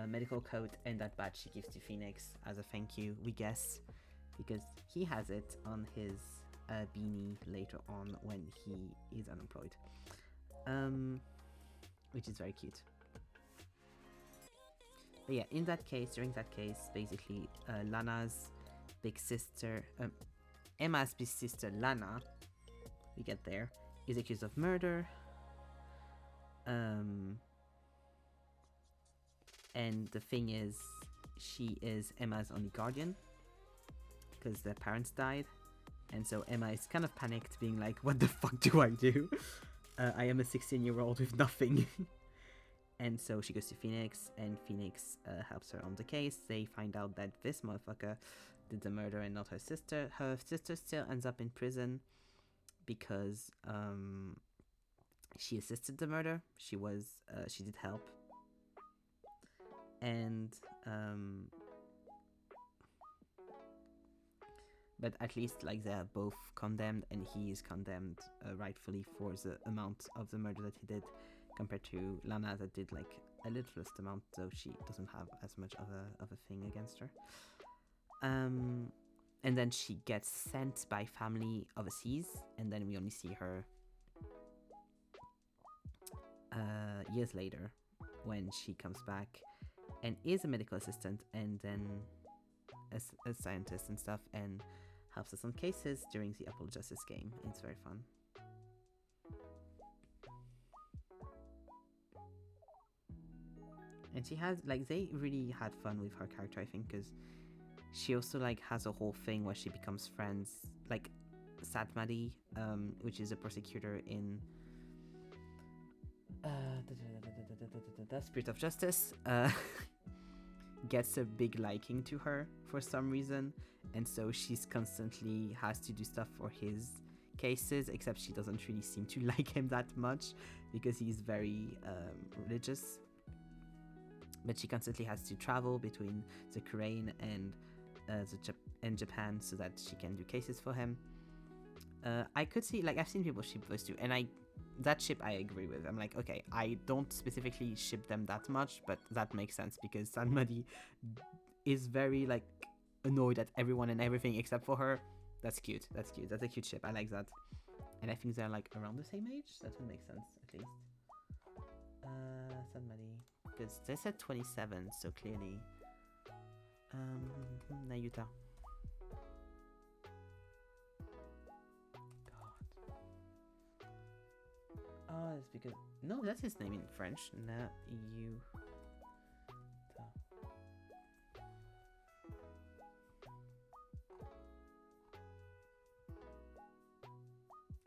medical coat, and that badge she gives to Phoenix as a thank you, we guess. Because he has it on his beanie later on when he is unemployed. Which is very cute. But yeah, in that case, during that case, basically, Lana's big sister, Emma's big sister, Lana, we get there, is accused of murder. And the thing is, she is Emma's only guardian because their parents died. And so Emma is kind of panicked, being like, what the fuck do I do? I am a 16-year-old with nothing. And so she goes to Phoenix, and Phoenix helps her on the case. They find out that this motherfucker did the murder and not her sister. Her sister still ends up in prison because she assisted the murder. She did help. And but at least like they are both condemned, and he is condemned rightfully for the amount of the murder that he did, compared to Lana that did like a littlest amount, though she doesn't have as much of a thing against her. And then she gets sent by family overseas, and then we only see her years later when she comes back and is a medical assistant, and then a scientist and stuff, and helps us on cases during the Apple Justice game. It's very fun. And she has, like, they really had fun with her character, I think, because she also, like, has a whole thing where she becomes friends, like, Satmadi, which is a prosecutor in Spirit of Justice, gets a big liking to her for some reason, and so she's constantly has to do stuff for his cases, except she doesn't really seem to like him that much because he's very religious. But she constantly has to travel between the Korean and Japan so that she can do cases for him. I could see, like, I've seen people ship those two, and that ship I agree with. I'm like, okay, I don't specifically ship them that much, but that makes sense because Sanmadi is very, like, annoyed at everyone and everything except for her. That's cute. That's cute. That's a cute ship. I like that. And I think they're, like, around the same age. That would make sense, at least. Sanmadi. Because they said 27, so clearly. Nayuta. Oh, it's because... No, that's his name in French. Nayuta.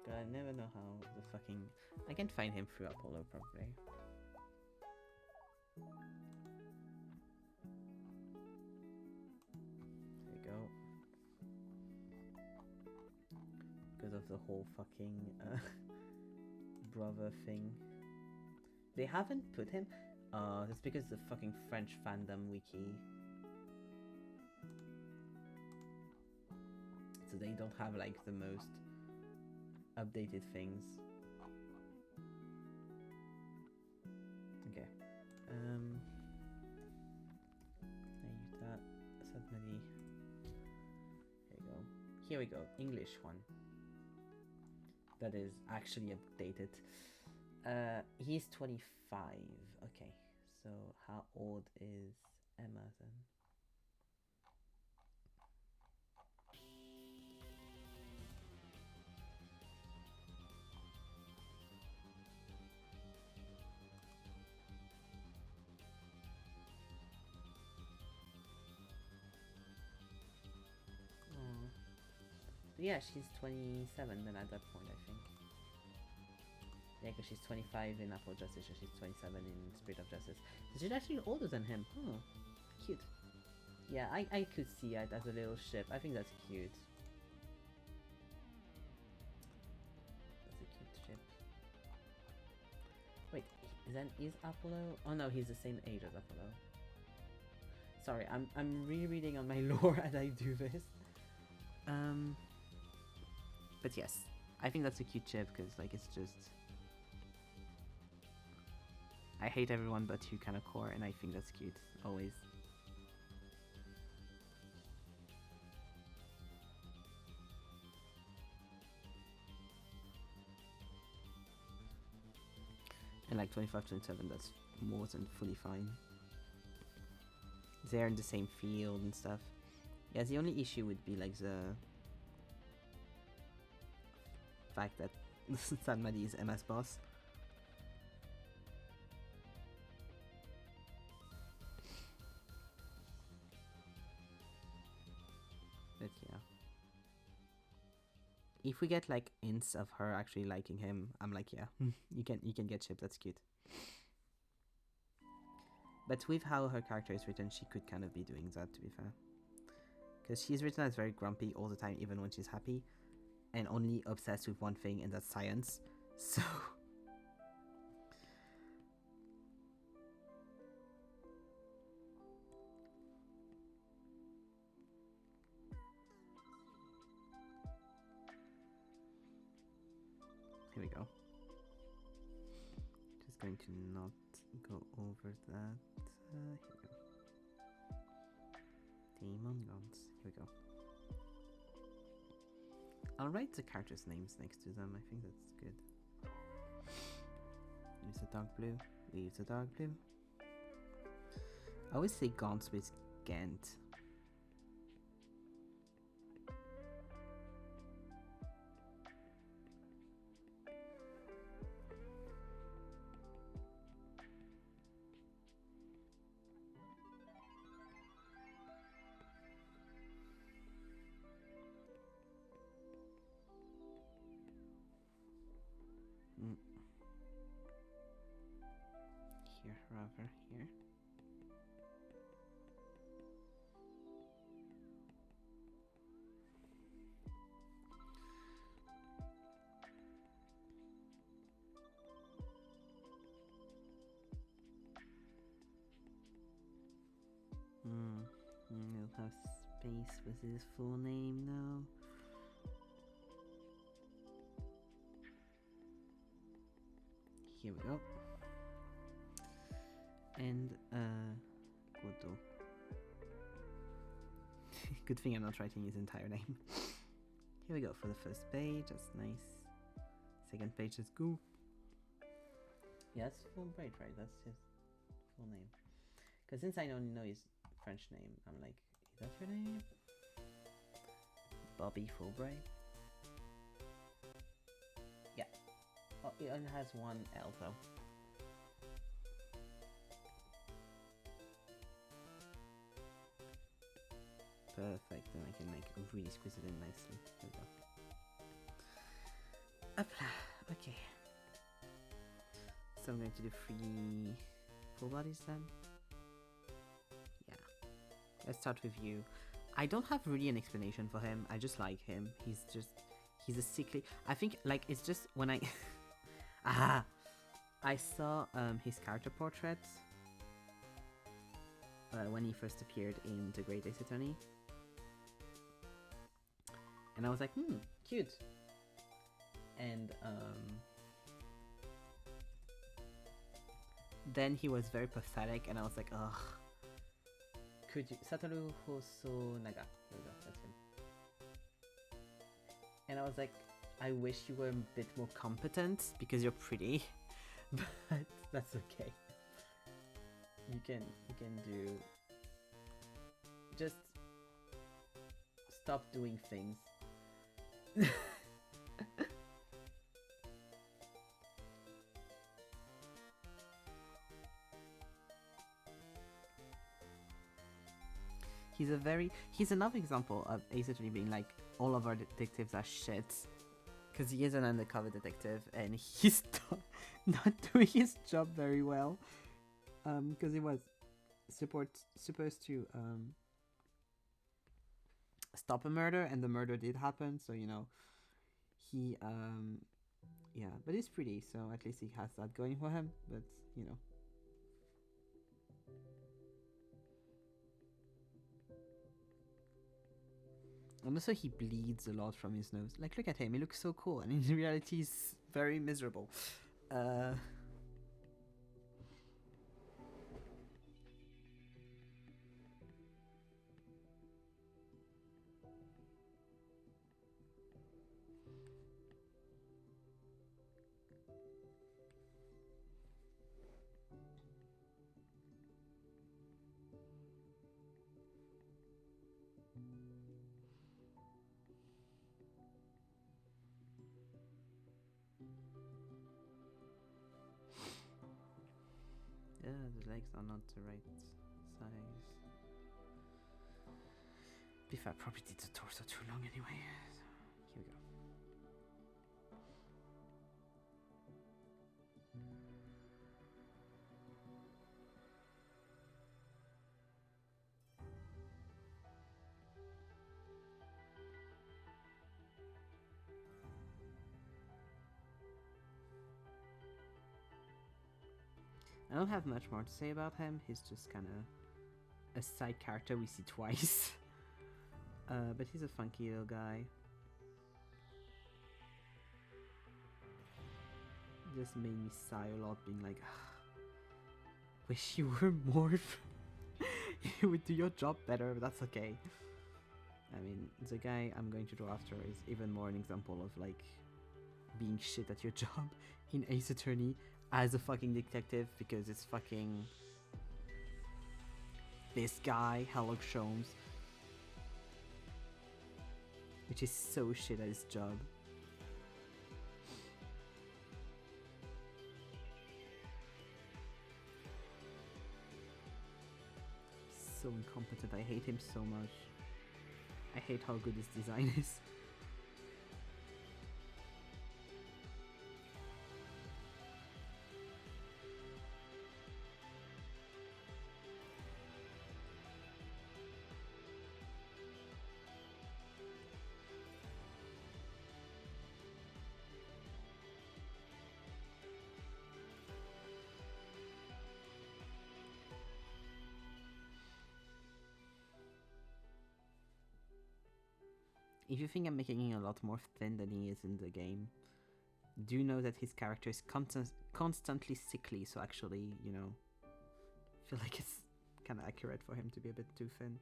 God, I never know how the fucking... I can find him through Apollo, probably. There you go. Because of the whole fucking... brother thing. They haven't put him. That's because the fucking French fandom wiki. So they don't have like the most updated things. Okay. Sadmadi. Here we go. Here we go. English one. That is actually updated. He's 25. Okay. So how old is Emma then? Yeah, she's 27 then at that point, I think. Yeah, because she's 25 in Apple Justice, and she's 27 in Spirit of Justice. So she's actually older than him. Oh, cute. Yeah, I could see it as a little ship. I think that's cute. That's a cute ship. Wait, then is Apollo? Oh no, he's the same age as Apollo. Sorry, I'm rereading on my lore as I do this. But yes, I think that's a cute chip because like it's just. I hate everyone but you kind of core, and I think that's cute always. And like 25, 27, that's more than fully fine. They're in the same field and stuff. Yeah, the only issue would be like the fact that Sadmadi is Emma's boss. But yeah. If we get like hints of her actually liking him, I'm like, yeah, you can get shipped, that's cute. But with how her character is written, she could kind of be doing that, to be fair. Because she's written as very grumpy all the time, even when she's happy. And only obsessed with one thing, and that's science. So... Here we go. Just going to not go over that. Here we go. Demon Guns. Here we go. I'll write the characters' names next to them. I think that's good. Use the dark blue. Leave the dark blue. I always say Gaunt's with Gant. Here, rather, here. We'll have space with his full name now. Here we go. And Goto. Good thing I'm not writing his entire name. Here we go for the first page. That's nice. Second page, let's go. Yeah, that's Fulbright, right? That's his full name. Because since I only know his French name, I'm like, is that your name? Bobby Fulbright? Yeah. Oh, it only has one L though. Perfect, then I can like really squeeze it in nicely. There we go. Okay. So I'm going to do 3 full bodies then. Yeah. Let's start with you. I don't have really an explanation for him. I just like him. He's a sickly. I think like it's just when I I saw his character portrait when he first appeared in The Great Ace Attorney, and I was like, cute. And then he was very pathetic, and I was like, ugh. Could you Satoru Hosonaga? There we go, that's him. And I was like, I wish you were a bit more competent because you're pretty, but that's okay. You can do. Just stop doing things. He's another example of Ace Attorney being like, all of our detectives are shit, because he is an undercover detective and he's not doing his job very well, because he was supposed to stop a murder, and the murder did happen, so you know, he yeah, but he's pretty, so at least he has that going for him, but you know. And also he bleeds a lot from his nose. Like, look at him, he looks so cool, and in reality he's very miserable. Yeah, the legs are not the right size. If I probably did the torso too long anyway. So, here we go. I don't have much more to say about him. He's just kind of a side character we see twice. But he's a funky little guy. Just made me sigh a lot, being like, wish you were more. You would do your job better, but that's okay. I mean, the guy I'm going to draw after is even more an example of like being shit at your job in Ace Attorney as a fucking detective, because it's fucking this guy, Sherlock Holmes, which is so shit at his job. So incompetent, I hate him so much. I hate how good his design is. If you think I'm making him a lot more thin than he is in the game, do know that his character is constantly sickly, so actually, you know, I feel like it's kind of accurate for him to be a bit too thin.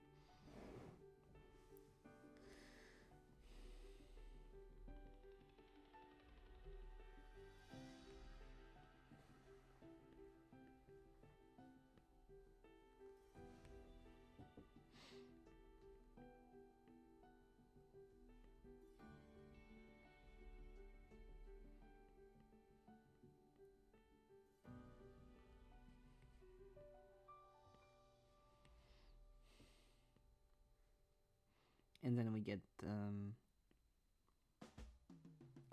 And then we get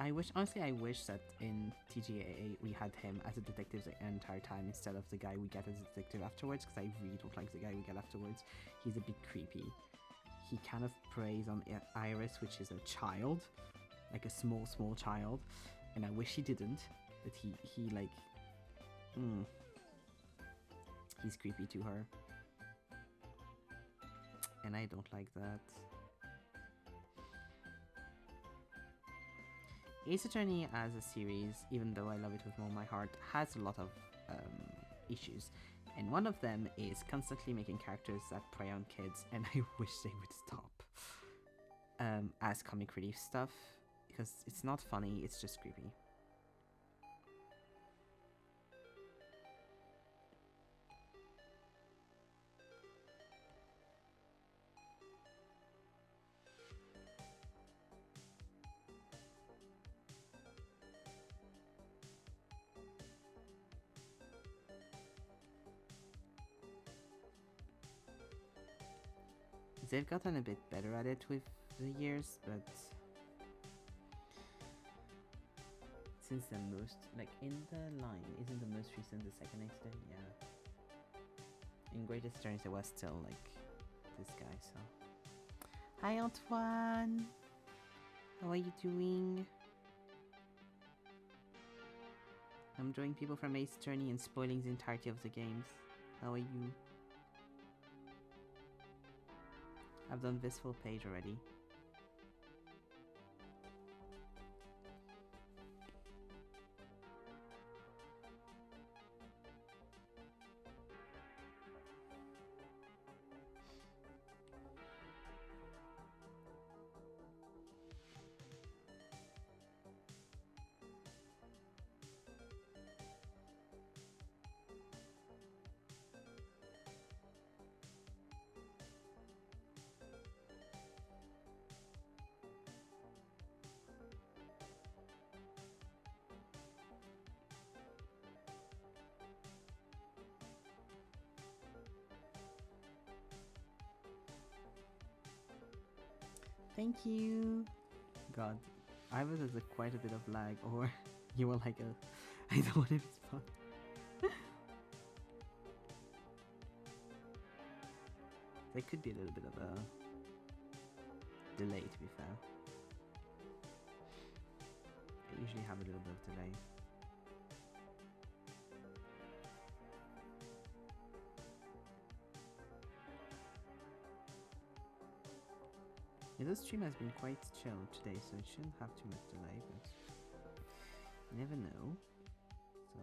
I wish that in TGAA we had him as a detective the entire time instead of the guy we get as a detective afterwards, because I really don't like the guy we get afterwards. He's a bit creepy. He kind of preys on Iris, which is a child, like a small child, and I wish he didn't, but he like Hmm. He's creepy to her. And I don't like that. Ace Attorney as a series, even though I love it with all my heart, has a lot of issues. And one of them is constantly making characters that prey on kids, and I wish they would stop as comic relief stuff, because it's not funny, it's just creepy. They've gotten a bit better at it with the years, but since the most, like in the line, isn't the most recent the second Ace Day? Yeah. In Greatest Journeys, it was still like this guy, so. Hi Antoine! How are you doing? I'm drawing people from Ace Attorney and spoiling the entirety of the games. How are you? I've done this full page already. Thank you. God, I was as quite a bit of lag, or you were like a. I don't want to respond. There could be a little bit of a delay, to be fair. I usually have a little bit of delay. Yeah, this stream has been quite chill today, so it shouldn't have too much delay, but you never know. So.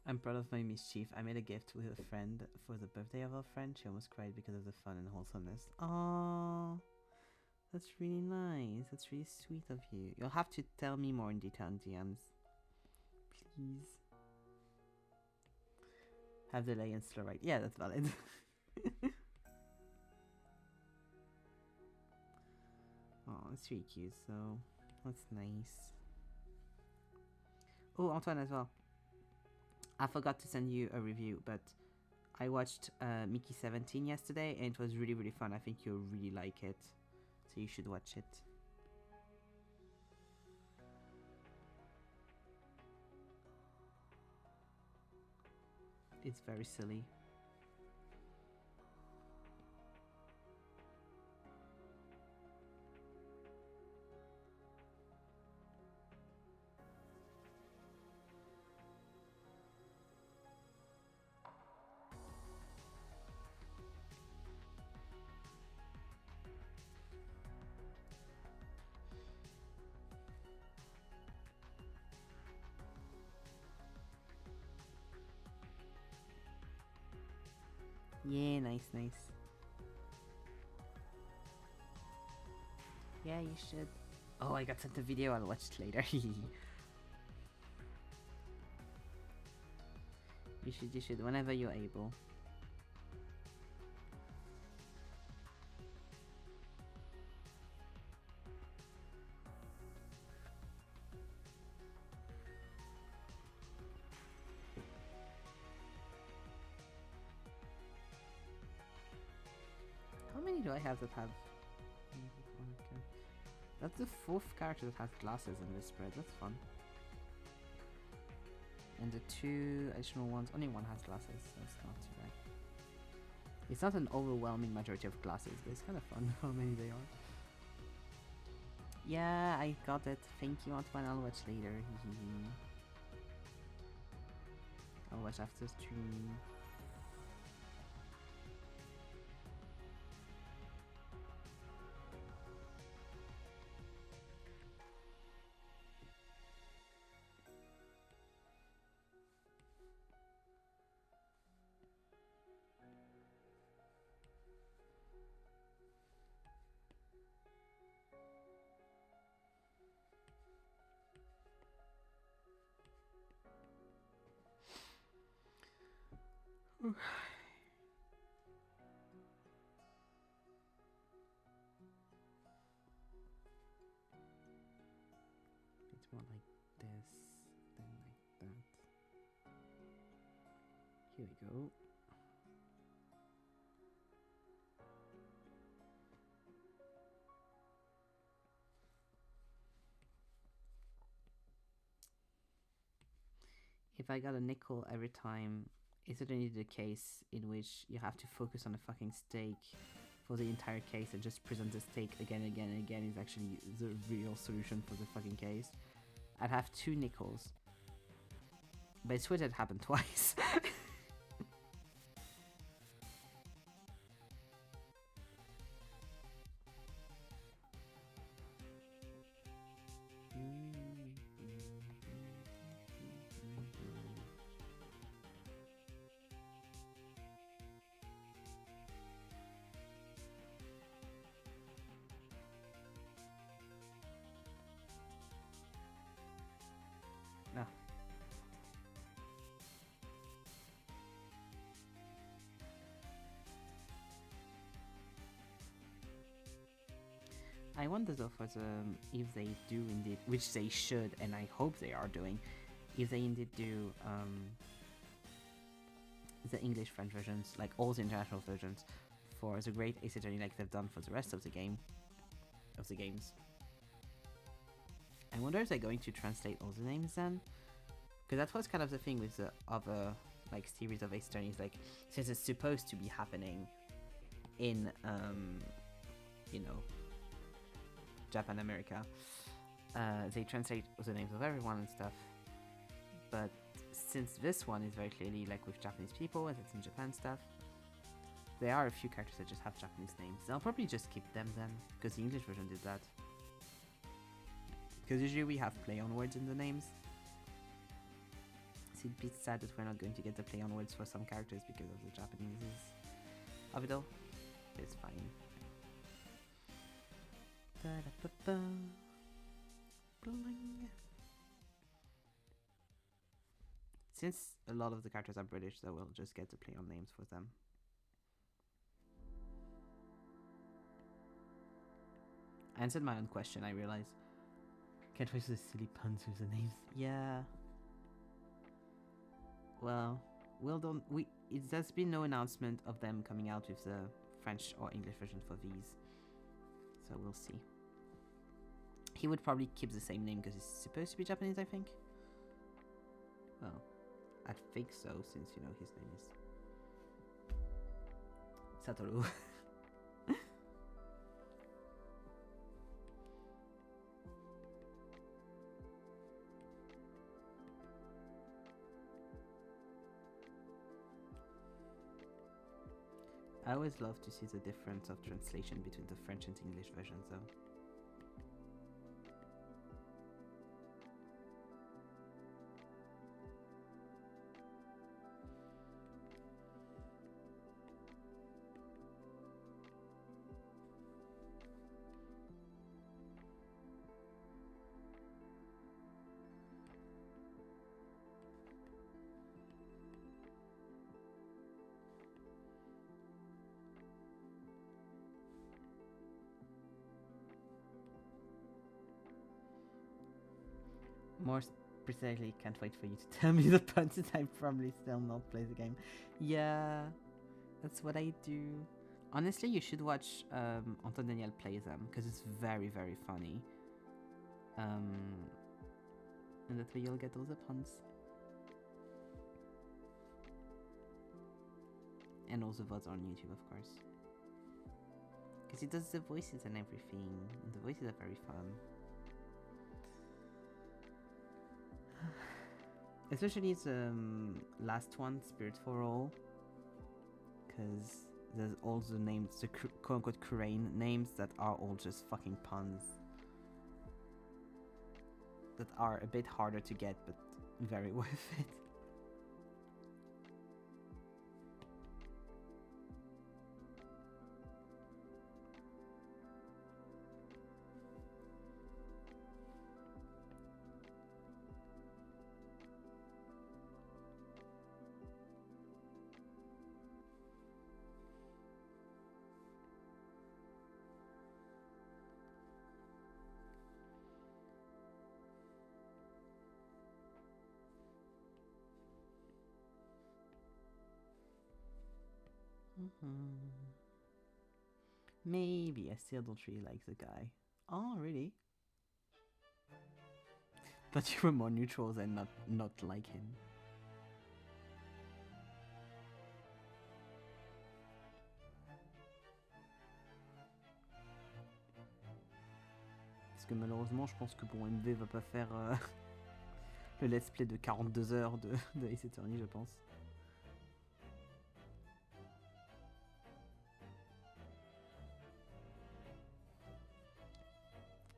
I'm proud of my mischief. I made a gift with a friend for the birthday of a friend. She almost cried because of the fun and wholesomeness. Aww. That's really nice. That's really sweet of you. You'll have to tell me more in detail in DMs. Please. Have delay and slow right. Yeah, that's valid. Oh, that's really cute. So, that's nice. Oh, Antoine as well. I forgot to send you a review, but I watched Mickey 17 yesterday, and it was really, really fun. I think you'll really like it. So you should watch it. It's very silly. Yeah, nice, nice. Yeah, you should. Oh, I got sent a video. I'll watch it later. You should, whenever you're able. How many do I have that have? That's the 4th character that has glasses in this spread. That's fun. And the 2 additional ones, only one has glasses, so it's not too bad. It's not an overwhelming majority of glasses, but it's kind of fun how many they are. Yeah, I got it. Thank you, Antoine. I'll watch later. I'll watch after stream. It's more like this, then like that. Here we go. If I got a nickel every time, is it only the case in which you have to focus on a fucking steak for the entire case and just present the steak again and again and again is actually the real solution for the fucking case? I'd have 2 nickels. But I swear that happened twice. No. I wonder though for the, if they do indeed, which they should, and I hope they are doing, if they indeed do the English French versions, like all the international versions, for the Great Ace Attorney like they've done for the rest of the games. I wonder if they're going to translate all the names then, because that was kind of the thing with the other like series of Ace Attorneys, like since it's supposed to be happening in you know, Japan, America, they translate the names of everyone and stuff, but since this one is very clearly like with Japanese people and it's in Japan stuff, there are a few characters that just have Japanese names. I'll probably just keep them then, because the English version did that. Because usually we have play on words in the names. It's a bit sad that we're not going to get the play on words for some characters because of the Japanese of it all. It's fine. Since a lot of the characters are British, so we'll just get to play on names for them. I answered my own question, I realize. Can't wait for the silly puns with the names. Yeah. Well, there's been no announcement of them coming out with the French or English version for these. So we'll see. He would probably keep the same name because he's supposed to be Japanese, I think. Well, I think so, since, you know, his name is Satoru. I always love to see the difference of translation between the French and English versions, though. More precisely, can't wait for you to tell me the puns. I probably still not play the game. Yeah, that's what I do. Honestly, you should watch Anton Daniel play them because it's very, very funny. And that way you'll get all the puns. And all the VODs are on YouTube, of course. Because he does the voices and everything. And the voices are very fun. Especially the last one, Spirit for All. Because there's all the names, the quote-unquote Korean names that are all just fucking puns. That are a bit harder to get, but very worth it. Maybe I still don't really like the guy. Oh, really? Thought you were more neutral than not like him. Parce que malheureusement, je pense que bon, MV va pas faire le let's play de 42 heures de Ace Attorney, je pense.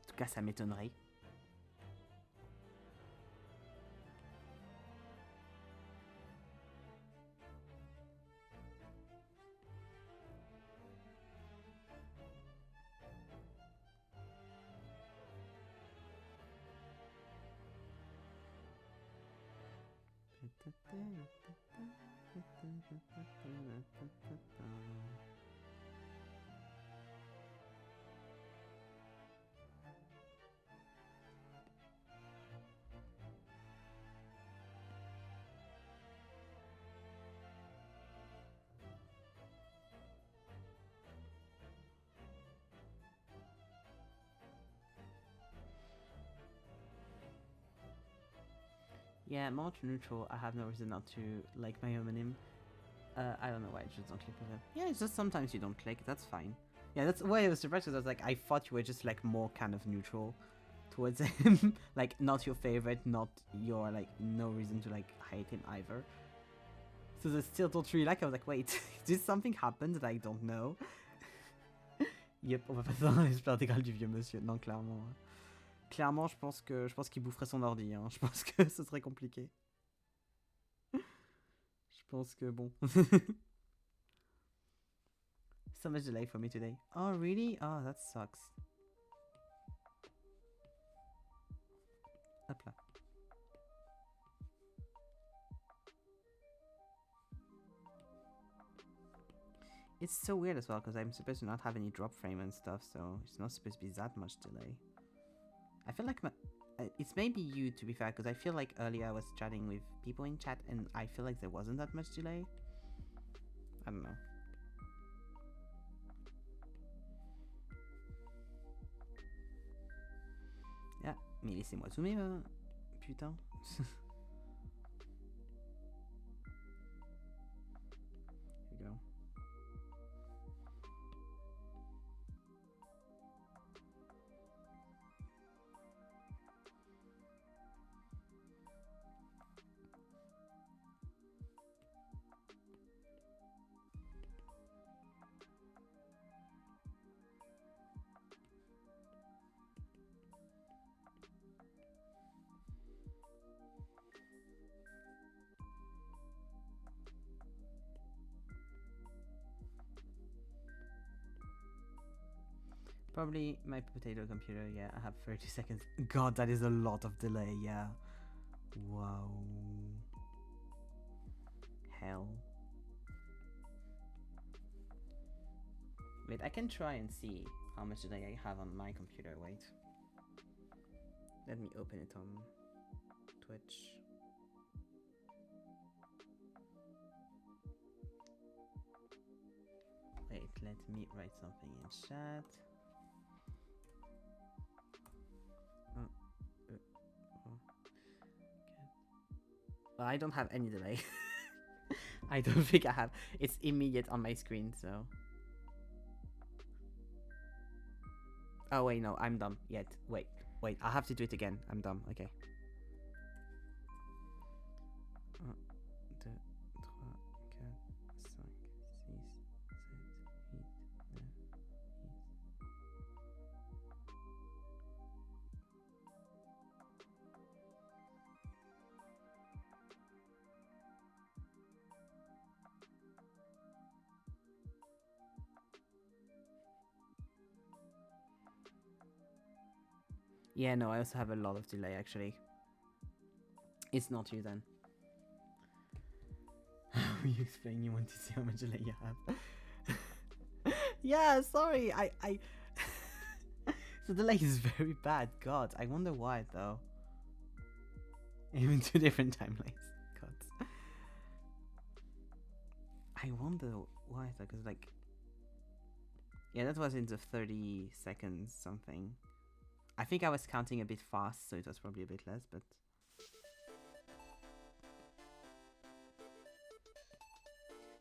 En tout cas, ça m'étonnerait. Yeah, more neutral. I have no reason not to like my homonym. I don't know why I just don't click with him. Yeah, it's just sometimes you don't click. That's fine. Yeah, that's why I was surprised. Because I was like, I thought you were just like more kind of neutral towards him. Like not your favorite, not your like no reason to like hate him either. So they still don't really like. I was like, wait, did something happen that I don't know? Yep, on va passer dans l'espère intégrale du vieux monsieur. Non, clairement. Clairement, je pense qu'il boufferait son ordi. Hein. Je pense que ce serait compliqué. Je pense que bon. So much delay for me today. Oh, really? Oh, that sucks. Hop là. It's so weird as well, because I'm supposed to not have any drop frame and stuff, so it's not supposed to be that much delay. I feel like it's maybe you, to be fair, because I feel like earlier I was chatting with people in chat, and I feel like there wasn't that much delay. I don't know. Ah, mais laissez-moi zoomer, putain. Here we go. Probably my potato computer, yeah, I have 30 seconds. God, that is a lot of delay, yeah. Wow. Hell. Wait, I can try and see how much delay I have on my computer, wait. Let me open it on Twitch. Wait, let me write something in chat. Oh, oh. Well, I don't have any delay. I don't think I have. It's immediate on my screen, so. Oh wait, no, I'm dumb. Yet, wait, I have to do it again. I'm dumb. Okay. 1, 2, 3, 4, 5, 6, 7, 8, 9, 10. Yeah, no, I also have a lot of delay actually. It's not you then. You explain you want to see how much delay you have. Yeah, sorry, I the delay is very bad. God, I wonder why though. Even 2 different timelines. God. I wonder why though, because like, yeah, that was into 30 seconds something. I think I was counting a bit fast, so it was probably a bit less, but.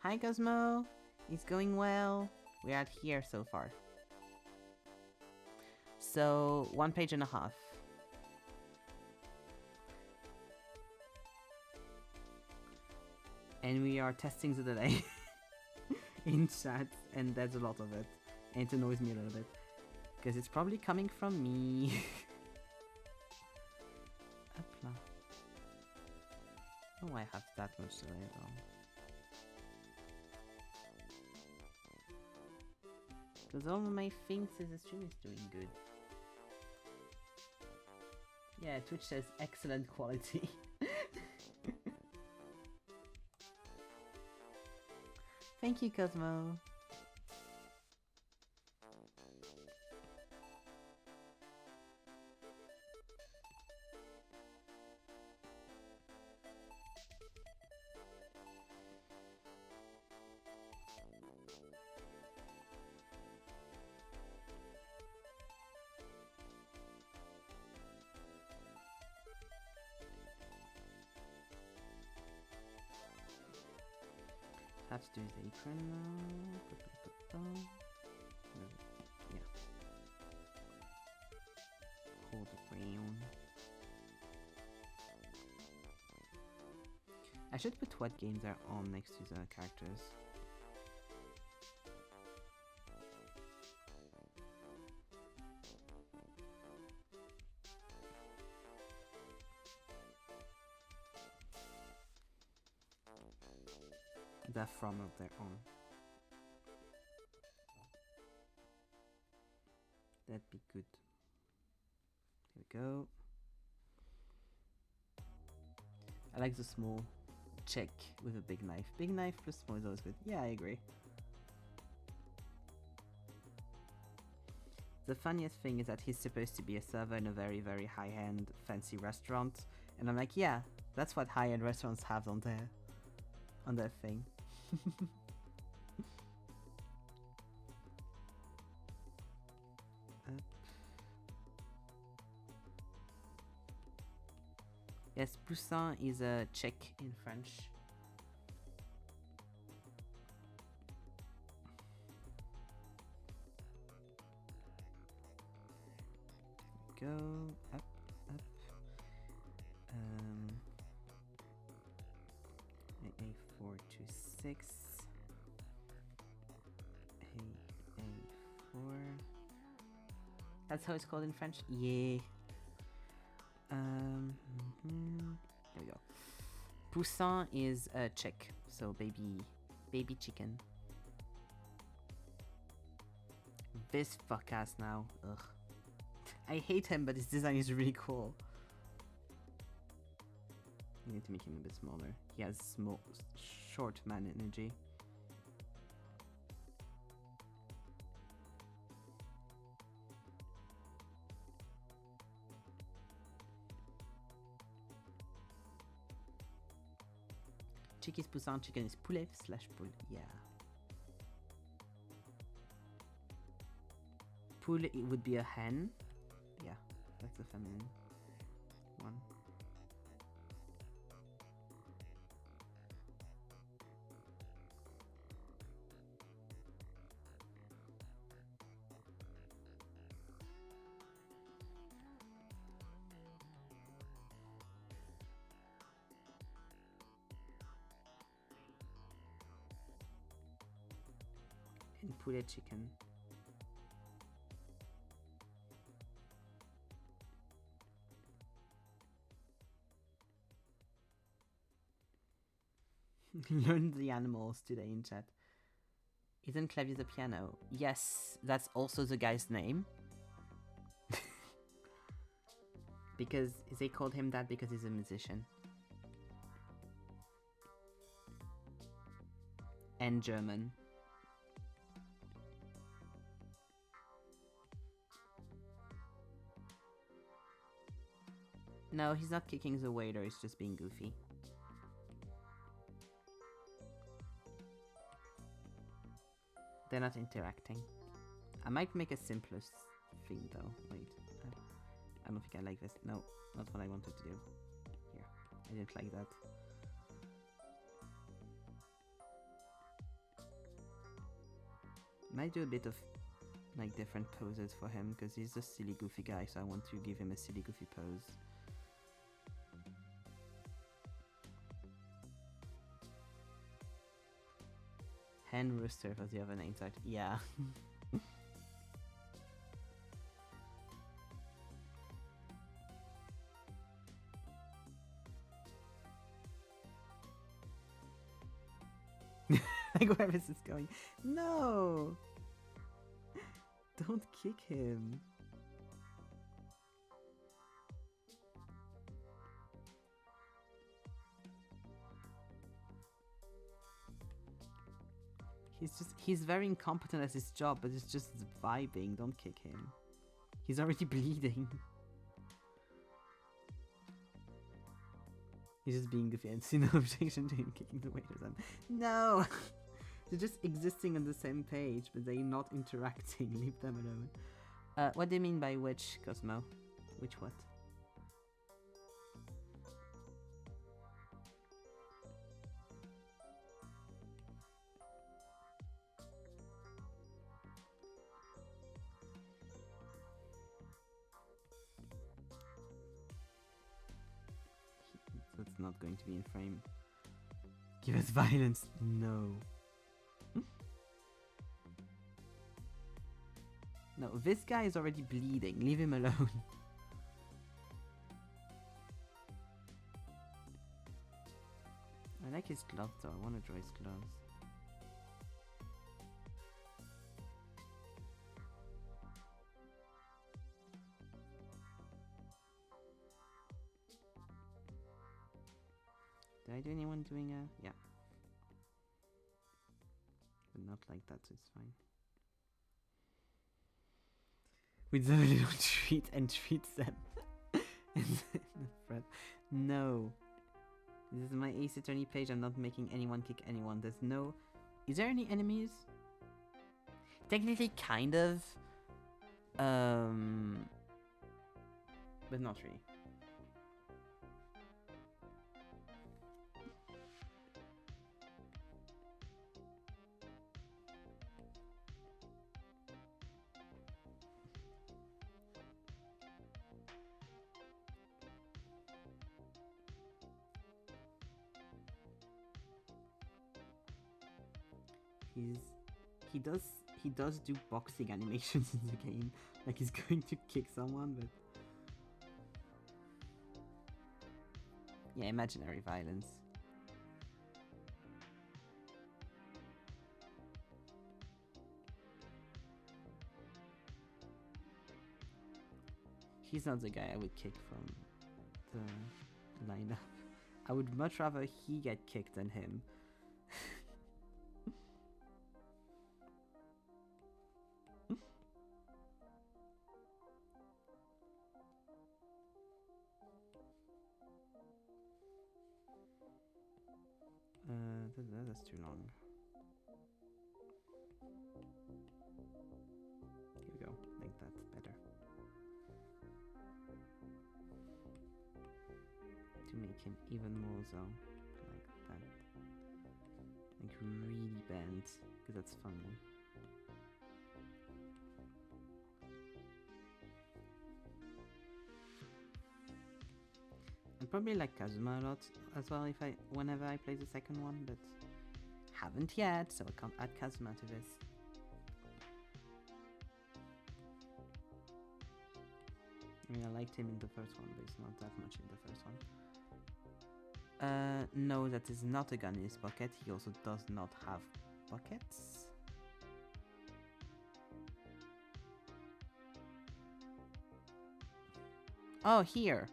Hi Cosmo, it's going well. We are here so far. So 1.5 pages. And we are testing the delay in chat, and that's a lot of it. And it annoys me a little bit. Because it's probably coming from me. Hopla. Oh, I have that much delay at all. Because all of my things says the stream is doing good. Yeah, Twitch says excellent quality. Thank you, Cosmo. Have to do the apron now. Yeah. Hold the brown. I should put what games are on next to the characters. The from of their own. That'd be good. Here we go. I like the small check with a big knife. Big knife plus small is always good. Yeah, I agree. The funniest thing is that he's supposed to be a server in a very, very high-end fancy restaurant. And I'm like, yeah, that's what high-end restaurants have on their thing. Yes, Poussin is a check in French. Go up, up. A426. A4. That's how it's called in French? Yeah. There we go. Poussin is a chick, so baby chicken. This fuck ass now. Ugh. I hate him, but his design is really cool. I need to make him a bit smaller. He has short man energy. Chick is Poussin, chicken is poulet / poule. Yeah. Pool, it would be a hen. Yeah, that's the feminine one. And poulet chicken. Learn the animals today in chat. Isn't Clavier the piano? Yes, that's also the guy's name. Because they called him that because he's a musician. And German. No, he's not kicking the waiter, he's just being goofy. They're not interacting. I might make a simpler thing though. Wait. I don't think I like this. No, not what I wanted to do. Here. I didn't like that. Might do a bit of like different poses for him because he's a silly goofy guy, so I want to give him a silly goofy pose. Hen rooster was the other name tag. Yeah. Like where is this going? No! Don't kick him. He's very incompetent at his job, but it's just vibing. Don't kick him. He's already bleeding. He's just being goofy and see no objection to him kicking the waiters. No! They're just existing on the same page, but they're not interacting. Leave them alone. What do you mean by which, Cosmo? Which what? That's not going to be in frame. Give us violence. No. No, this guy is already bleeding. Leave him alone. I like his gloves though. I want to draw his gloves. Did I do anyone doing a... Yeah. But not like that, so it's fine. With a little treat and treat them. No. This is my Ace Attorney page. I'm not making anyone kick anyone. There's no... Is there any enemies? Technically, kind of. But not really. He does do boxing animations in the game. Like he's going to kick someone, but yeah, imaginary violence. He's not the guy I would kick from the lineup. I would much rather he get kicked than him. That's too long. Here we go, like that. him even more though. Like that. Like really bent, because that's funny. I'd probably like Kazuma a lot as well whenever I play the second one, but haven't yet, so I can't add Kazuma to this. I mean, I liked him in the first one, but it's not that much in the first one. No, that is not a gun in his pocket. He also does not have pockets. Oh, here!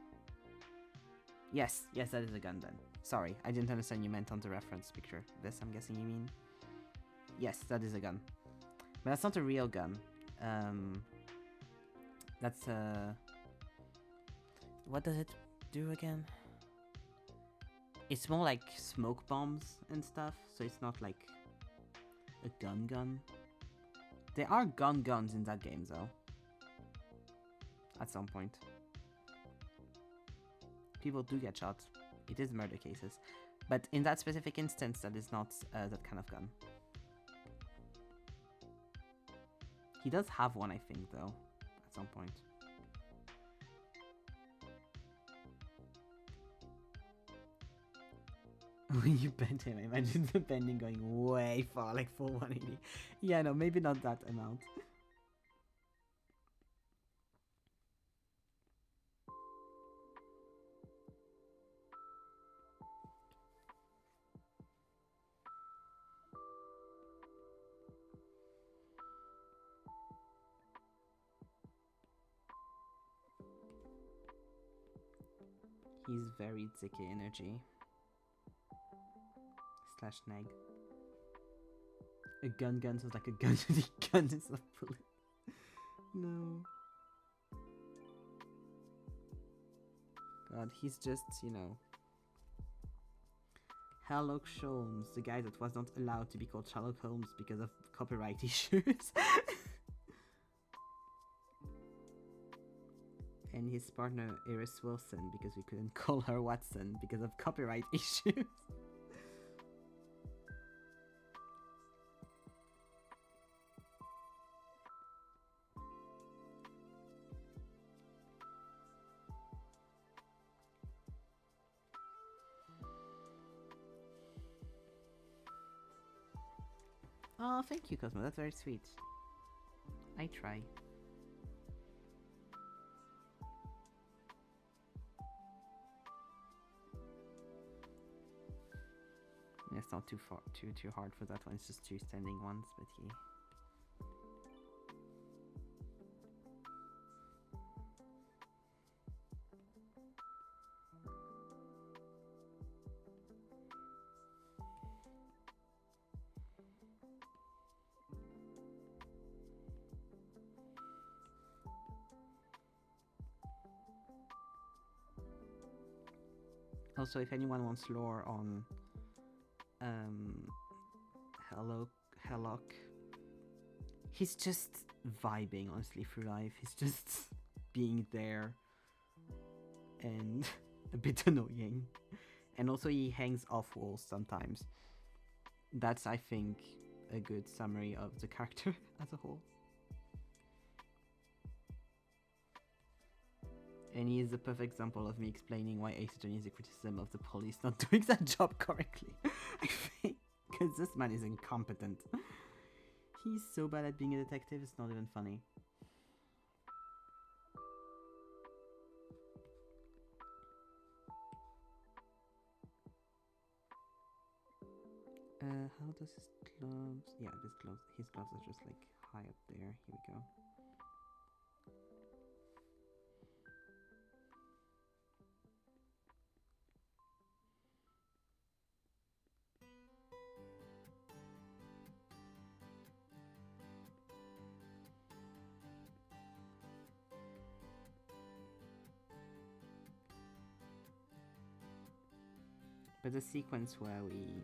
Yes, that is a gun then. Sorry, I didn't understand you meant on the reference picture. This, I'm guessing you mean? Yes, that is a gun. But that's not a real gun. That's what does it do again? It's more like smoke bombs and stuff, so it's not like a gun. There are guns in that game though. At some point. People do get shot. It is murder cases. But in that specific instance, that is not that kind of gun. He does have one, I think, though, at some point. When you bend him, I imagine the bending going way far, like full 180. Yeah, no, maybe not that amount. He's very Zeke energy. Slash neg. A gun sounds like a gun to the gun is a bullet. No. God, he's just, you know. Sherlock Holmes, the guy that was not allowed to be called Sherlock Holmes because of copyright issues. And his partner Iris Wilson because we couldn't call her Watson because of copyright issues. Oh, thank you, Cosmo. That's very sweet. I try. It's not too hard for that one. It's just two standing ones, but yeah. Also, if anyone wants lore on Sherlock, he's just vibing honestly through life. He's just being there and a bit annoying. And also he hangs off walls sometimes. That's, I think, a good summary of the character as a whole. And he is a perfect example of me explaining why Ace is a criticism of the police not doing that job correctly. I think, because this man is incompetent. He's so bad at being a detective, it's not even funny. How does his gloves... Yeah, his gloves are just like high up there. Here we go. But the sequence where we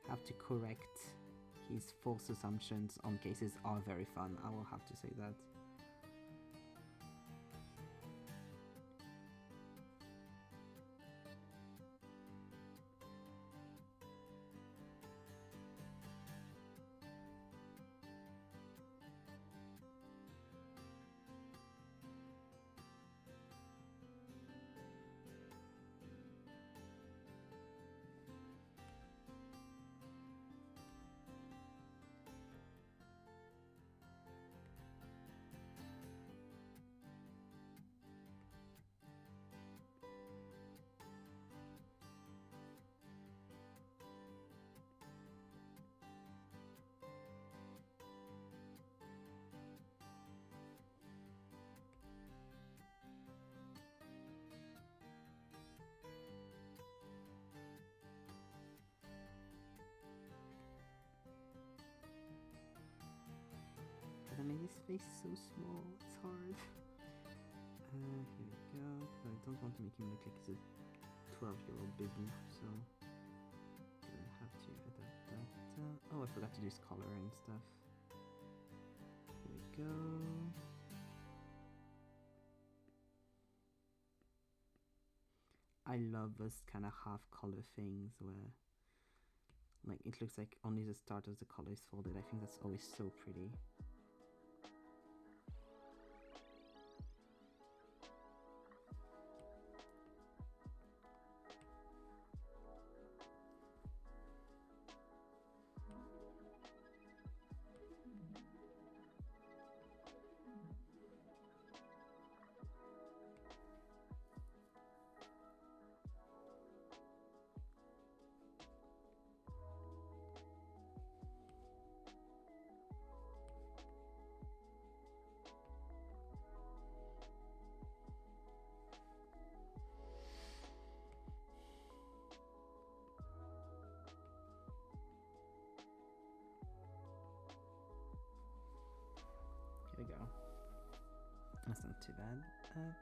have to correct his false assumptions on cases are very fun, I will have to say that. face is so small. It's hard. Here we go. I don't want to make him look like he's a 12-year-old baby, so I have to adapt that. Oh, I forgot to do his color and stuff. Here we go. I love those kind of half color things where like it looks like only the start of the color is folded. I think that's always so pretty. Here we go. That's not too bad. Up.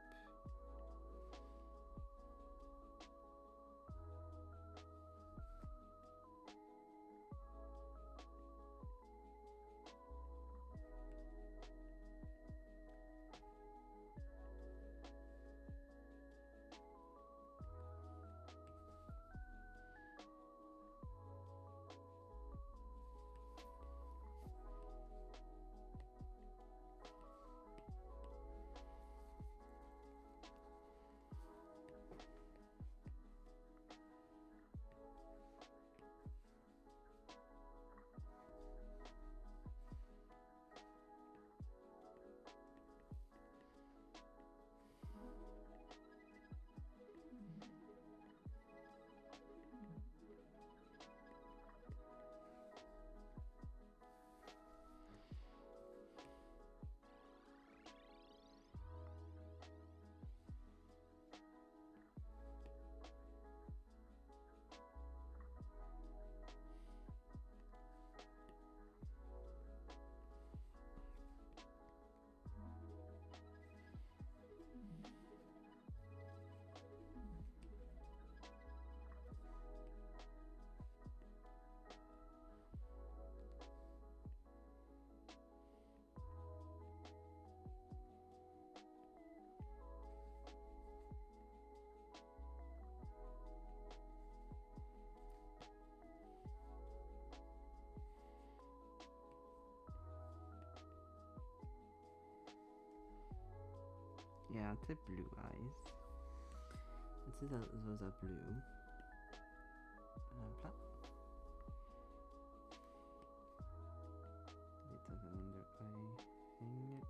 Yeah, the blue eyes. Let's see that those are blue. Plat. Bit of an under eye thing.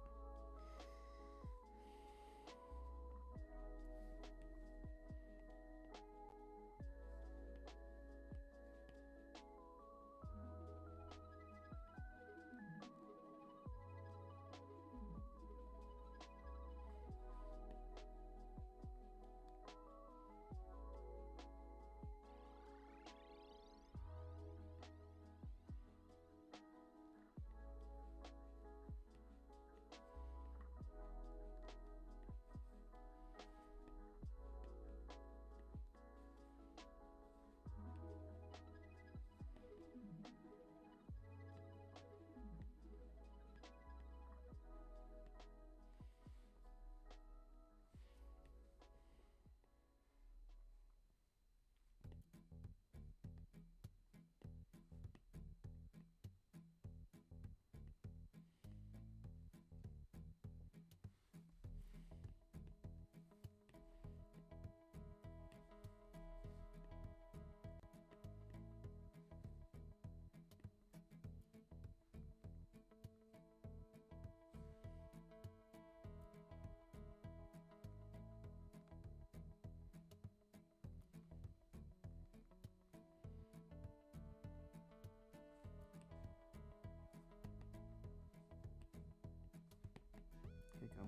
Here we go.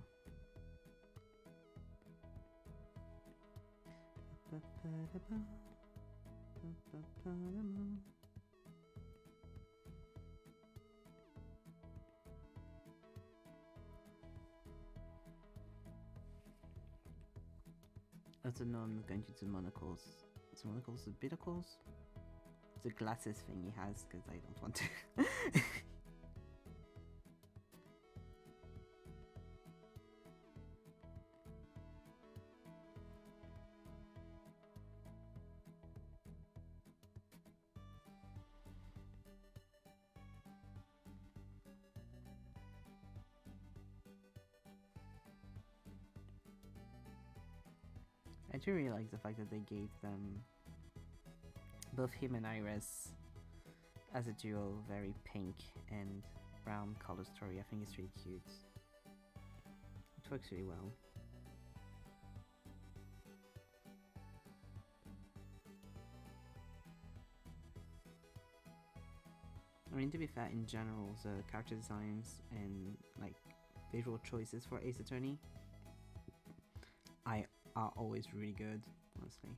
Also no, I'm not going to do monocles. It's monocles, the bidocles? The glasses thing he has, because I don't want to. I do really like the fact that they gave them, both him and Iris, as a duo, very pink and brown color story. I think it's really cute. It works really well. I mean, to be fair, in general, the character designs and like visual choices for Ace Attorney are always really good, honestly.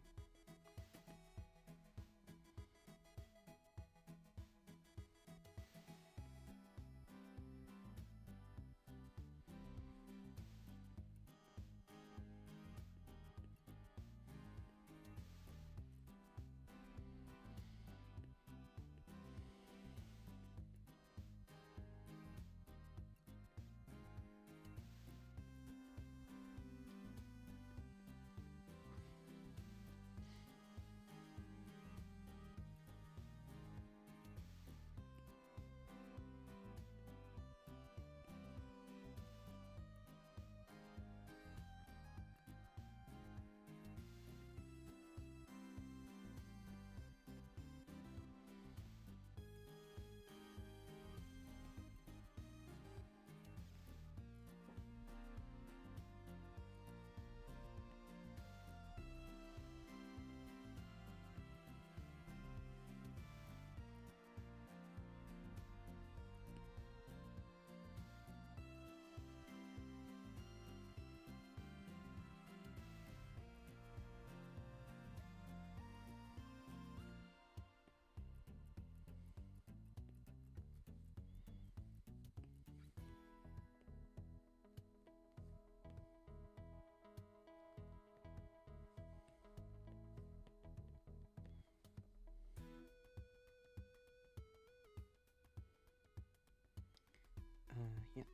Yeah.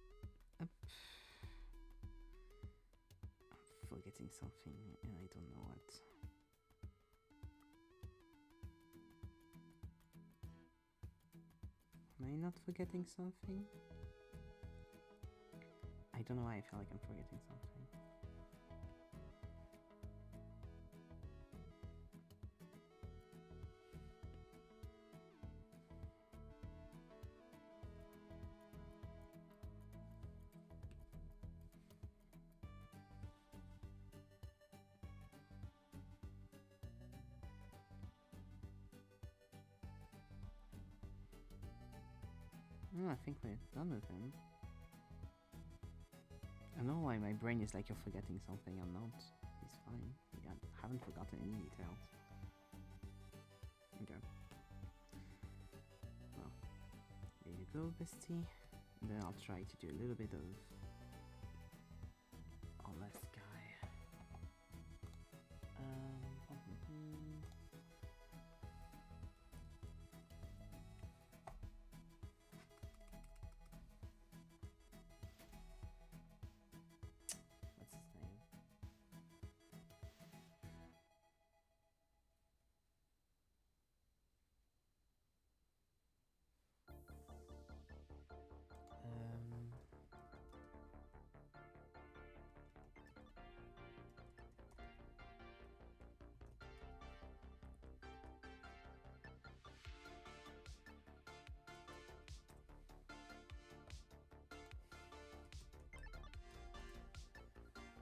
I'm forgetting something and I don't know what. Am I not forgetting something? I don't know why I feel like I'm forgetting something. Oh, I think we're done with him. I don't know why my brain is like, you're forgetting something. I'm not. He's fine. Yeah, I haven't forgotten any details. Okay. Well, there you go, bestie. And then I'll try to do a little bit of less guy. What's his name?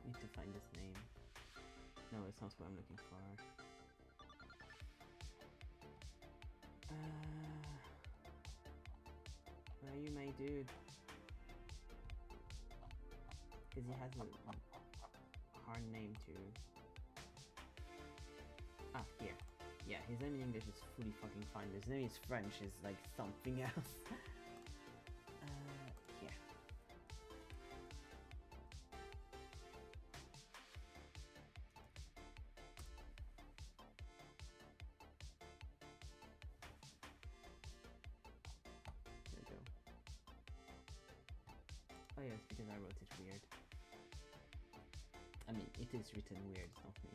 Need to find his name. No, it's not what I'm looking for. Where are you, my dude? Because he has a hard name too. Ah, here. Yeah, his name in English is fully fucking fine. His name is French, is like something else. Here. biased because I wrote it weird. I mean, it is written weird, it's not me.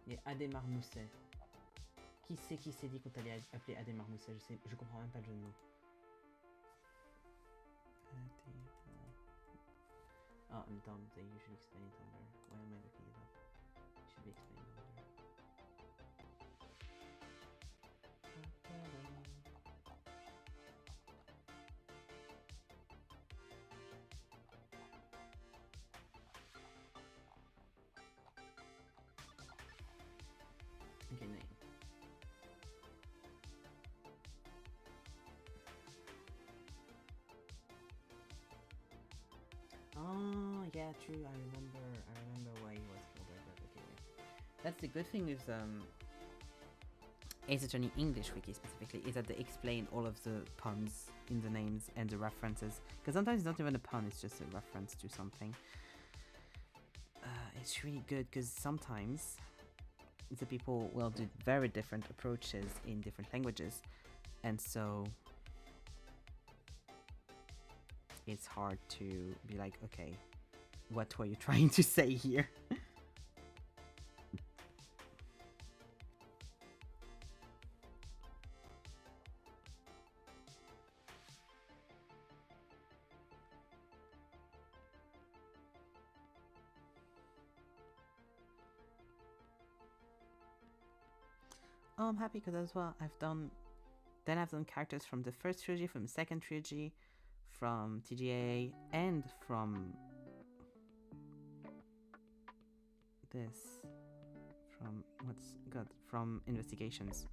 Et Adhémar Mousset. Qui s'est dit qu'on allait appeler Adhémar Mousset? Je comprends même pas le jeu de mots. Oh, I'm dumb. They usually explain it under. Why am I looking it up? It should be explained under. Okay, name. Oh, yeah, true. I remember why he was called like that. Okay, yeah. That's the good thing with Ace Attorney English wiki specifically, is that they explain all of the puns in the names and the references. Because sometimes it's not even a pun; it's just a reference to something. It's really good because sometimes the people will do very different approaches in different languages, and so it's hard to be like, okay, what were you trying to say here? Oh, I'm happy because as well I've done characters from the first trilogy, from the second trilogy, from TGA, and from this, from Investigations.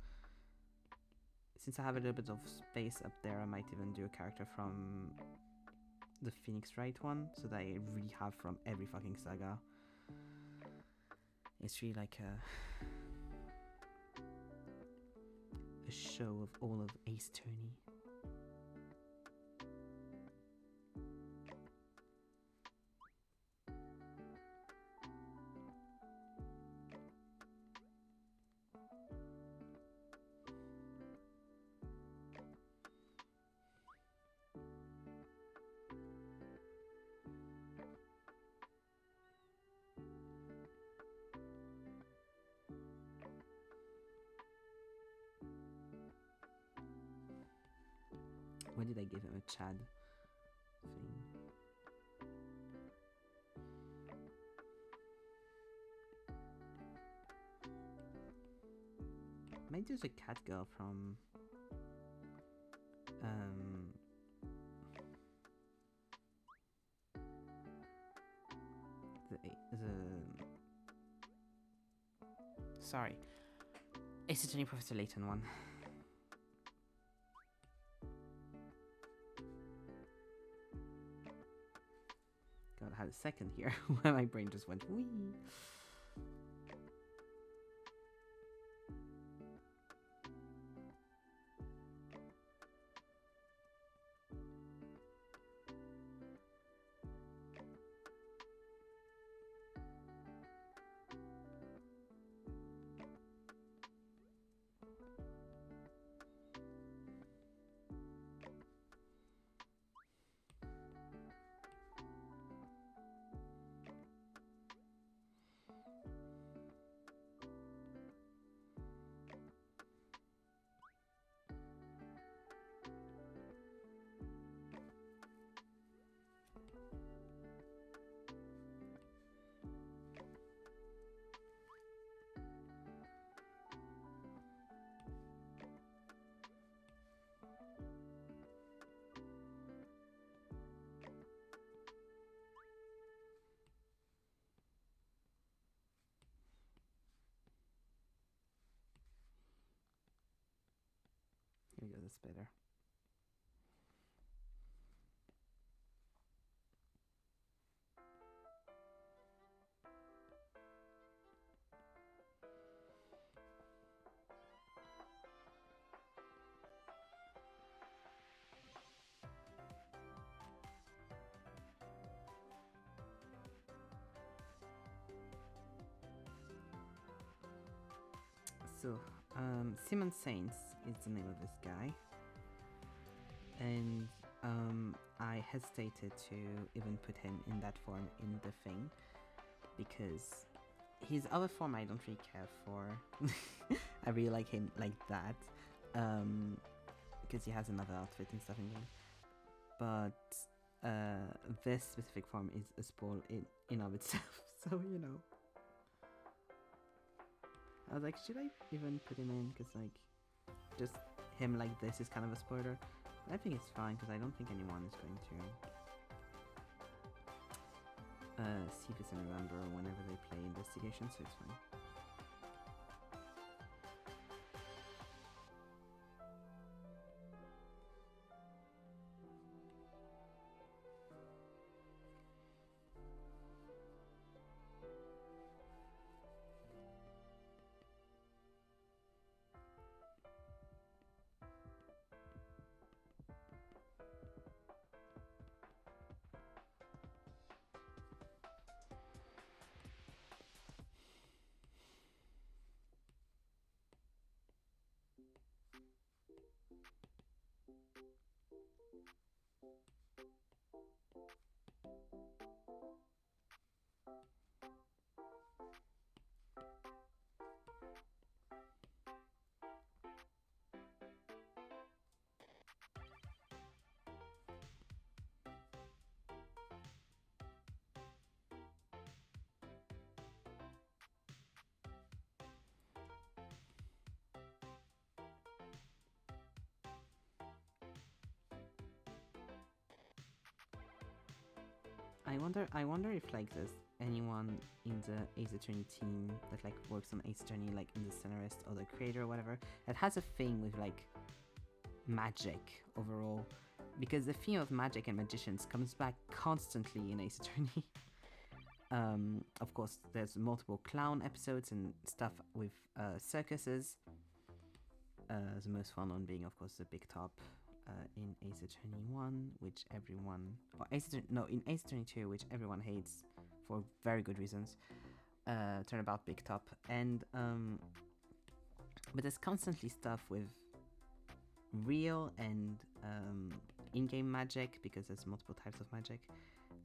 Since I have a little bit of space up there, I might even do a character from the Phoenix Wright one, so that I really have from every fucking saga. It's really like a show of all of Ace Attorney. When did I give him a Chad thing? Maybe there's a cat girl from sorry, Ace Attorney Professor Layton one. God, I had a second here where my brain just went wee. Here we go, that's better. So, Simon Saints is the name of this guy. And I hesitated to even put him in that form in the thing, because his other form I don't really care for. I really like him like that, because he has another outfit and stuff in game. But this specific form is a spoil in of itself, so you know. I was like, should I even put him in? Because like, just him like this is kind of a spoiler. I think it's fine because I don't think anyone is going to see this and remember whenever they play investigation, so it's fine. I wonder if like there's anyone in the Ace Attorney team that like works on Ace Attorney, like in the scenarist or the creator or whatever, that has a thing with like magic overall, because the theme of magic and magicians comes back constantly in Ace Attorney. Of course, there's multiple clown episodes and stuff with circuses. The most fun one being, of course, the Big Top. In Ace Attorney 1, which everyone... Or in Ace Attorney 2, which everyone hates for very good reasons. Turnabout Big Top. And, but there's constantly stuff with real and in-game magic, because there's multiple types of magic.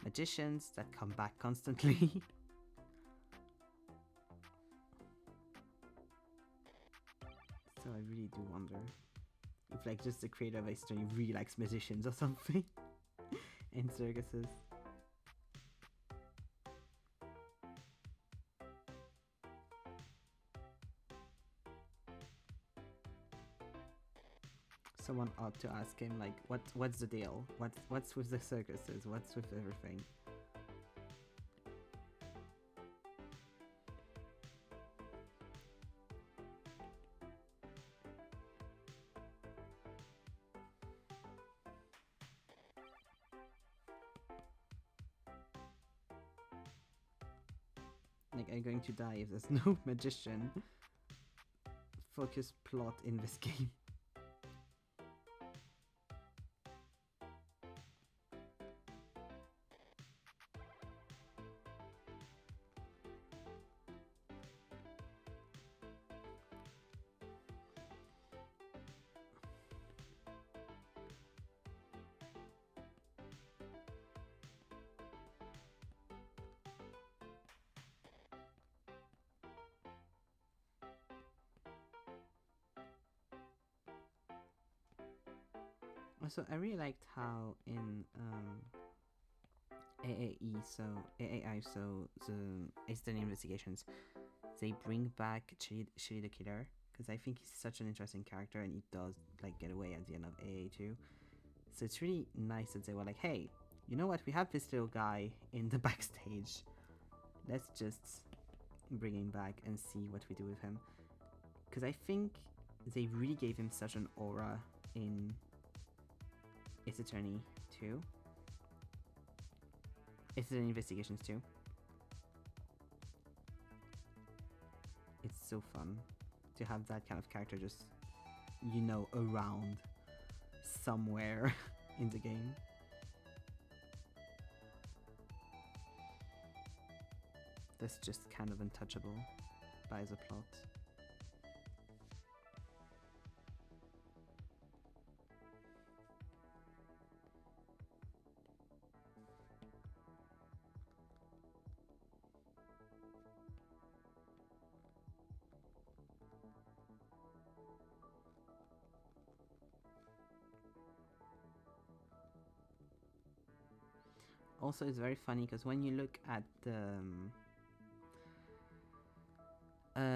Magicians that come back constantly. So I really do wonder if like just the creator of Ace Attorney really likes magicians or something in circuses. Someone ought to ask him like, what's the deal? What's with the circuses? What's with everything? Like, I'm going to die if there's no magician focused plot in this game. Also, I really liked how in AAI, so the Ace Attorney Investigations, they bring back Chili the Killer, because I think he's such an interesting character and he does like get away at the end of AA too. So it's really nice that they were like, hey, you know what, we have this little guy in the backstage. Let's just bring him back and see what we do with him. Because I think they really gave him such an aura in Ace Attorney 2. Ace Attorney Investigations 2. It's so fun to have that kind of character just, you know, around somewhere in the game. That's just kind of untouchable by the plot. also it's very funny because when you look at the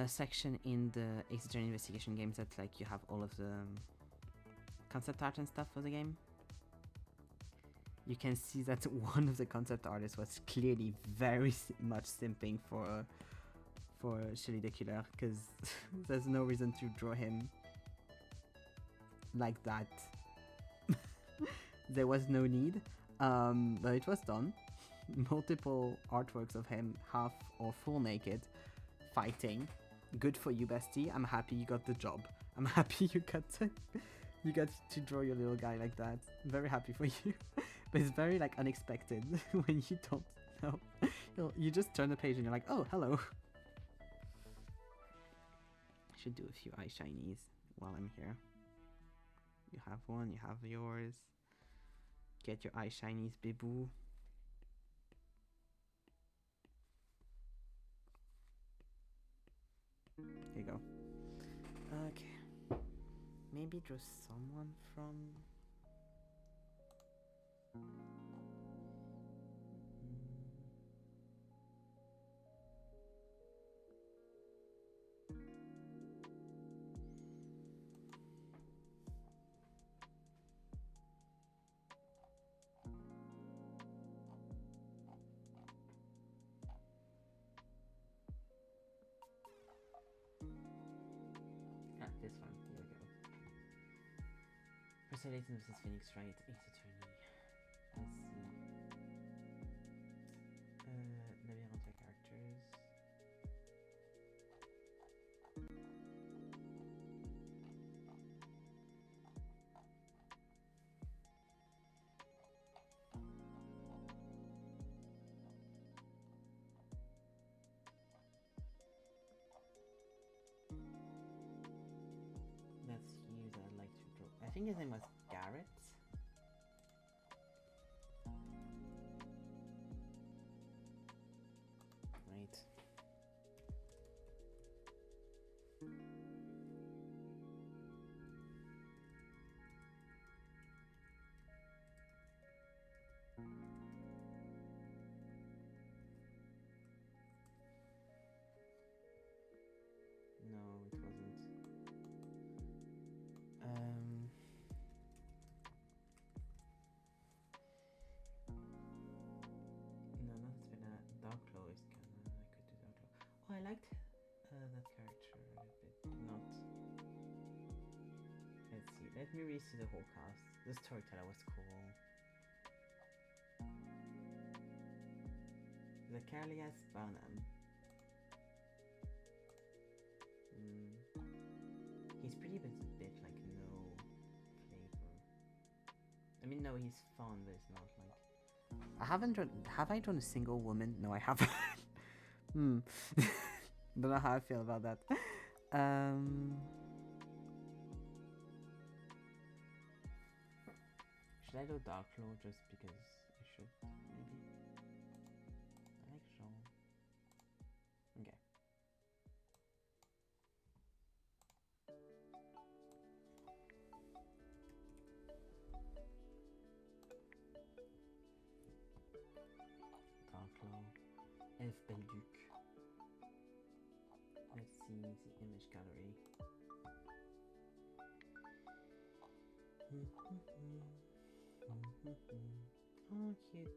section in the Exeter Investigation games that like you have all of the concept art and stuff for the game, you can see that one of the concept artists was clearly very much simping for Shelley the Killer, because there's no reason to draw him like that. There was no need, but it was done. Multiple artworks of him half or full naked fighting. Good for you, bestie. I'm happy you got the job. I'm happy you got to draw your little guy like that. I'm very happy for you. But it's very like unexpected when you don't know. You just turn the page and you're like, oh, hello. I should do a few eye shinies while I'm here. You have one, you have yours. Get your eye shinies, biboo. Here you go. Okay. Maybe draw someone from... This one, here we go. Perseidating versus Phoenix Wright, Ace Attorney. Let's see. Labyrinth characters. Let's use I'd like to draw. I think his name was Garrett. Right. No, it wasn't. No, not Spinner. Darkclaw is kinda... I could do Darkclaw. Oh, I liked that character a bit. Not... Let's see. Let me read through the whole cast. The storyteller was cool. Zacharias Barnum. He's pretty, but it's a bit like no flavor. I mean, no, he's fun, but it's not like... I haven't drawn... Have I drawn a single woman? No, I haven't. Don't know how I feel about that. Should I do Darkclaw just because I should, maybe? I like Jean. Okay. Darkclaw. Elf Belduc. Let's see the image gallery. Oh, cute.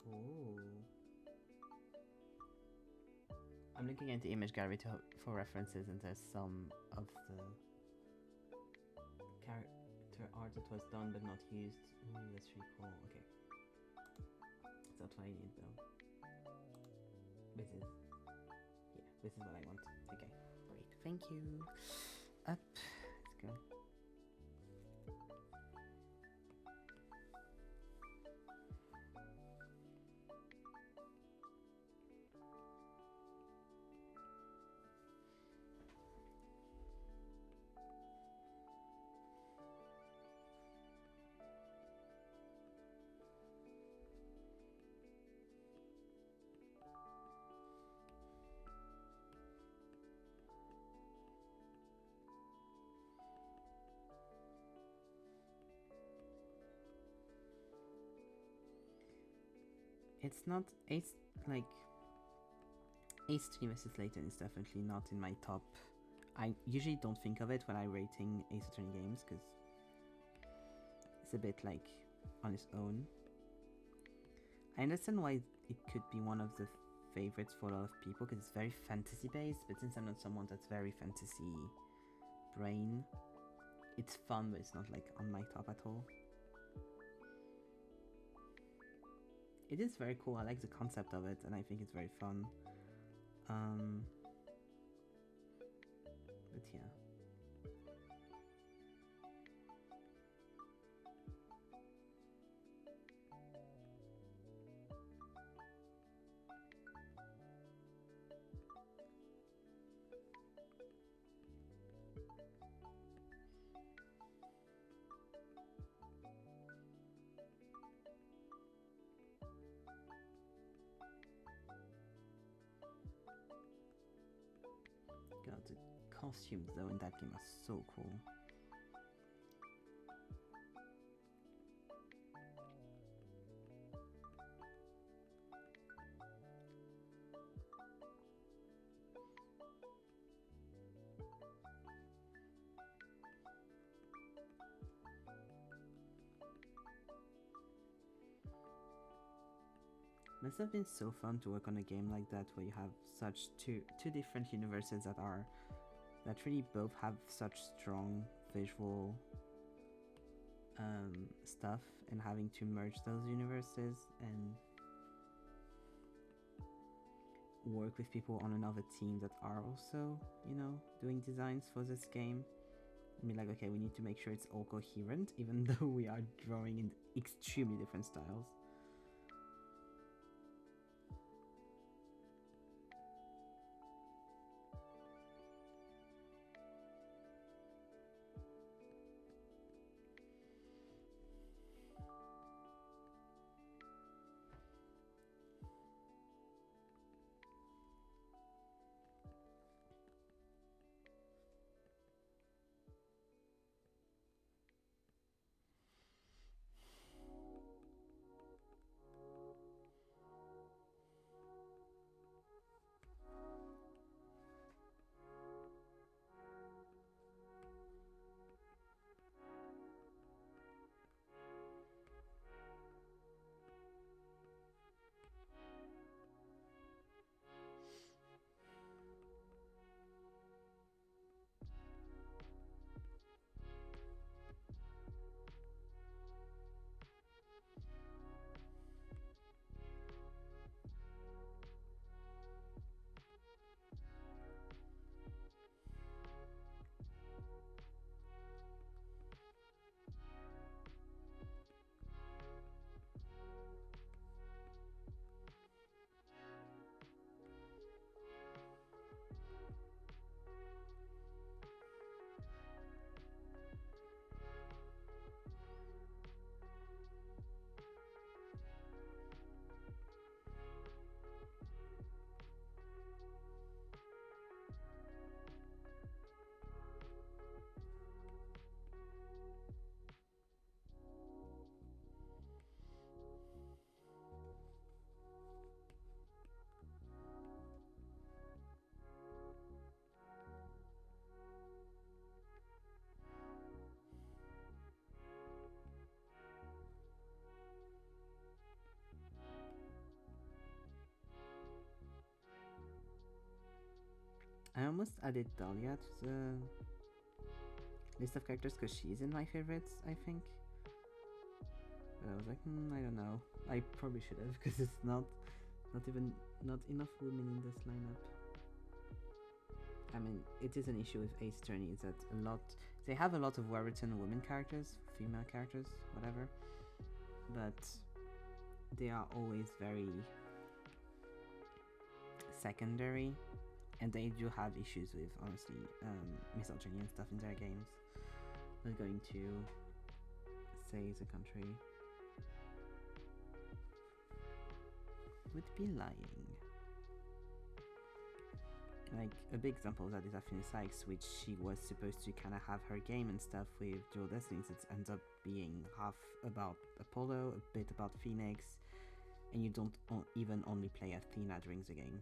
Oh. I'm looking at the image gallery for references, and there's some of the character art that was done but not used. Ooh, that's really cool. Okay. That's what I need though. This is... yeah, this is what I want. Okay, great. Thank you. Up. Let's go. it's not Ace like Ace Attorney vs. Layton is definitely not in my top. I usually don't think of it when I'm rating Ace Attorney games because it's a bit like on its own. I understand why it could be one of the favorites for a lot of people because it's very fantasy based, but since I'm not someone that's very fantasy brain, it's fun, but it's not like on my top at all. It is very cool. I like the concept of it, and I think it's very fun. But yeah. God, the costumes though in that game are so cool. Must have been so fun to work on a game like that where you have such two different universes that really both have such strong visual stuff, and having to merge those universes and work with people on another team that are also, doing designs for this game. I mean, like, okay, we need to make sure it's all coherent, even though we are drawing in extremely different styles. I almost added Dahlia to the list of characters because she's in my favorites, I think. But I was like, I don't know. I probably should have because it's not enough women in this lineup. I mean, it is an issue with Ace Attorney is that they have a lot of well-written women characters, female characters, whatever, but they are always very secondary, and they do have issues with, honestly, misogyny and stuff in their games. I'm going to say the country would be lying. Like, a big example of that is Athena Sykes, which she was supposed to kind of have her game and stuff with Dual Destinies. It ends up being half about Apollo, a bit about Phoenix, and you don't even only play Athena during the game.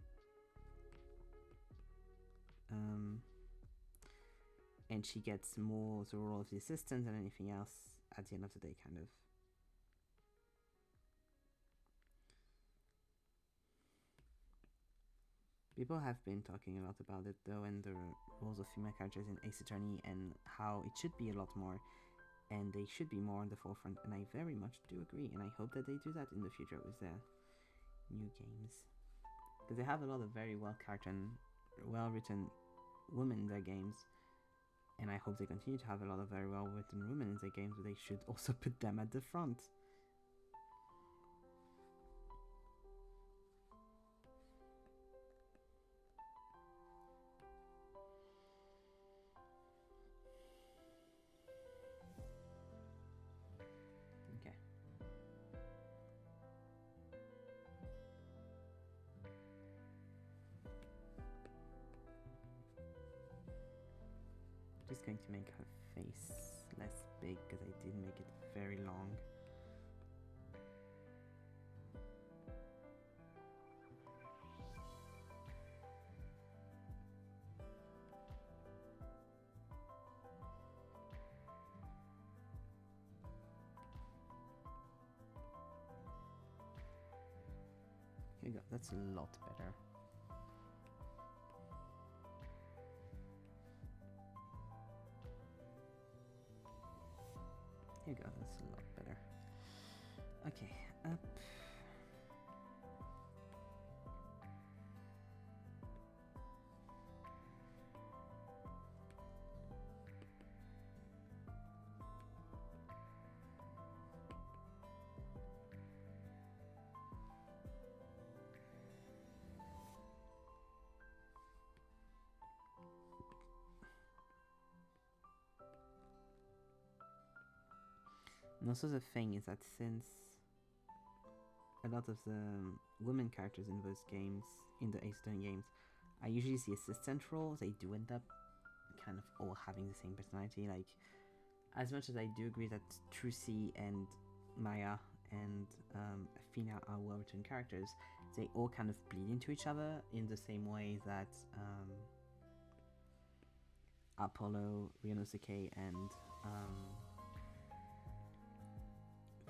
And she gets more the role of the assistant than anything else at the end of the day, kind of. People have been talking a lot about it though, and the roles of female characters in Ace Attorney, and how it should be a lot more, and they should be more on the forefront, and I very much do agree, and I hope that they do that in the future with their new games. Because they have a lot of very well-charactered and well-written women in their games, and I hope they continue to have a lot of very well-written women in their games, but they should also put them at the front. Okay. Just going to make her face less big because I did make it very long. Here we go, that's a lot better. Here we go, that's a lot better. Okay, up. And also the thing is that since a lot of the women characters in those games, in the Ace Attorney games, I usually see assistant roles, they do end up kind of all having the same personality. Like, as much as I do agree that Trucy and Maya and Athena are well-written characters, they all kind of bleed into each other in the same way that Apollo, Ryunosuke, and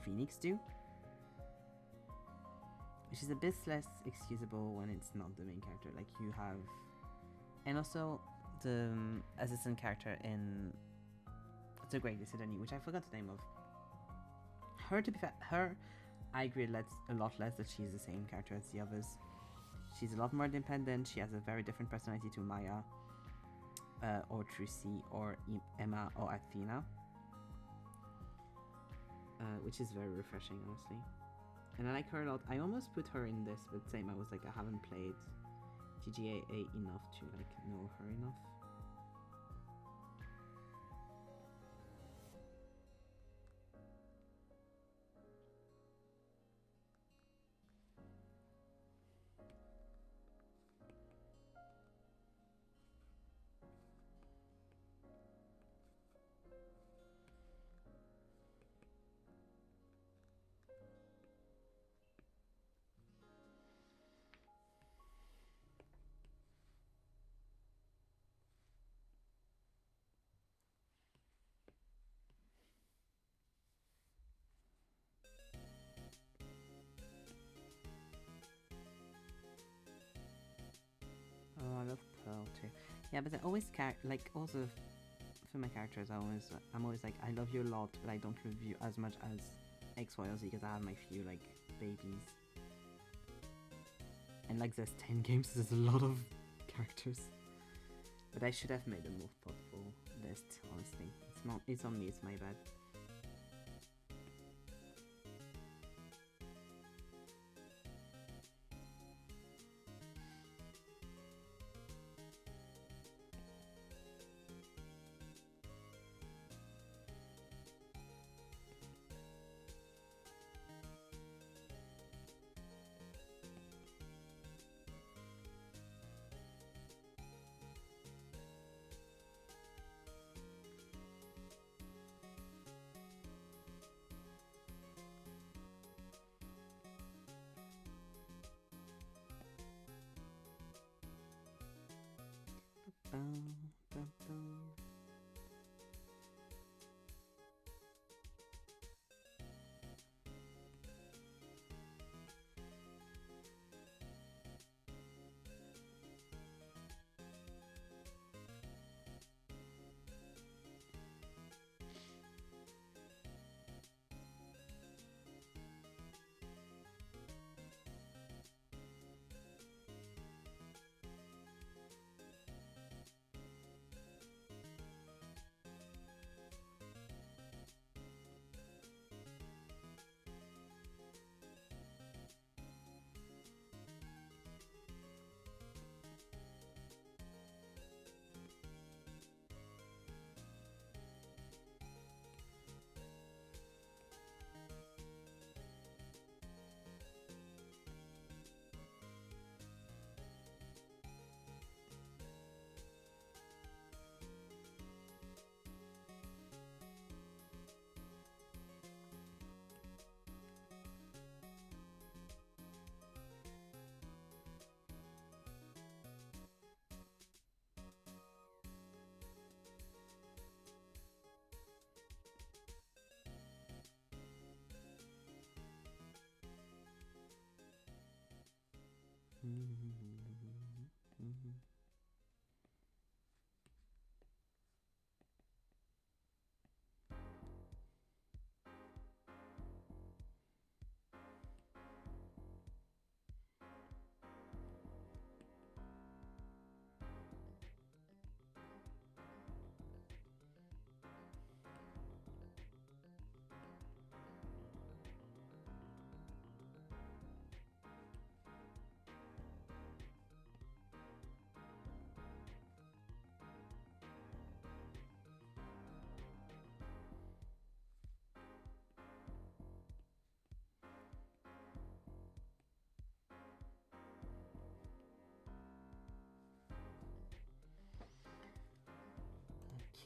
Phoenix do, which is a bit less excusable when it's not the main character. Like you have, and also the assistant character in The Great Ace Attorney, which I forgot the name of. Her, to be fair, her, I agree a lot less that she's the same character as the others. She's a lot more independent. She has a very different personality to Maya, or Trucy, or Emma, or Athena. Which is very refreshing, honestly. And I like her a lot. I almost put her in this, but same, I was like, I haven't played TGAA enough to like know her enough. Oh, I love Pearl too. Yeah, but I always like also for my characters, I'm always like, I love you a lot, but I don't love you as much as X, Y, or Z because I have my few like babies. And like there's 10 games, there's a lot of characters. But I should have made a more thoughtful list, honestly. It's on me, it's my bad.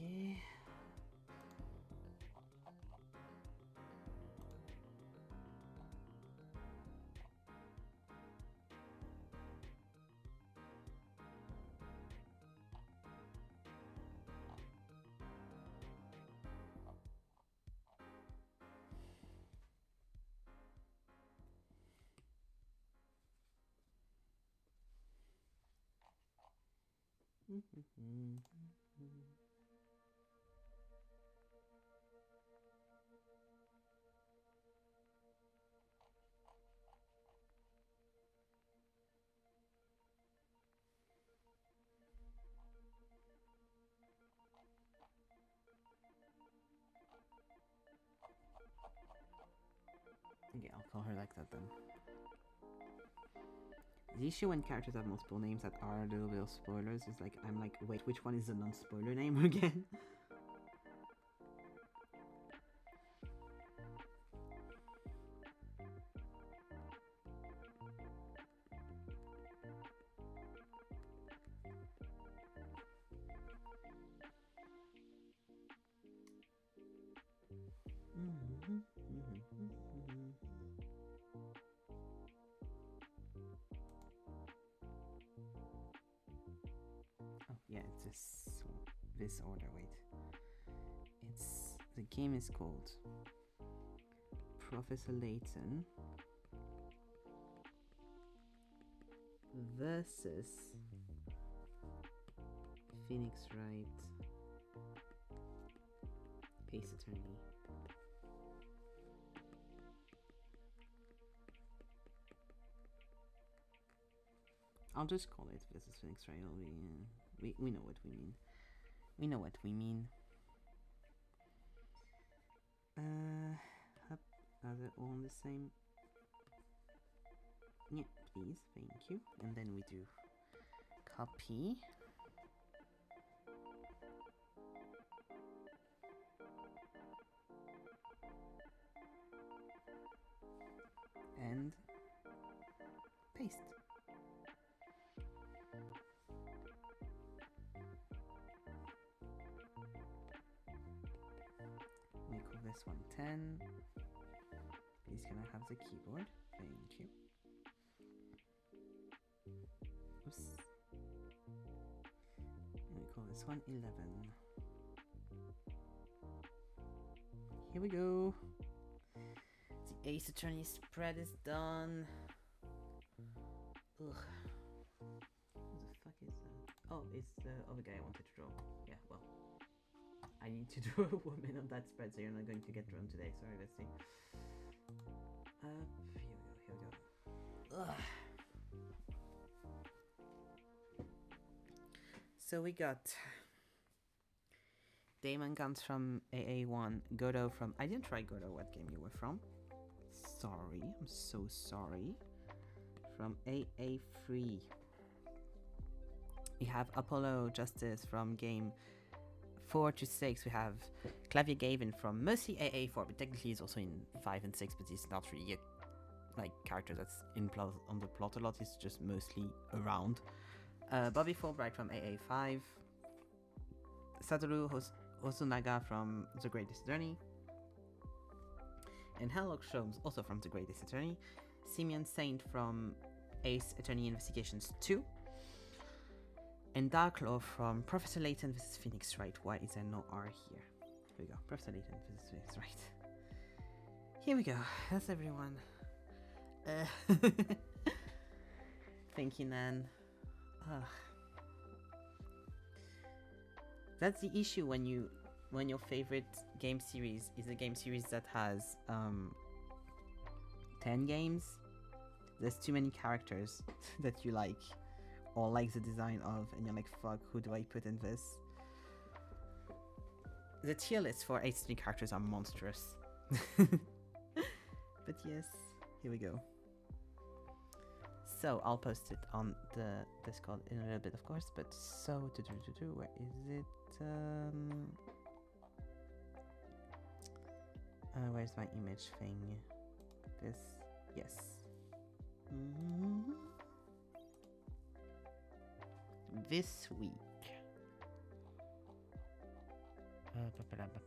Okay. Okay, I'll call her like that then. The issue when characters have multiple names that are a little bit of spoilers is like, I'm like, wait, which one is the non-spoiler name again? Oh yeah, it's this order, wait. The game is called Professor Layton versus Phoenix Wright Ace Attorney. I'll just call it versus Phoenix Wright. We know what we mean. We know what we mean. Are they all the same? Yeah, please, thank you. And then we do copy. And paste. We call this one 10. Please can I have the keyboard? Thank you. Oops. We This one 11. Here we go. The Ace Attorney spread is done. Ugh. What the fuck is that? Oh, it's the other guy I wanted to draw. Yeah, well. I need to draw a woman on that spread, so you're not going to get drawn today. Sorry, let's see. Here we go. Ugh. So we got Damon comes from AA1, Godo from... I didn't try Godo, what game you were from. Sorry, I'm so sorry. From AA3. We have Apollo Justice from game 4 to 6. We have Clavier Gavin from mostly AA4, but technically he's also in 5 and 6, but he's not really a character that's on the plot a lot. He's just mostly around. Bobby Fulbright from AA5. Satoru Hosonaga from The Greatest Attorney. And Hemlock Sholmes also from The Greatest Attorney. Simeon Saint from Ace Attorney Investigations 2. And Darklaw from Professor Layton vs. Phoenix Wright. Why is there no R here? Here we go. Professor Layton vs. Phoenix Wright. Here we go. That's everyone. Thank you, Nan. Ugh. That's the issue when your favorite game series is a game series that has 10 games. There's too many characters that you like or like the design of, and you're like, fuck, who do I put in this? The tier lists for Ace Attorney characters are monstrous. But yes, here we go. So I'll post it on the Discord in a little bit, of course. But so where is it? Where's my image thing? This, yes. This week.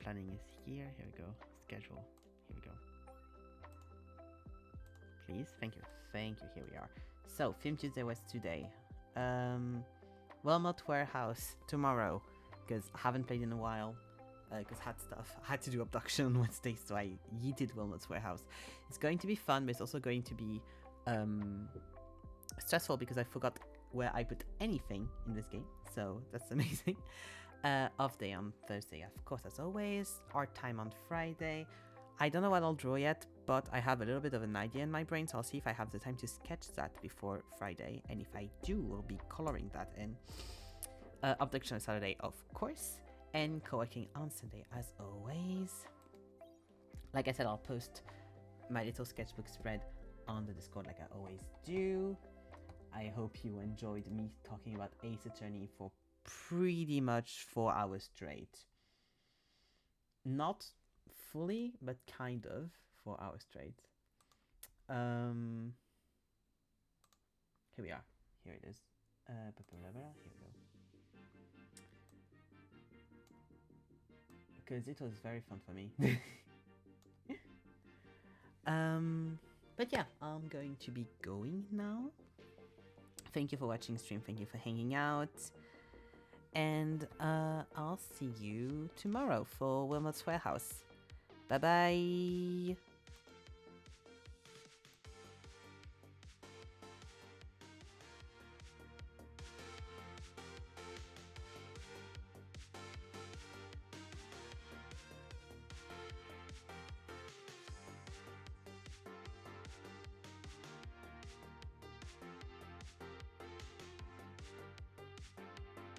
Planning is here. Here we go. Schedule. Here we go. Please, thank you. Here we are. So, Film Tuesday was today. Wilmot Warehouse tomorrow, because I haven't played in a while. Because I had to do Abduction on Wednesday, so I yeeted Wilmot's Warehouse. It's going to be fun, but it's also going to be stressful because I forgot where I put anything in this game. So that's amazing. Off day on Thursday, of course, as always. Art time on Friday. I don't know what I'll draw yet, but I have a little bit of an idea in my brain, so I'll see if I have the time to sketch that before Friday. And if I do, we'll be coloring that in. Abduction on Saturday, of course. And co-working on Sunday, as always. Like I said, I'll post my little sketchbook spread on the Discord like I always do. I hope you enjoyed me talking about Ace Attorney for pretty much 4 hours straight. Not fully, but kind of 4 hours straight. Here we are. Here it is. Here we go. Because it was very fun for me. But yeah, I'm going to be going now. Thank you for watching stream. Thank you for hanging out. And I'll see you tomorrow for Wilmot's Warehouse. Bye bye.